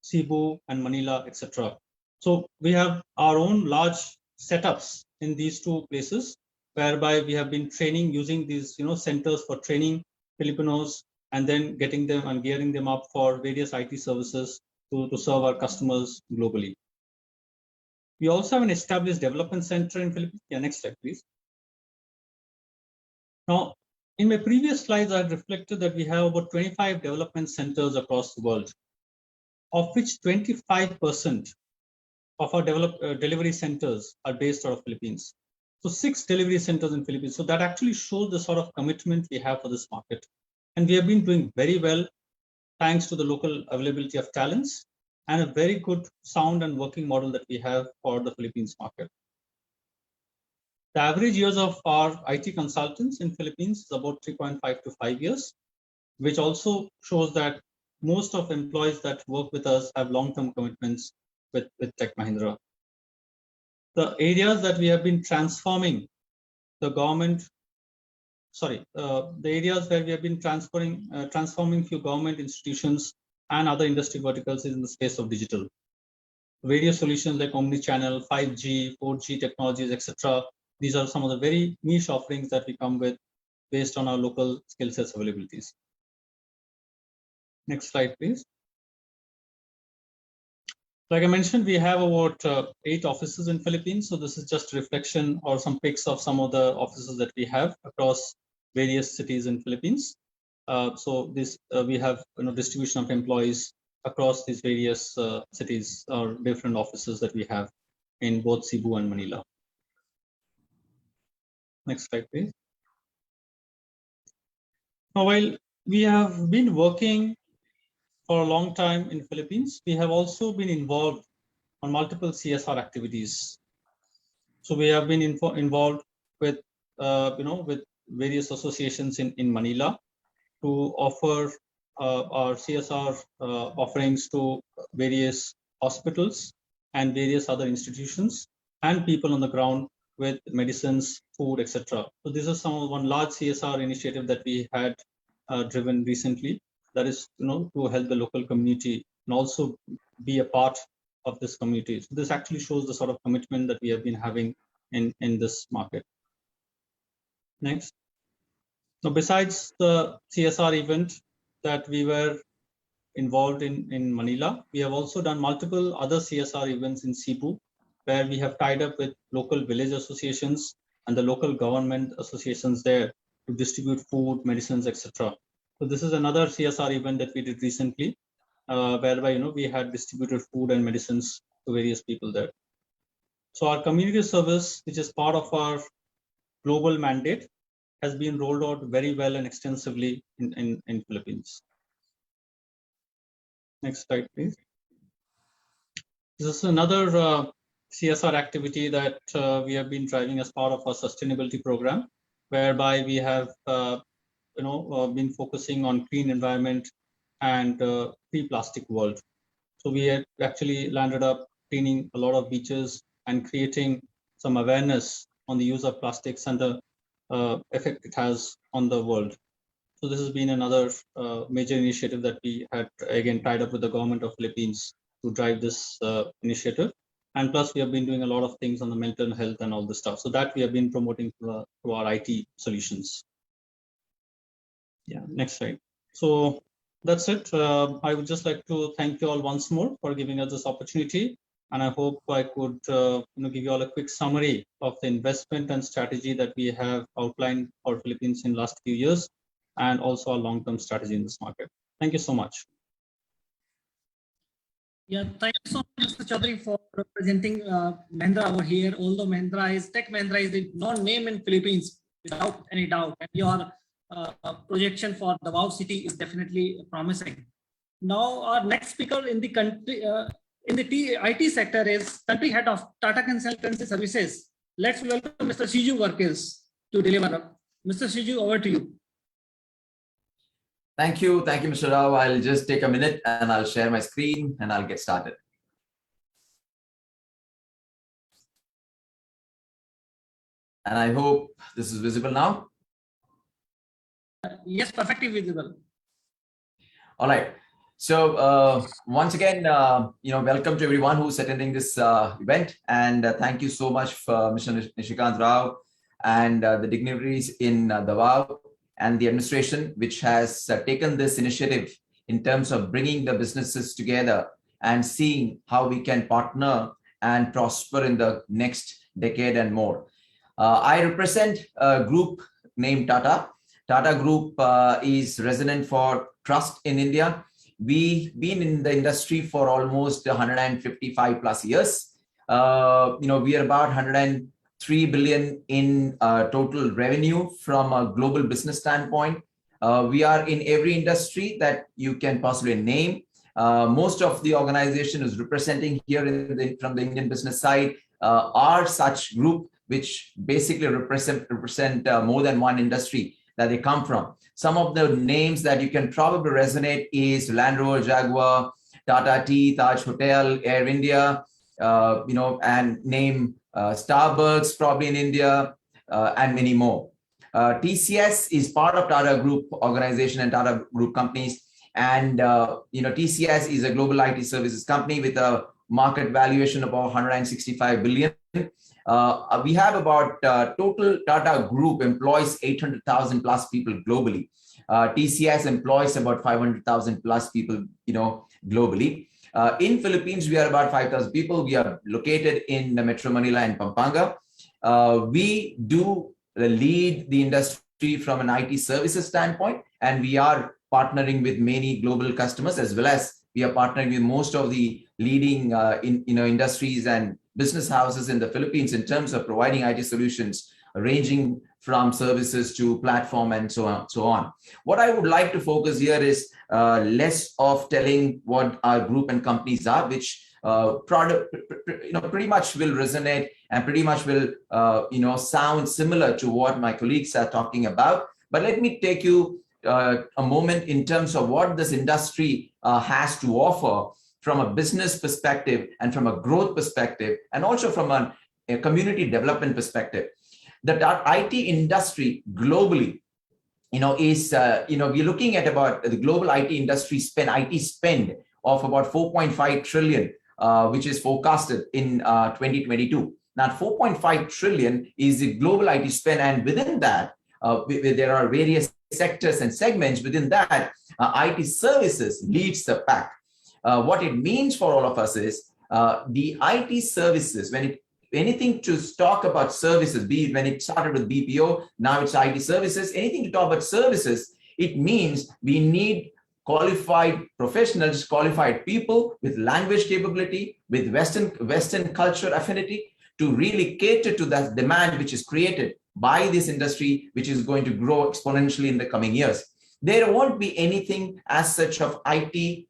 [SPEAKER 3] Cebu and Manila, etc. So we have our own large setups in these 2 places, whereby we have been training using these centers for training Filipinos and then getting them and gearing them up for various IT services to serve our customers globally. We also have an established development center in Philippines. Yeah, next slide, please. Now, in my previous slides, I had reflected that we have about 25 development centers across the world, of which 25% of our delivery centers are based out of Philippines. So 6 delivery centers in Philippines. So that actually shows the sort of commitment we have for this market. And we have been doing very well thanks to the local availability of talents and a very good sound and working model that we have for the Philippines market. The average years of our IT consultants in Philippines is about 3.5 to 5 years, which also shows that most of employees that work with us have long-term commitments with Tech Mahindra. The areas that we have been transforming the government, the areas where we have been transforming few government institutions and other industry verticals is in the space of digital. various solutions like omni-channel, 5G, 4G technologies, etc. These are some of the very niche offerings that we come with based on our local skill sets availabilities. Next slide, please. Like I mentioned, we have about 8 offices in Philippines. So this is just a reflection or some pics of some of the offices that we have across various cities in Philippines. So this we have distribution of employees across these various cities or different offices that we have in both Cebu and Manila. Next slide, please. Now, while we have been working for a long time in Philippines, we have also been involved on multiple CSR activities. So we have been involved with with various associations in Manila to offer our CSR offerings to various hospitals and various other institutions and people on the ground with medicines, food, etc. So this is one large CSR initiative that we had driven recently. That is, to help the local community and also be a part of this community. So this actually shows the sort of commitment that we have been having in this market. Next. Now, besides the CSR event that we were involved in Manila, we have also done multiple other CSR events in Cebu, where we have tied up with local village associations and the local government associations there to distribute food, medicines, etc. So this is another CSR event that we did recently, whereby we had distributed food and medicines to various people there. So our community service, which is part of our global mandate, has been rolled out very well and extensively in Philippines. Next slide, please. This is another CSR activity that we have been driving as part of our sustainability program, whereby we have been focusing on clean environment and pre-plastic world. So we had actually landed up cleaning a lot of beaches and creating some awareness on the use of plastics and the effect it has on the world. So this has been another major initiative that we had again tied up with the government of Philippines to drive this initiative. And plus we have been doing a lot of things on the mental health and all this stuff. So that we have been promoting through our IT solutions. Yeah, next slide. So that's it. I would just like to thank you all once more for giving us this opportunity. And I hope I could give you all a quick summary of the investment and strategy that we have outlined for Philippines in the last few years, and also our long-term strategy in this market. Thank you so much.
[SPEAKER 13] Yeah, thank you so much, Mr. Chaudhary, for representing Mahindra over here. Although Tech Mahindra is the known name in Philippines, without any doubt, and your projection for Davao City is definitely promising. Now, our next speaker in the country, in the IT sector is Country Head of Tata Consultancy Services. Let's welcome Mr. Shiju Varkis to deliver. Mr. Shiju, over to you.
[SPEAKER 7] Thank you, Mr. Rao. I'll just take a minute and I'll share my screen and I'll get started. And I hope this is visible now.
[SPEAKER 13] Yes, perfectly visible.
[SPEAKER 7] All right. So once again, welcome to everyone who's attending this event, and thank you so much for Mr. Nishikant Rao and the dignitaries in Davao and the administration, which has taken this initiative in terms of bringing the businesses together and seeing how we can partner and prosper in the next decade and more. I represent a group named Tata. Tata Group is resonant for trust in India. We've been in the industry for almost 155 plus years. We are about 103 billion in total revenue from a global business standpoint. We are in every industry that you can possibly name. Most of the organization is representing here from the Indian business side are such group which basically represent more than one industry that they come from. Some of the names that you can probably resonate is Land Rover, Jaguar, Tata Tea, Taj Hotel, Air India, and name Starbucks probably in India, and many more. TCS is part of Tata Group organization and Tata Group companies. And TCS is a global IT services company with a market valuation about 165 billion. We have about total Tata Group employs 800,000 plus people globally. TCS employs about 500,000 plus people, globally. In Philippines, we are about 5,000 people. We are located in Metro Manila and Pampanga. We do lead the industry from an IT services standpoint, and we are partnering with many global customers, as well as we are partnering with most of the leading industries and business houses in the Philippines in terms of providing IT solutions, ranging from services to platform and so on. What I would like to focus here is less of telling what our group and companies are, which pretty much will resonate and pretty much will sound similar to what my colleagues are talking about. But let me take you a moment in terms of what this industry has to offer from a business perspective and from a growth perspective, and also from a community development perspective. The IT industry globally, is we're looking at about the global IT industry IT spend of about 4.5 trillion, which is forecasted in 2022. Now, 4.5 trillion is the global IT spend, and within that, there are various sectors and segments. Within that, IT services leads the pack. What it means for all of us is the IT services, anything to talk about services, be it when it started with BPO, now it's IT services, anything to talk about services, it means we need qualified professionals, qualified people with language capability, with Western culture affinity to really cater to that demand which is created by this industry, which is going to grow exponentially in the coming years. There won't be anything as such of IT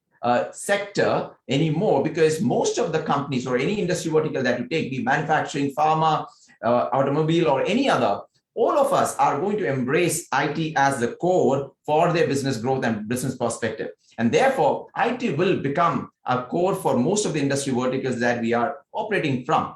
[SPEAKER 7] sector anymore, because most of the companies or any industry vertical that you take, be manufacturing, pharma, automobile, or any other, all of us are going to embrace IT as the core for their business growth and business perspective. And therefore, IT will become a core for most of the industry verticals that we are operating from.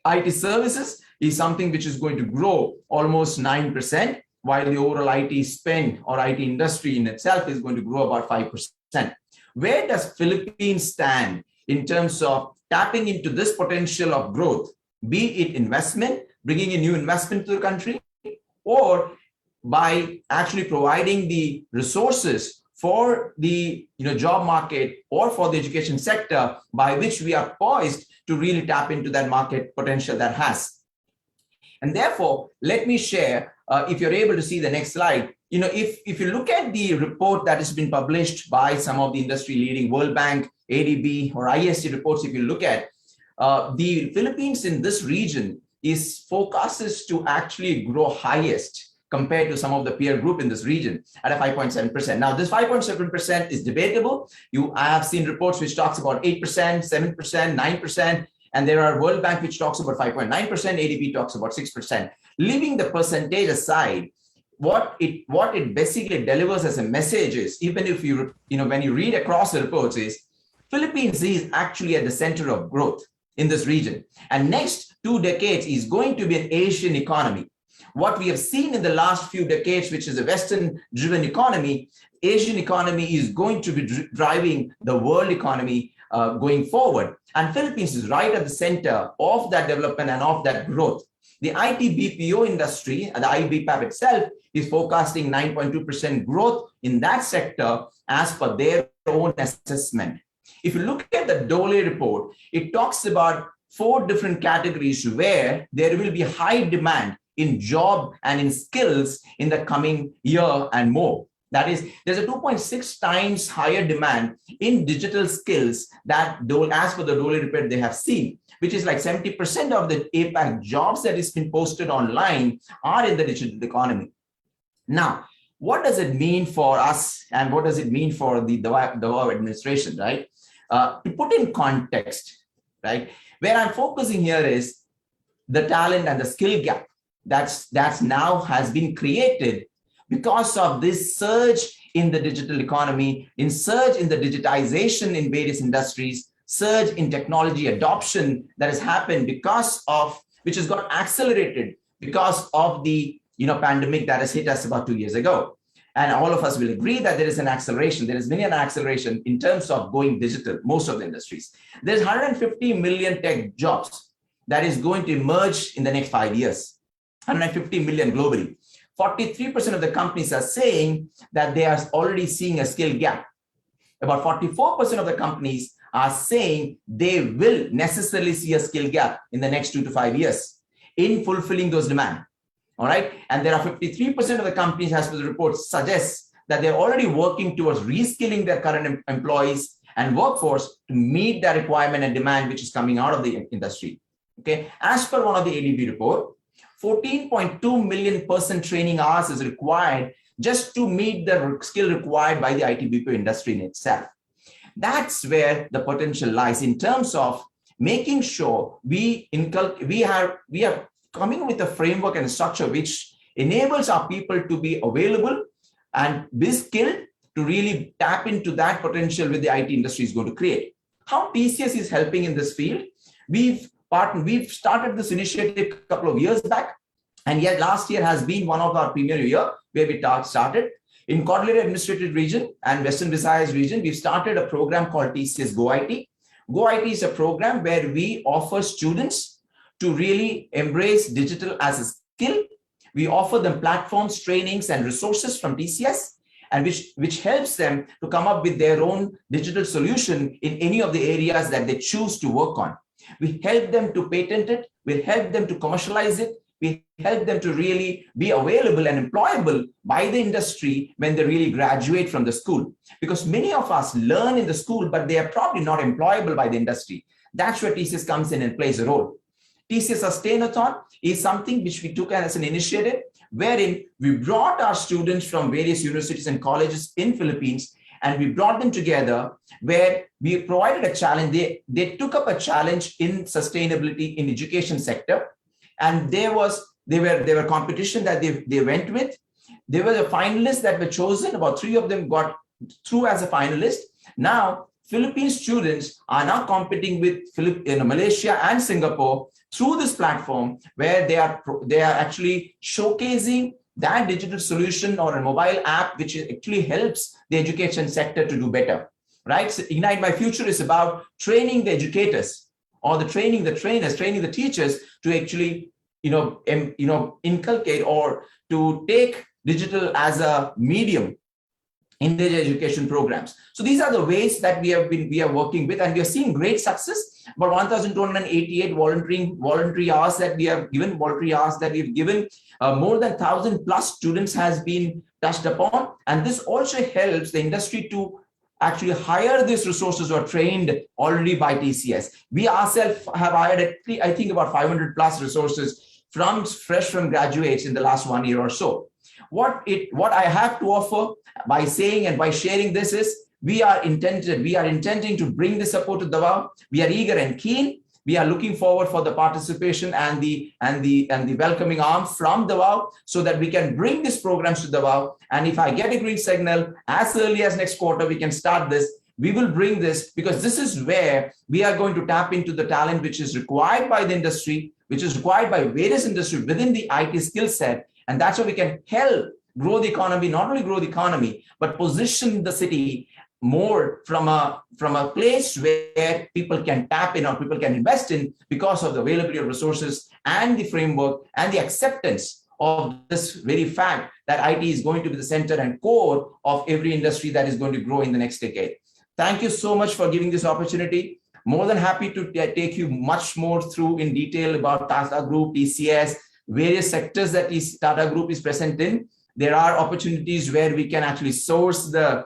[SPEAKER 7] IT services is something which is going to grow almost 9%, while the overall IT spend or IT industry in itself is going to grow about 5%. Where does Philippines stand in terms of tapping into this potential of growth, be it investment, bringing in new investment to the country, or by actually providing the resources for the job market or for the education sector, by which we are poised to really tap into that market potential that has. And therefore, let me share, if you're able to see the next slide, if you look at the report that has been published by some of the industry leading World Bank, ADB, or ISG reports, if you look at the Philippines in this region is forecasts to actually grow highest compared to some of the peer group in this region at a 5.7%. Now, this 5.7% is debatable. I have seen reports which talks about 8%, 7%, 9%, and there are World Bank which talks about 5.9%, ADB talks about 6%. Leaving the percentage aside, what it basically delivers as a message is, even if when you read across the reports, is Philippines is actually at the center of growth in this region. And next 2 decades is going to be an Asian economy. What we have seen in the last few decades, which is a Western-driven economy, Asian economy is going to be driving the world economy going forward. And Philippines is right at the center of that development and of that growth. The IT BPO industry, the IBPAP itself, is forecasting 9.2% growth in that sector as per their own assessment. If you look at the Dole report, it talks about 4 different categories where there will be high demand in job and in skills in the coming year and more. That is, there's a 2.6 times higher demand in digital skills that as per the Dole report they have seen, which is like 70% of the APAC jobs that has been posted online are in the digital economy. Now, what does it mean for us and what does it mean for the Davao administration, right? To put in context, right, where I'm focusing here is the talent and the skill gap that's now has been created because of this surge in the digital economy, in surge in the digitization in various industries, surge in technology adoption that has happened which has got accelerated because of the pandemic that has hit us about 2 years ago. and all of us will agree that there is an acceleration. There has been an acceleration in terms of going digital, most of the industries. There's 150 million tech jobs that is going to emerge in the next 5 years, 150 million globally. 43% of the companies are saying that they are already seeing a skill gap. About 44% of the companies are saying they will necessarily see a skill gap in the next 2 to 5 years in fulfilling those demands. All right. And there are 53% of the companies, as per the report, suggests that they're already working towards reskilling their current employees and workforce to meet the requirement and demand which is coming out of the industry. Okay. As per one of the ADB report, 14.2 million person training hours is required just to meet the skill required by the IT BPO industry in itself. That's where the potential lies in terms of making sure we are coming with a framework and a structure which enables our people to be available and be skilled to really tap into that potential which the IT industry is going to create. How TCS is helping in this field? We've started this initiative a couple of years back, and yet last year has been one of our premier year where we started. In Cordillera Administrative Region and Western Visayas region, we've started a program called TCS Go IT. Go IT is a program where we offer students to really embrace digital as a skill. We offer them platforms, trainings, and resources from TCS, and which helps them to come up with their own digital solution in any of the areas that they choose to work on. We help them to patent it. We help them to commercialize it. We help them to really be available and employable by the industry when they really graduate from the school. Because many of us learn in the school, but they are probably not employable by the industry. That's where TCS comes in and plays a role. TCS Sustainathon is something which we took as an initiative, wherein we brought our students from various universities and colleges in Philippines, and we brought them together where we provided a challenge. They took up a challenge in sustainability in education sector. And there were competition that they went with. There were the finalists that were chosen. About 3 of them got through as a finalist. Now, Philippine students are now competing with Malaysia and Singapore through this platform where they are actually showcasing that digital solution or a mobile app which actually helps the education sector to do better. Right? So Ignite My Future is about training the educators or training the trainers, training the teachers to actually, inculcate or to take digital as a medium in their education programs. So these are the ways that we are working with, and we are seeing great success. About 1,288 voluntary hours that we have given, more than 1,000 plus students has been touched upon, and this also helps the industry to actually hire these resources who are trained already by TCS. We ourselves have hired, I think, about 500 plus resources fresh from graduates in the last 1 year or so. What I have to offer by saying and by sharing this is we are intending to bring the support to Davao. We are eager and keen. We are looking forward for the participation and the welcoming arm from Davao so that we can bring these programs to Davao. And if I get a green signal as early as next quarter, we can start this. We will bring this because this is where we are going to tap into the talent which is required by the industry, which is required by various industries within the IT skill set. And that's how we can help grow the economy, not only grow the economy, but position the city more from a place where people can tap in or people can invest in because of the availability of resources and the framework and the acceptance of this very fact that IT is going to be the center and core of every industry that is going to grow in the next decade. Thank you so much for giving this opportunity. More than happy to take you much more through in detail about Tata Group, TCS, various sectors that Tata Group is present in. There are opportunities where we can actually source the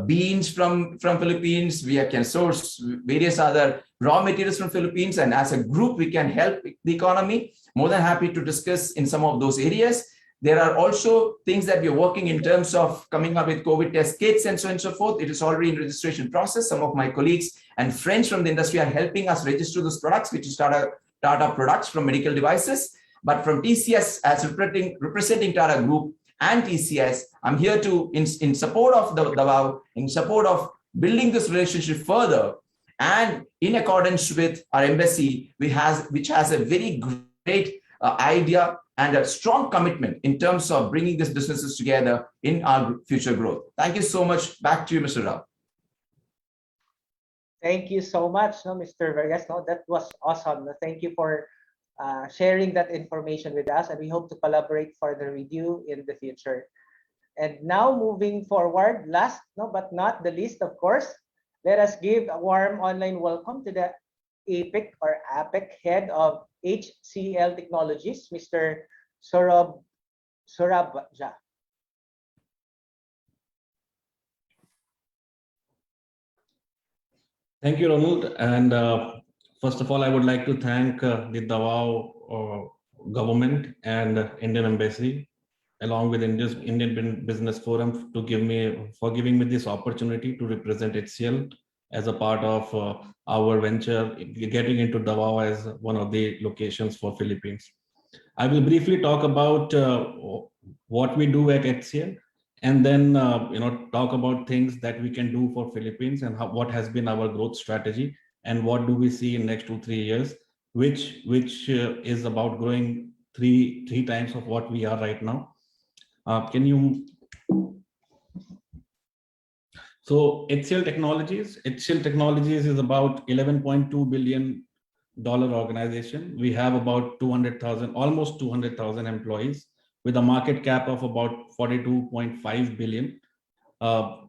[SPEAKER 7] beans from Philippines. We can source various other raw materials from Philippines. And as a group, we can help the economy. More than happy to discuss in some of those areas. There are also things that we're working in terms of coming up with COVID test kits and so on and so forth. It is already in registration process. Some of my colleagues and friends from the industry are helping us register those products, which is Tata products from medical devices. But from TCS, as representing Tata Group and TCS, I'm here to, in support of Davao, in support of building this relationship further, and in accordance with our embassy, which has a very great idea and a strong commitment in terms of bringing these businesses together in our future growth. Thank you so much. Back to you, Mr. Rao.
[SPEAKER 12] Thank you so much, no, Mr. Vargas. No, that was awesome. No, thank you for sharing that information with us, and we hope to collaborate further with you in the future. And now moving forward, last but not the least, of course, let us give a warm online welcome to the APEC head of HCL Technologies, Mr. Surabja.
[SPEAKER 8] Thank you, Ronald. And first of all, I would like to thank the Davao government and Indian Embassy, along with Indian Business Forum, for giving me this opportunity to represent HCL as a part of our venture, getting into Davao as one of the locations for Philippines. I will briefly talk about what we do at HCL, and then talk about things that we can do for Philippines and what has been our growth strategy and what do we see in next 2-3 years, which is about growing three times of what we are right now. So HCL Technologies is about $11.2 billion organization. We have about almost 200,000 employees with a market cap of about 42.5 billion,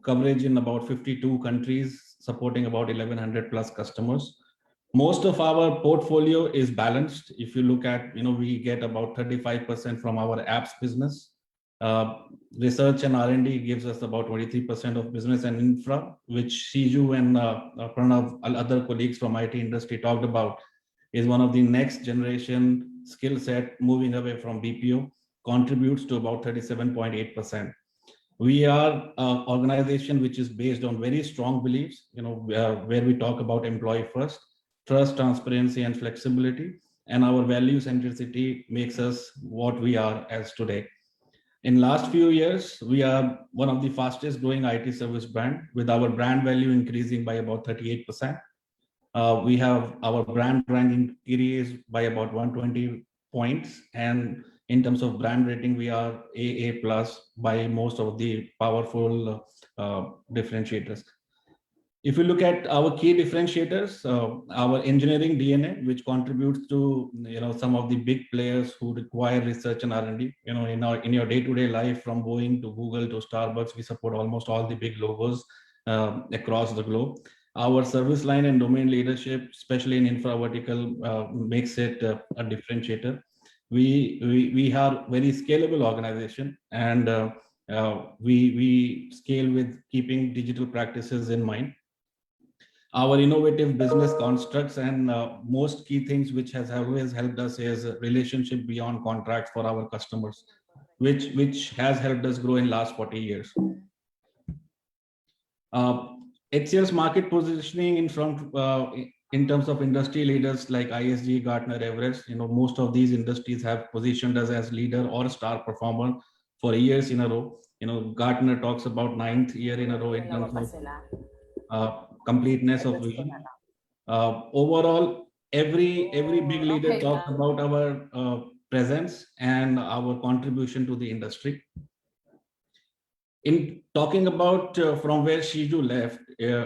[SPEAKER 8] coverage in about 52 countries, supporting about 1,100 plus customers. Most of our portfolio is balanced. If you look at, we get about 35% from our apps business. Research and R&D gives us about 23% of business, and infra, which Shiju and Pranav, other colleagues from IT industry talked about, is one of the next generation skill set moving away from BPO, contributes to about 37.8%. We are an organization which is based on very strong beliefs, where we talk about employee first, trust, transparency, and flexibility. And our value centricity makes us what we are as today. In last few years, we are one of the fastest growing IT service brand, with our brand value increasing by about 38%. We have our brand ranking increased by about 120 points, and in terms of brand rating, we are AA plus by most of the powerful differentiators. If you look at our key differentiators, our engineering DNA, which contributes to some of the big players who require research and R&D. In your day-to-day life, from Boeing to Google to Starbucks, we support almost all the big logos across the globe. Our service line and domain leadership, especially in infra vertical, makes it a differentiator. We are very scalable organization, and we scale with keeping digital practices in mind. Our innovative business constructs and most key things which has always helped us is relationship beyond contracts for our customers, which has helped us grow in last 40 years. HCL's market positioning in terms of industry leaders like ISG, Gartner, Everest, most of these industries have positioned us as leader or star performer for years in a row. Gartner talks about 9th year in a row in terms of completeness of vision. Overall, every big leader talks about our presence and our contribution to the industry. In talking about from where Shiju left,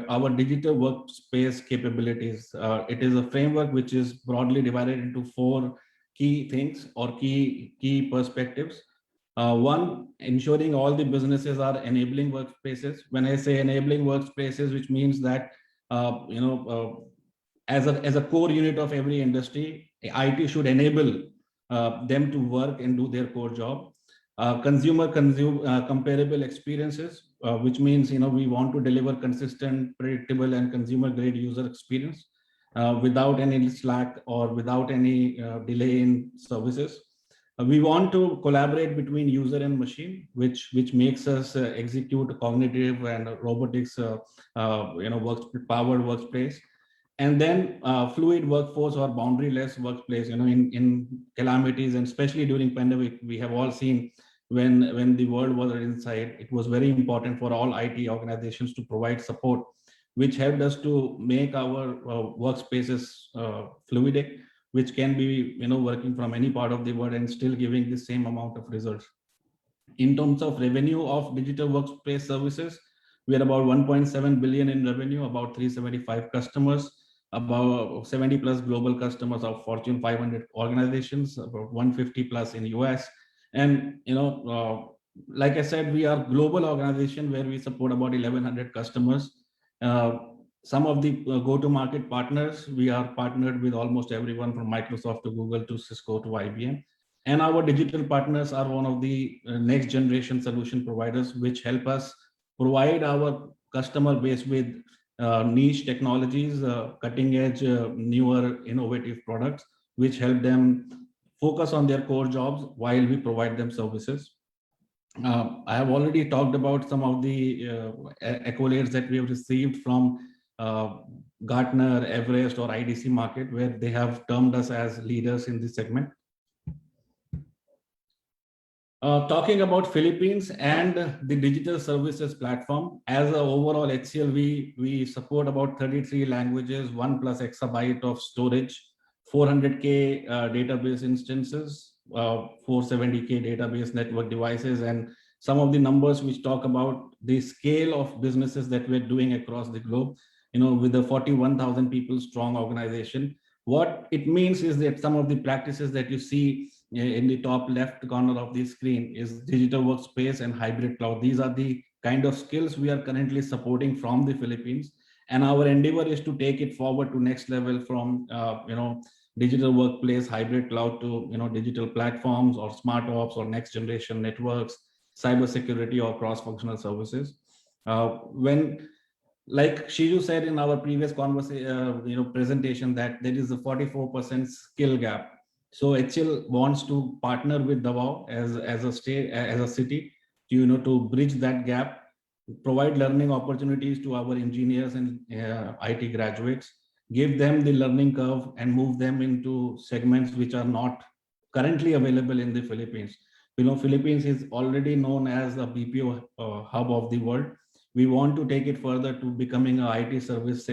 [SPEAKER 8] our digital workspace capabilities, it is a framework which is broadly divided into 4 key things or key perspectives. One, ensuring all the businesses are enabling workspaces. When I say enabling workspaces, which means that as a core unit of every industry, IT should enable them to work and do their core job. Comparable experiences, which means we want to deliver consistent, predictable, and consumer-grade user experience without any slack or without any delay in services. We want to collaborate between user and machine, which makes us execute cognitive and robotics powered workspace. And then fluid workforce or boundaryless workplace. In calamities, and especially during pandemic, we have all seen when the world was inside, it was very important for all IT organizations to provide support, which helped us to make our workspaces fluidic. which can be working from any part of the world and still giving the same amount of results. In terms of revenue of digital workspace services, we are about 1.7 billion in revenue, about 375 customers, about 70 plus global customers of Fortune 500 organizations, about 150 plus in US. And like I said, we are a global organization where we support about 1,100 customers. Some of the go-to-market partners, we are partnered with almost everyone from Microsoft to Google to Cisco to IBM. And our digital partners are one of the next generation solution providers, which help us provide our customer base with niche technologies, cutting edge, newer, innovative products, which help them focus on their core jobs while we provide them services. I have already talked about some of the accolades that we have received from Gartner, Everest, or IDC market, where they have termed us as leaders in this segment. Talking about Philippines and the digital services platform, as an overall HCL, we support about 33 languages, 1+ exabyte of storage, 400K database instances, 470K database network devices, and some of the numbers which talk about the scale of businesses that we're doing across the globe, with a 41,000 people strong organization. What it means is that some of the practices that you see in the top left corner of the screen is digital workspace and hybrid cloud. These are the kind of skills we are currently supporting from the Philippines. And our endeavor is to take it forward to next level from, digital workplace, hybrid cloud to, digital platforms or smart ops or next generation networks, cybersecurity or cross-functional services. Like Shiju said in our previous conversation, presentation, that there is a 44% skill gap. So HCL wants to partner with Davao as a state, as a city, to bridge that gap, provide learning opportunities to our engineers and IT graduates, give them the learning curve, and move them into segments which are not currently available in the Philippines. Philippines is already known as a BPO hub of the world. We want to take it further to becoming an IT service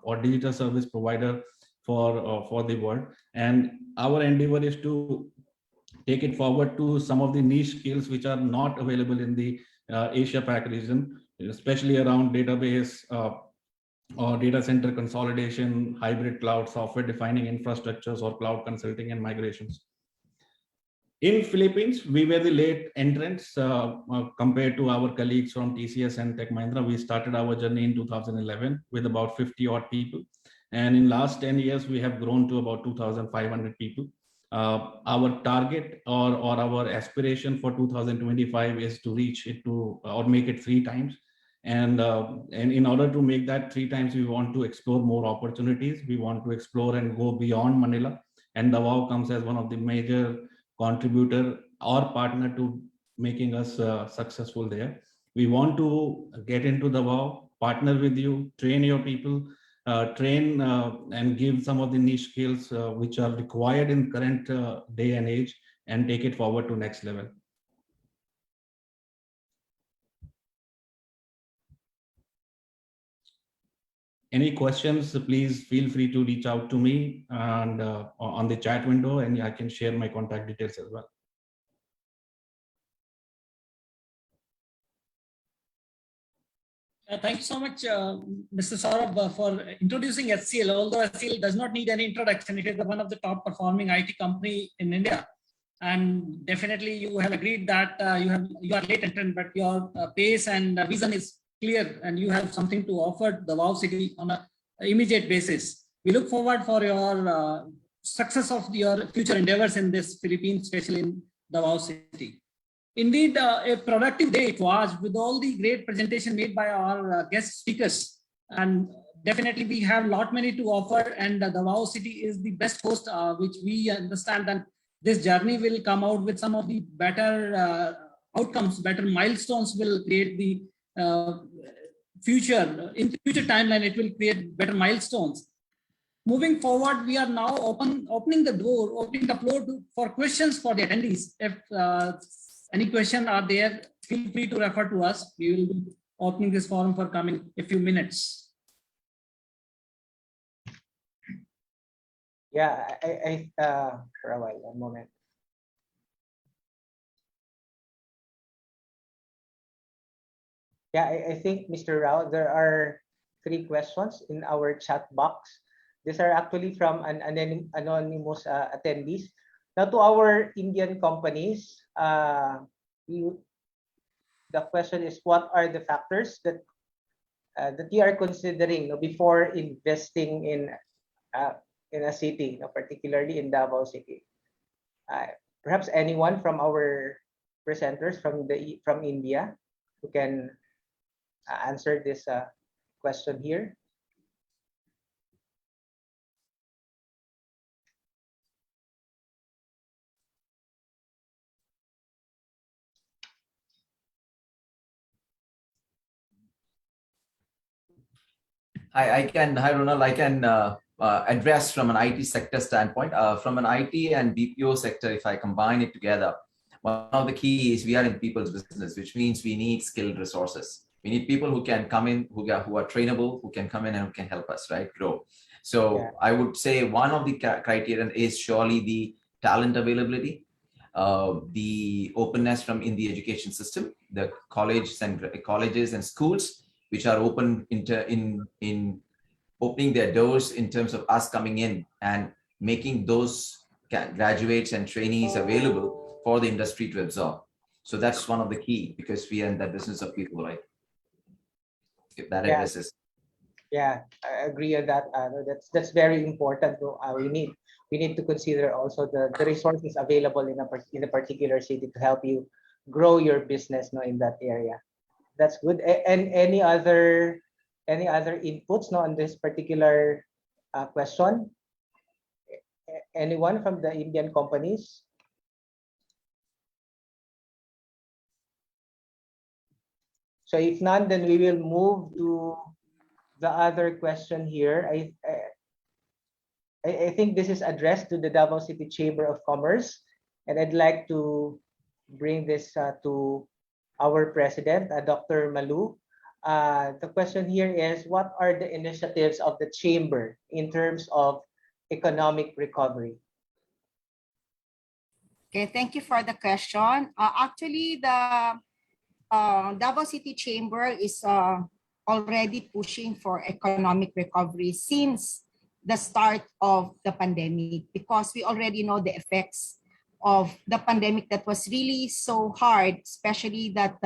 [SPEAKER 8] or digital service provider for the world. And our endeavor is to take it forward to some of the niche skills which are not available in the Asia Pac region, especially around database or data center consolidation, hybrid cloud, software defining infrastructures, or cloud consulting and migrations. In Philippines, we were the late entrants compared to our colleagues from TCS and Tech Mahindra. We started our journey in 2011 with about 50 odd people. And in last 10 years, we have grown to about 2,500 people. Our target or our aspiration for 2025 is to reach it to, or make it 3 times. And in order to make that 3 times, we want to explore more opportunities. We want to explore and go beyond Manila. And Davao comes as one of the major contributor or partner to making us successful there. We want to get into Davao, partner with you, train your people, train and give some of the niche skills which are required in current day and age, and take it forward to next level. Any questions, please feel free to reach out to me and on the chat window, and I can share my contact details as well.
[SPEAKER 13] Thank you so much, Mr. Saurabh, for introducing HCL. Although HCL does not need any introduction, it is one of the top performing IT company in India. And definitely you have agreed that you are late entrant, but your pace and vision is clear, and you have something to offer the Davao city on an immediate basis. We look forward for your success of your future endeavors in this Philippines, especially in Davao city. Indeed, a productive day it was, with all the great presentation made by our guest speakers. And definitely we have lot many to offer, and Davao city is the best host, which we understand that this journey will come out with some of the better outcomes, better milestones will create the future. In the future timeline, it will create better milestones. Moving forward, we are now opening the floor for questions for the attendees. If any questions are there, feel free to refer to us. We will be opening this forum for coming a few minutes.
[SPEAKER 12] Yeah, for a while, one moment. Yeah, I think, Mr. Rao, there are 3 questions in our chat box. These are actually from an anonymous attendees. Now, to our Indian companies, the question is, what are the factors that you are considering before investing in a city, particularly in Davao City? Perhaps anyone from our presenters from India who can answer this question here.
[SPEAKER 7] Hi, Ronald. I can address from an IT sector standpoint. From an IT and BPO sector, if I combine it together, one of the key is we are in people's business, which means we need skilled resources. We need people who can come in, who are trainable, who can come in and who can help us, right, grow. So yeah. I would say one of the criteria is surely the talent availability, the openness in the education system, the colleges and schools, which are open in opening their doors in terms of us coming in and making those graduates and trainees available for the industry to absorb. So that's one of the key, because we are in that business of people, right? If that addresses.
[SPEAKER 12] Yeah, I agree on that. That's very important. We need to consider also the resources available in a particular city to help you grow your business in that area. That's good. And any other inputs on this particular question? Anyone from the Indian companies? So if none, then we will move to the other question here. I think this is addressed to the Davao City Chamber of Commerce, and I'd like to bring this to our president, Dr. Malu. The question here is, what are the initiatives of the chamber in terms of economic recovery?
[SPEAKER 9] Okay, thank you for the question. Actually, the Davao City Chamber is already pushing for economic recovery since the start of the pandemic, because we already know the effects of the pandemic that was really so hard, especially that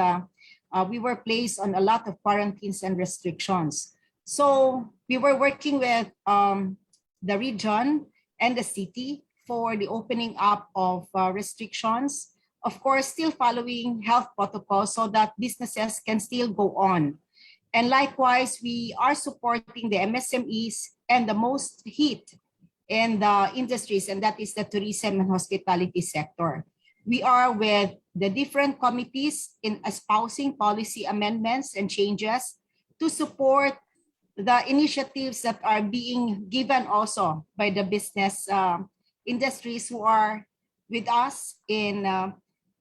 [SPEAKER 9] we were placed on a lot of quarantines and restrictions. So we were working with the region and the city for the opening up of restrictions, of course, still following health protocols so that businesses can still go on. And likewise, we are supporting the MSMEs and the most hit in the industries, and that is the tourism and hospitality sector. We are with the different committees in espousing policy amendments and changes to support the initiatives that are being given also by the business industries who are with us in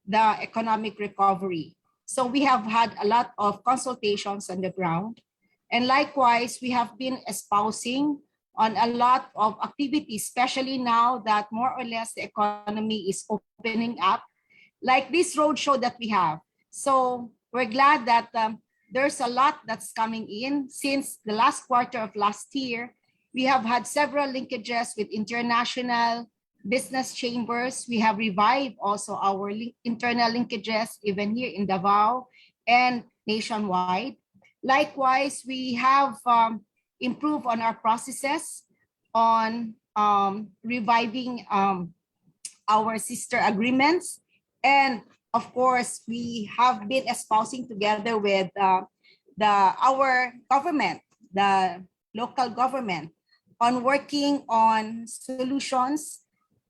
[SPEAKER 9] the economic recovery. So we have had a lot of consultations on the ground. And likewise, we have been espousing on a lot of activities, especially now that more or less the economy is opening up, like this roadshow that we have. So we're glad that there's a lot that's coming in. Since the last quarter of last year, we have had several linkages with international business chambers. We have revived also our internal linkages, even here in Davao and nationwide. Likewise, we have improved on our processes on reviving our sister agreements. And of course, we have been espousing together with our government, the local government, on working on solutions,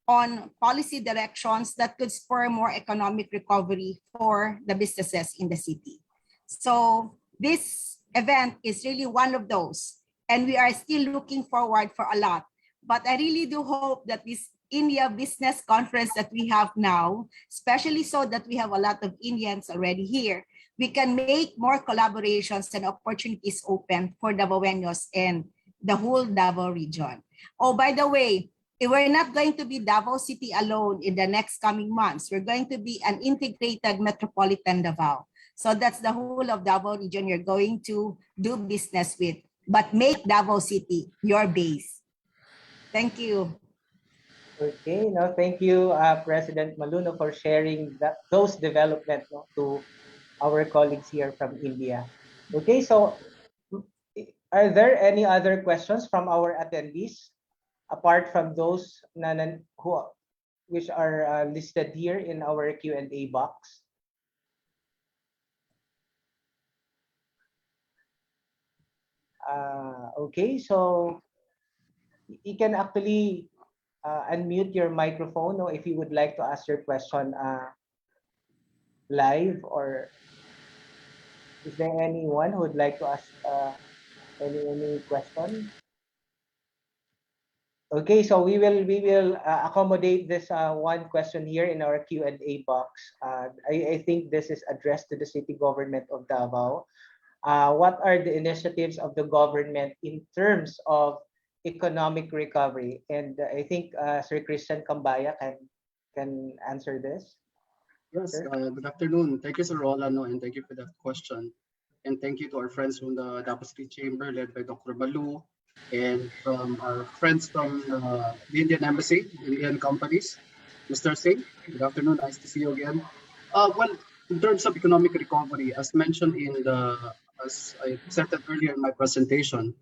[SPEAKER 9] on policy directions that could spur more economic recovery for the businesses in the city. So this event is really one of those, and we are still looking forward for a lot. But I really do hope that this India Business Conference that we have now, especially so that we have a lot of Indians already here, we can make more collaborations and opportunities open for Davaoenos and the whole Davao region. Oh, by the way, we're not going to be Davao City alone in the next coming months. We're going to be an integrated metropolitan Davao. So that's the whole of Davao region you're going to do business with. But make Davao City your base. Thank you.
[SPEAKER 12] Okay, no, thank you, President Maluno, for sharing those developments to our colleagues here from India. Okay, so are there any other questions from our attendees apart from those which are listed here in our Q&A box? Okay, so you can actually unmute your microphone, or if you would like to ask your question live, or is there anyone who would like to ask any question? Okay, so we will accommodate this one question here in our Q&A box. I think this is addressed to the city government of Davao. What are the initiatives of the government in terms of economic recovery? And I think Sir Christian Cambaya can answer this.
[SPEAKER 14] Yes, good afternoon. Thank you, Sir Rolando, and thank you for that question. And thank you to our friends from the Davao City Chamber, led by Dr. Balu, and from our friends from the Indian Embassy, Indian companies. Mr. Singh, good afternoon. Nice to see you again. Well, in terms of economic recovery, as mentioned as I presented earlier in my presentation,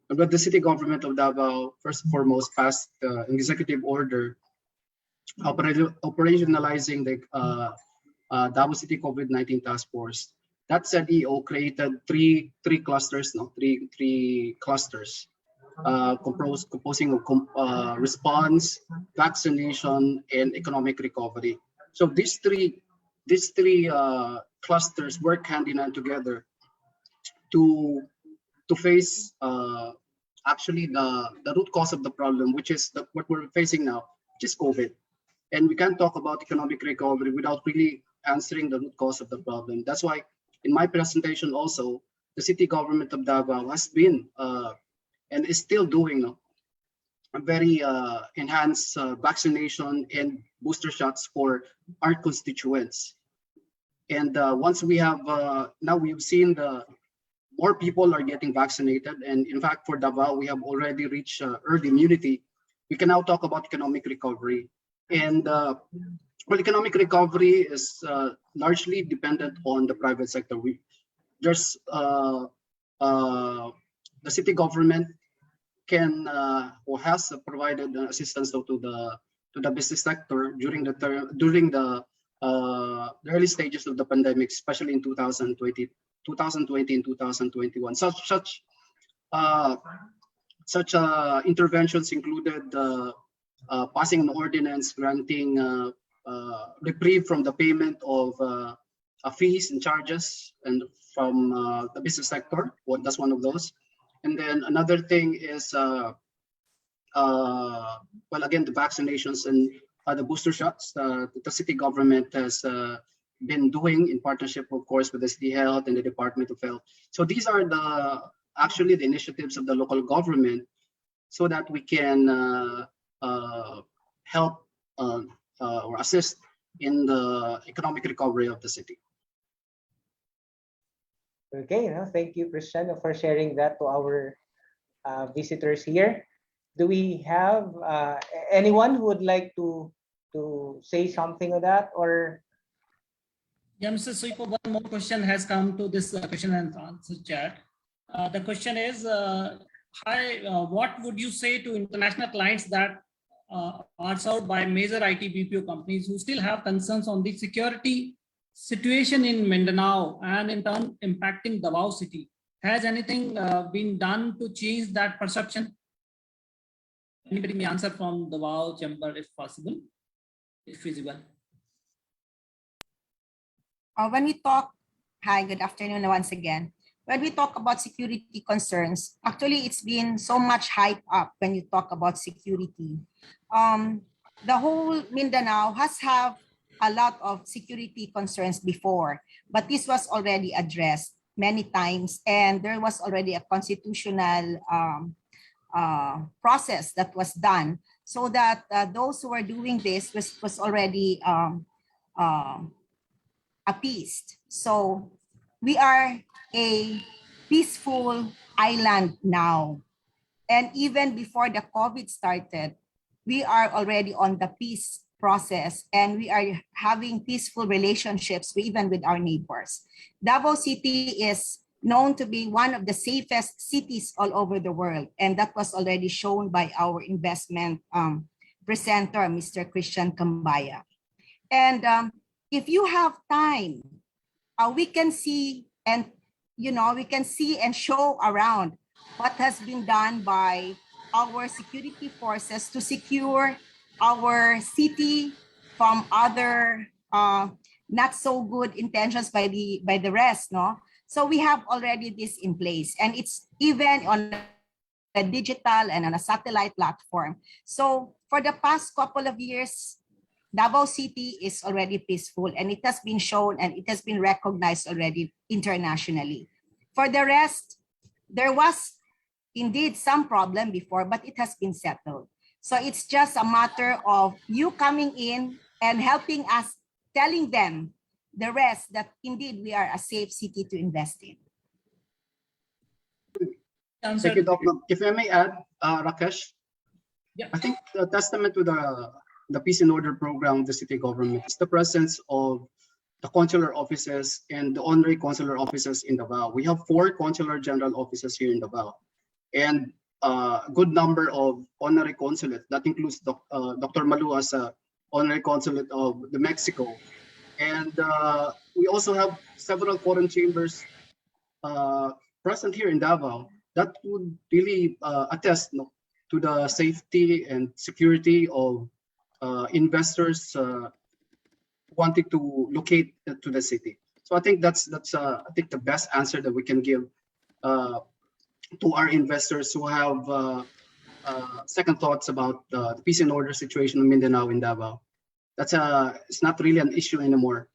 [SPEAKER 14] but the city government of Davao, first and foremost, passed an executive order operationalizing the Davao City COVID-19 Task Force. That said, EO created three clusters, three clusters composing of response, vaccination, and economic recovery. So these three clusters work hand in hand together to face actually the root cause of the problem, which is what we're facing now, which is COVID. And we can't talk about economic recovery without really answering the root cause of the problem. That's why in my presentation also, the city government of Davao has been and is still doing a very enhanced vaccination and booster shots for our constituents. And once we have, now we've seen more people are getting vaccinated. And in fact, for Davao, we have already reached herd immunity. We can now talk about economic recovery. And well, economic recovery is largely dependent on the private sector. The city government can or has provided assistance to the business sector during the early stages of the pandemic, especially in 2020 and 2021. Such interventions included passing an ordinance granting reprieve from the payment of fees and charges and from the business sector. Well, that's one of those. And then another thing is, well, again, the vaccinations and the booster shots the city government has been doing in partnership, of course, with the City Health and the Department of Health. So these are actually the initiatives of the local government so that we can help or assist in the economic recovery of the city.
[SPEAKER 12] Okay, thank you, Christian, for sharing that to our visitors here. Do we have anyone who would like to say something on that, or?
[SPEAKER 13] Yeah, Mr. Suiko, one more question has come to this question and answer chat. The question is, hi, what would you say to international clients that are served by major IT BPO companies who still have concerns on the security situation in Mindanao and in turn impacting Davao City? Has anything been done to change that perception? Anybody may answer from Davao Chamber if possible, if feasible.
[SPEAKER 9] When we talk, hi, good afternoon once again. When we talk about security concerns, actually it's been so much hype up when you talk about security. The whole Mindanao has have a lot of security concerns before, but this was already addressed many times, and there was already a constitutional process that was done so that those who are doing this was already appeased. So we are a peaceful island now. And even before the COVID started, we are already on the peace process and we are having peaceful relationships even with our neighbors. Davao City is known to be one of the safest cities all over the world. And that was already shown by our investment presenter, Mr. Christian Kambaya. And if you have time, we can see and we can see and show around what has been done by our security forces to secure our city from other not so good intentions by the rest, no? So we have already this in place, and it's even on a digital and on a satellite platform. So for the past couple of years, Davao City is already peaceful, and it has been shown and it has been recognized already internationally. For the rest, there was indeed some problem before, but it has been settled. So it's just a matter of you coming in and helping us, telling them, the rest, that indeed we are a safe city to invest in.
[SPEAKER 14] Thank you, Dr. If I may add, Rakesh,
[SPEAKER 13] yeah.
[SPEAKER 14] I think the testament to the Peace and Order program of the city government is the presence of the consular offices and the honorary consular offices in Davao. We have 4 consular general offices here in Davao, and a good number of honorary consulate. That includes Dr. Malu as a honorary consulate of the Mexico. And we also have several foreign chambers present here in Davao that would really attest to the safety and security of investors wanting to locate to the city. So I think that's I think the best answer that we can give to our investors who have second thoughts about the peace and order situation in Mindanao and Davao. That's it's not really an issue anymore.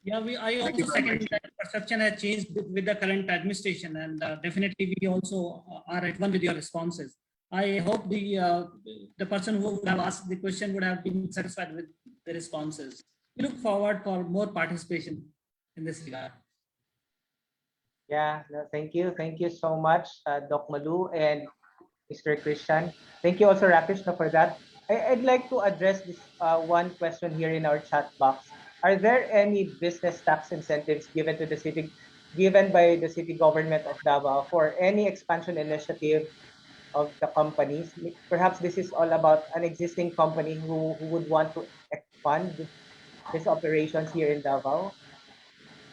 [SPEAKER 13] Yeah, I also second that perception has changed with the current administration, and definitely we also are at one with your responses. I hope the person who would have asked the question would have been satisfied with the responses. We look forward for more participation in this regard.
[SPEAKER 12] Yeah, no, thank you so much, Doc Malu and Mr. Christian. Thank you also, Rakesh, for that. I'd like to address this one question here in our chat box. Are there any business tax incentives given to the city, given by the city government of Davao for any expansion initiative of the companies? Perhaps this is all about an existing company who would want to expand his operations here in Davao.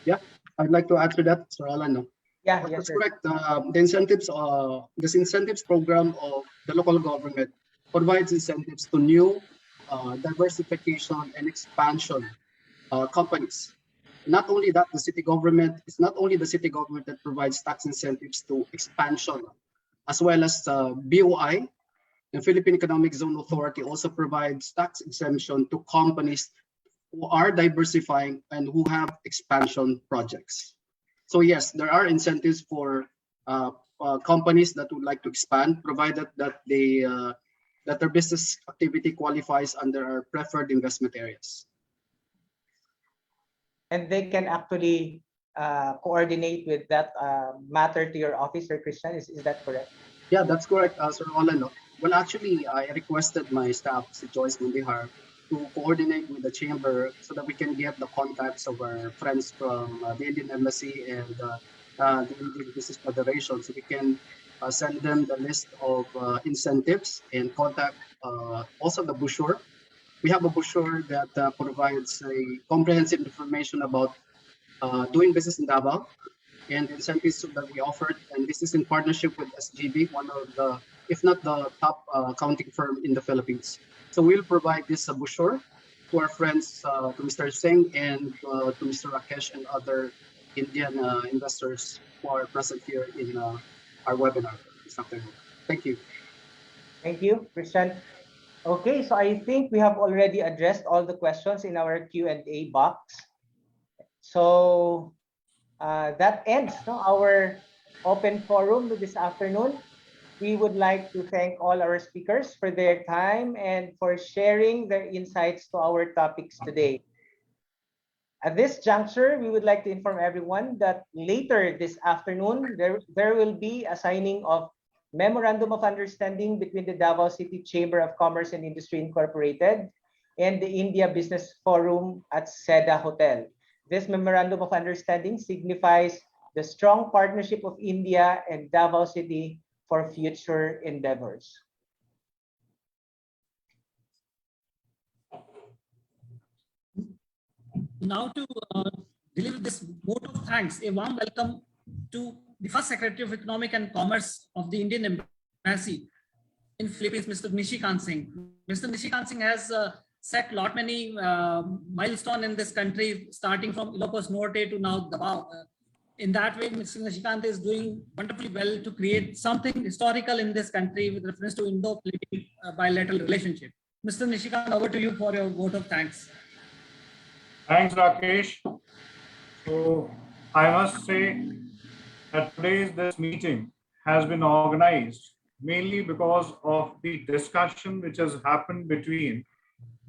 [SPEAKER 14] Yeah, I'd like to answer that, Sir Alan.
[SPEAKER 12] Yeah, yes,
[SPEAKER 14] that's
[SPEAKER 12] sir.
[SPEAKER 14] correct. This incentives program of the local government provides incentives to new diversification and expansion companies. Not only that, it's not only the city government that provides tax incentives to expansion, as well as BOI, the Philippine Economic Zone Authority, also provides tax exemption to companies who are diversifying and who have expansion projects. So yes, there are incentives for companies that would like to expand, provided that that their business activity qualifies under our preferred investment areas.
[SPEAKER 12] And they can actually coordinate with that matter to your office, Sir Christian. Is that correct?
[SPEAKER 14] Yeah, that's correct, Sir Olan. Well, actually, I requested my staff, si Joyce Mundihar, to coordinate with the chamber so that we can get the contacts of our friends from the Indian Embassy and the Indian Business Federation, so we can send them the list of incentives and contact also the brochure. We have a brochure that provides a comprehensive information about doing business in Davao and the incentives that we offered. And this is in partnership with SGB, one of the, if not the top accounting firm in the Philippines. So we'll provide this brochure to our friends, to Mr. Singh and to Mr. Rakesh and other Indian investors who are present here in our webinar this afternoon. Thank you.
[SPEAKER 12] Thank you, Christian. Okay, so I think we have already addressed all the questions in our Q&A box. So that ends our open forum this afternoon. we would like to thank all our speakers for their time and for sharing their insights to our topics today. At this juncture, we would like to inform everyone that later this afternoon, there will be a signing of Memorandum of Understanding between the Davao City Chamber of Commerce and Industry Incorporated and the India Business Forum at Seda Hotel. This Memorandum of Understanding signifies the strong partnership of India and Davao City for future endeavors.
[SPEAKER 13] Now to deliver this vote of thanks, a warm welcome to the first Secretary of Economic and Commerce of the Indian Embassy in Philippines, Mr. Nishikant Singh. Mr. Nishikant Singh has set lot many milestones in this country, starting from Ilocos Norte to now Davao. In that way, Mr. Nishikant is doing wonderfully well to create something historical in this country with reference to Indo-Philippine bilateral relationship. Mr. Nishikant, over to you for your vote of thanks.
[SPEAKER 1] Thanks, Rakesh. So I must say that this meeting has been organized mainly because of the discussion which has happened between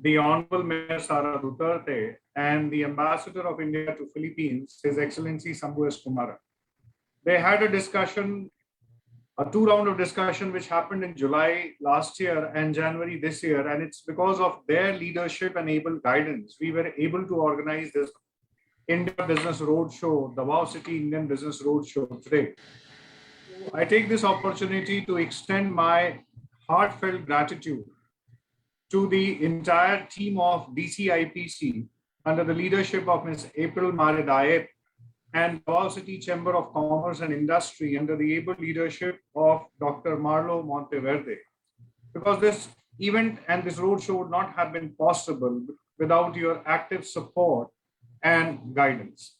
[SPEAKER 1] the Honorable Mayor Sara Duterte and the Ambassador of India to Philippines, His Excellency Shambhu S. Kumaran. They had a discussion, a two-round of discussion which happened in July last year and January this year, and it's because of their leadership and able guidance we were able to organize this India Business Roadshow, Davao City Indian Business Roadshow today. I take this opportunity to extend my heartfelt gratitude to the entire team of DCIPC under the leadership of Ms. April Maridayep and Davao City Chamber of Commerce and Industry under the able leadership of Dr. Marlo Monteverde. Because this event and this roadshow would not have been possible without your active support and guidance.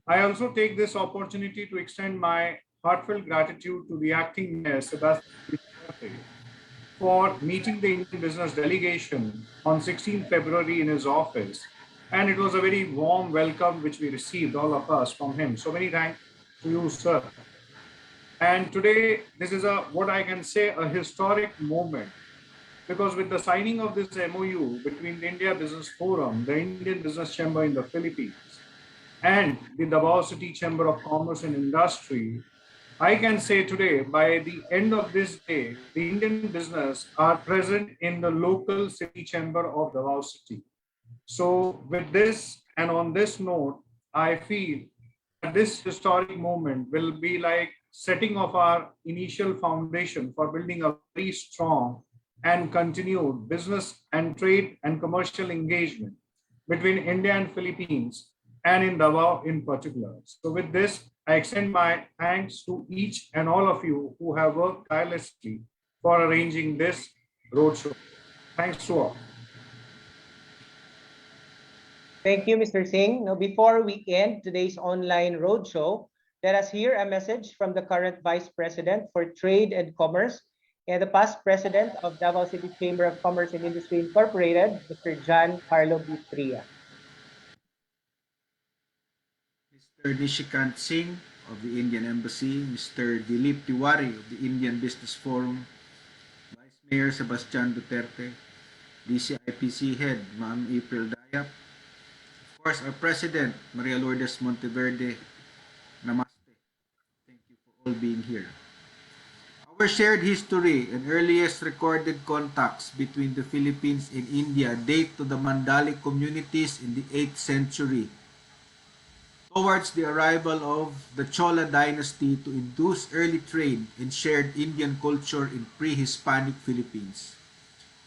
[SPEAKER 1] I also take this opportunity to extend my heartfelt gratitude to the acting mayor, Sebastian Duterte, for meeting the Indian business delegation on 16 February in his office. And it was a very warm welcome which we received, all of us, from him. So many thanks to you, sir. And today, this is what I can say, a historic moment, because with the signing of this MOU between the India Business Forum, the Indian Business Chamber in the Philippines, and the Davao City Chamber of Commerce and Industry, I can say today, by the end of this day, the Indian business are present in the local city chamber of Davao City. So with this and on this note, I feel that this historic moment will be like setting of our initial foundation for building a very strong and continued business and trade and commercial engagement between India and Philippines and in Davao in particular. So with this, I extend my thanks to each and all of you who have worked tirelessly for arranging this roadshow. Thanks to all.
[SPEAKER 12] Thank you, Mr. Singh. Now, before we end today's online roadshow, let us hear a message from the current Vice President for Trade and Commerce and the past President of Davao City Chamber of Commerce and Industry Incorporated, Mr. John Carlo Bistria.
[SPEAKER 10] Mr. Nishikant Singh of the Indian Embassy, Mr. Dilip Tiwari of the Indian Business Forum, Vice Mayor Sebastian Duterte, DCIPC Head Ma'am April Dayap, of course our President Maria Lourdes Monteverde, Namaste. Thank you for all being here. Our shared history and earliest recorded contacts between the Philippines and India date to the Mandali communities in the 8th century, towards the arrival of the Chola dynasty to induce early trade and shared Indian culture in pre-Hispanic Philippines.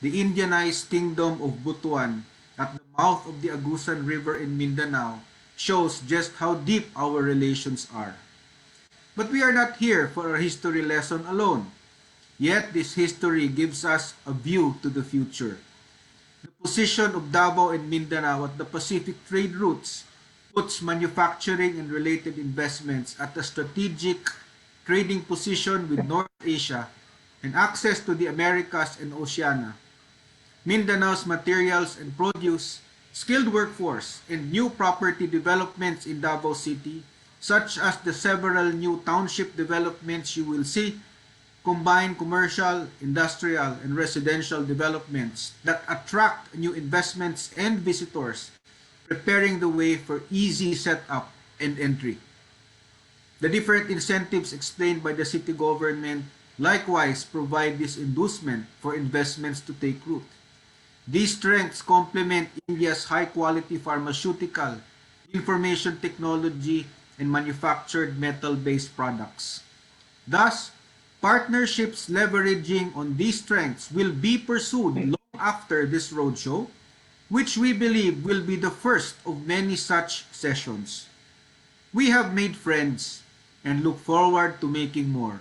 [SPEAKER 10] The Indianized kingdom of Butuan at the mouth of the Agusan River in Mindanao shows just how deep our relations are. But we are not here for a history lesson alone. Yet this history gives us a view to the future. The position of Davao and Mindanao at the Pacific trade routes puts manufacturing and related investments at a strategic trading position with North Asia and access to the Americas and Oceania. Mindanao's materials and produce, skilled workforce, and new property developments in Davao City, such as the several new township developments you will see, combine commercial, industrial, and residential developments that attract new investments and visitors, preparing the way for easy setup and entry. The different incentives explained by the city government likewise provide this inducement for investments to take root. These strengths complement India's high-quality pharmaceutical, information technology, and manufactured metal-based products. Thus, partnerships leveraging on these strengths will be pursued long after this roadshow, which we believe will be the first of many such sessions. We have made friends and look forward to making more.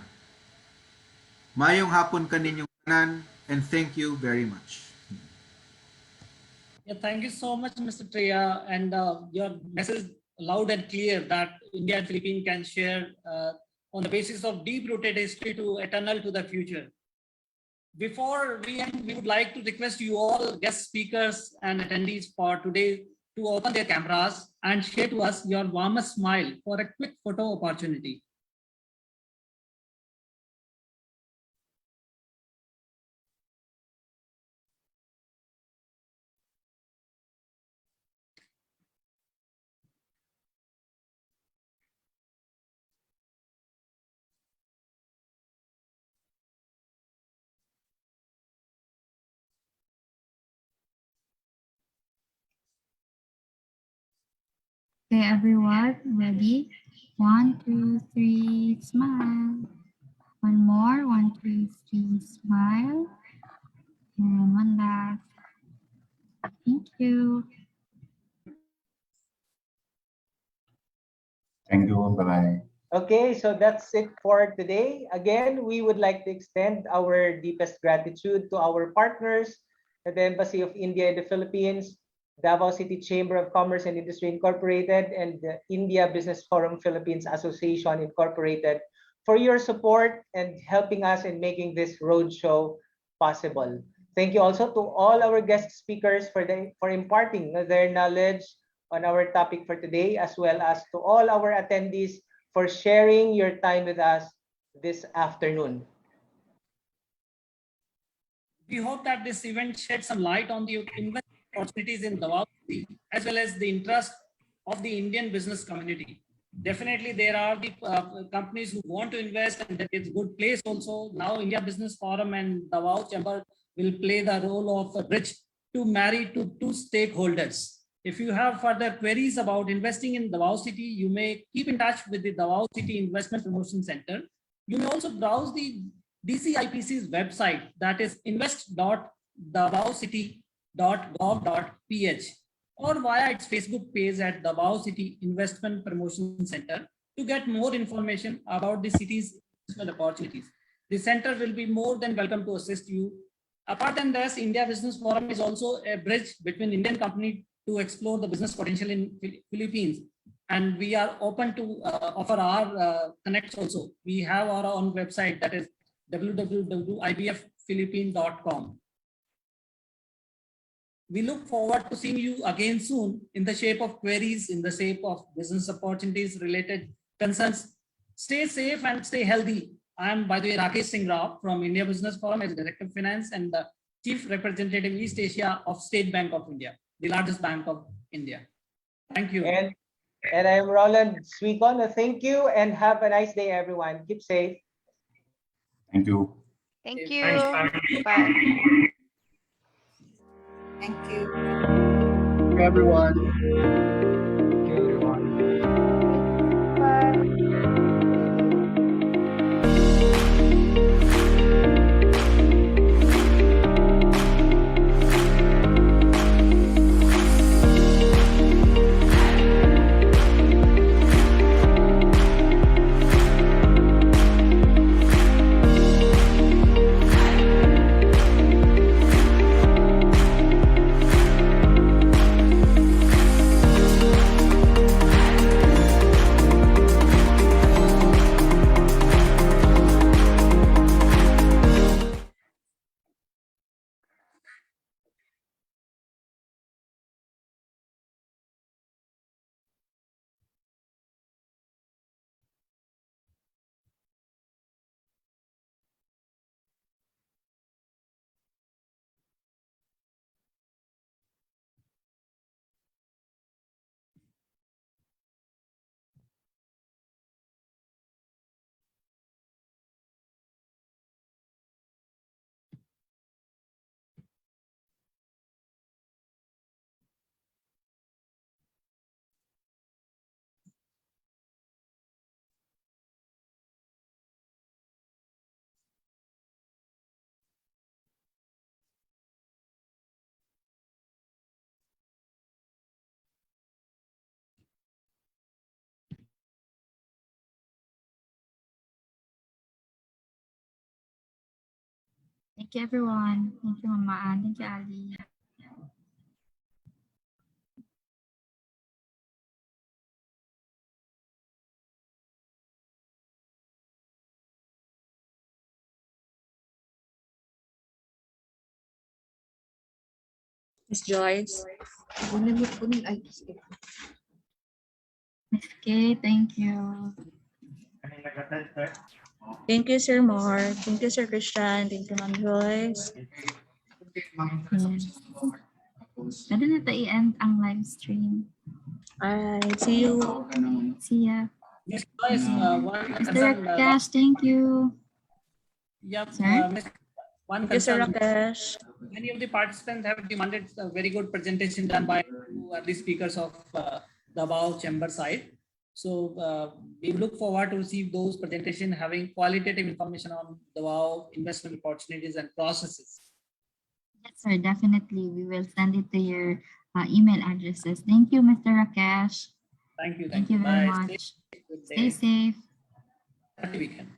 [SPEAKER 10] Mayong hapon kaninyong tanan, and thank you very much.
[SPEAKER 13] Yeah, thank you so much, Mr. Treya, and your message loud and clear that India and Philippines can share on the basis of deep-rooted history to eternal to the future. Before we end, we would like to request you all guest speakers and attendees for today to open their cameras and share to us your warmest smile for a quick photo opportunity.
[SPEAKER 11] Okay, everyone, ready? 1, 2, 3, smile. One more, 1, 2, 3, smile. And one last. Thank you.
[SPEAKER 6] Thank you. Bye-bye.
[SPEAKER 12] Okay, so that's it for today. Again, we would like to extend our deepest gratitude to our partners at the Embassy of India in the Philippines, Davao City Chamber of Commerce and Industry Incorporated, and the India Business Forum Philippines Association Incorporated for your support and helping us in making this roadshow possible. Thank you also to all our guest speakers for imparting their knowledge on our topic for today, as well as to all our attendees for sharing your time with us this afternoon.
[SPEAKER 13] We hope that this event shed some light on the investment opportunities in Davao City, as well as the interest of the Indian business community. Definitely, there are the companies who want to invest, and that is a good place also. Now, India Business Forum and Davao Chamber will play the role of a bridge to marry to two stakeholders. If you have further queries about investing in Davao City, you may keep in touch with the Davao City Investment Promotion Center. You may also browse the DCIPC's website, that is invest.davaocity.gov.ph, or via its Facebook page at Davao City Investment Promotion Center to get more information about the city's investment opportunities. The center will be more than welcome to assist you. Apart from this, India Business Forum is also a bridge between Indian companies to explore the business potential in Philippines, and we are open to offer our connects also. We have our own website, that is www.ibfphilippine.com. We look forward to seeing you again soon in the shape of queries, in the shape of business opportunities related concerns. Stay safe and stay healthy. I am, by the way, Rakesh Singh Rao from India Business Forum as Director of Finance and the Chief Representative East Asia of State Bank of India, the largest bank of India. Thank you.
[SPEAKER 12] And I am Roland Suicon. Thank you and have a nice day, everyone. Keep safe.
[SPEAKER 6] Thank you.
[SPEAKER 20] Thank you.
[SPEAKER 13] Thanks.
[SPEAKER 20] Bye.
[SPEAKER 9] Thank you.
[SPEAKER 14] Thank you, everyone.
[SPEAKER 11] Thank you, everyone. Thank you, Mama Ann. Thank you, Ali.
[SPEAKER 15] Miss Joyce.
[SPEAKER 11] Miss Kay, thank you.
[SPEAKER 15] Thank you, Sir Moore. Thank you, Sir Christian. Thank you, Ma'am Joyce.
[SPEAKER 11] Yes. Pwede na ito i-end ang live stream.
[SPEAKER 15] Alright, see you.
[SPEAKER 11] See ya.
[SPEAKER 13] Miss Joyce, one
[SPEAKER 11] Mr.
[SPEAKER 13] concern.
[SPEAKER 11] Cash, thank you.
[SPEAKER 13] Yep.
[SPEAKER 11] Sir?
[SPEAKER 13] One
[SPEAKER 15] Thank you, Sir
[SPEAKER 13] concern.
[SPEAKER 15] Rakesh.
[SPEAKER 13] Many of the participants have demanded a very good presentation done by two early speakers of Davao Chamber side. So we look forward to receive those presentations having qualitative information on Davao investment opportunities and processes.
[SPEAKER 11] Yes, sir, definitely. We will send it to your email addresses. Thank you, Mr. Rakesh.
[SPEAKER 13] Thank you.
[SPEAKER 11] Thank you very
[SPEAKER 13] Bye.
[SPEAKER 11] much.
[SPEAKER 13] Good
[SPEAKER 11] Stay
[SPEAKER 13] day.
[SPEAKER 11] safe.
[SPEAKER 13] Happy weekend.